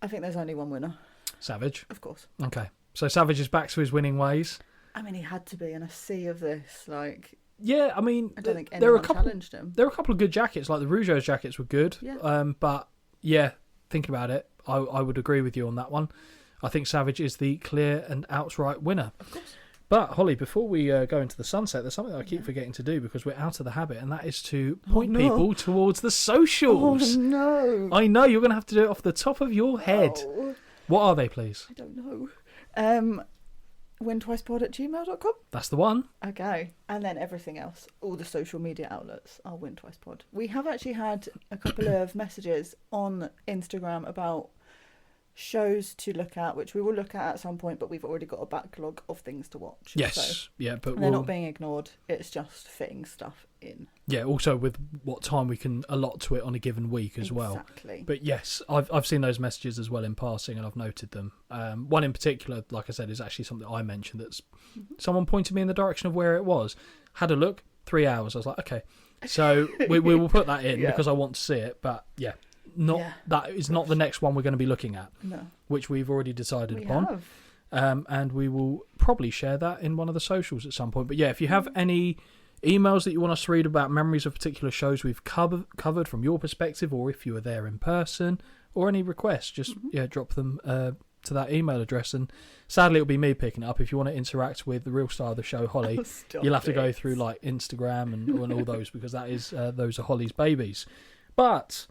I think there's only one winner, Savage. of course. Okay. So Savage is back to his winning ways. I mean, he had to be in a sea of this. Like, Yeah, I mean... I don't think there are anyone challenged him. There were a couple of good jackets, like the Rougeaus jackets were good. Yeah. But, yeah, thinking about it, I would agree with you on that one. I think Savage is the clear and outright winner. Of course. But, Holly, before we go into the sunset, there's something that I keep forgetting to do because we're out of the habit, and that is to point people towards the socials. Oh, no. I know, you're going to have to do it off the top of your head. Oh, What are they, please? I don't know. wintwicepod@gmail.com. That's the one. Okay. And then everything else, all the social media outlets are wintwicepod. We have actually had a couple of messages on Instagram about shows to look at, which we will look at some point, but we've already got a backlog of things to watch. Yes, so yeah, but they're not being ignored. It's just fitting stuff in. Yeah, also with what time we can allot to it on a given week as well. Exactly. But yes, I've seen those messages as well in passing, and I've noted them. One in particular, like I said, is actually something I mentioned. That's someone pointed me in the direction of where it was. Had a look, 3 hours. I was like, okay, so we will put that in because I want to see it. But that is not the next one we're going to be looking at. No, which we've already decided upon. And we will probably share that in one of the socials at some point. But yeah, if you have any emails that you want us to read about memories of particular shows we've covered from your perspective, or if you were there in person, or any requests, just drop them to that email address. And sadly, it'll be me picking it up. If you want to interact with the real star of the show, Holly, you'll have to go through like Instagram and all those, because that is those are Holly's babies. But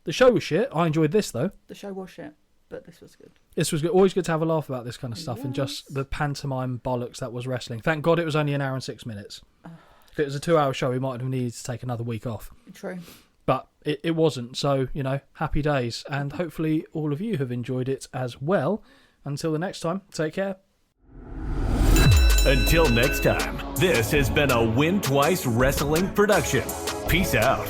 the show was shit. I enjoyed this though. The show was shit, but this was good. This was good. Always good to have a laugh about this kind of stuff, and just the pantomime bollocks that was wrestling. Thank God it was only an hour and 6 minutes. If it was a 2-hour show, we might have needed to take another week off. True. But it wasn't. So, happy days. And hopefully all of you have enjoyed it as well. Until the next time, take care. Until next time, this has been a Win Twice Wrestling production. Peace out.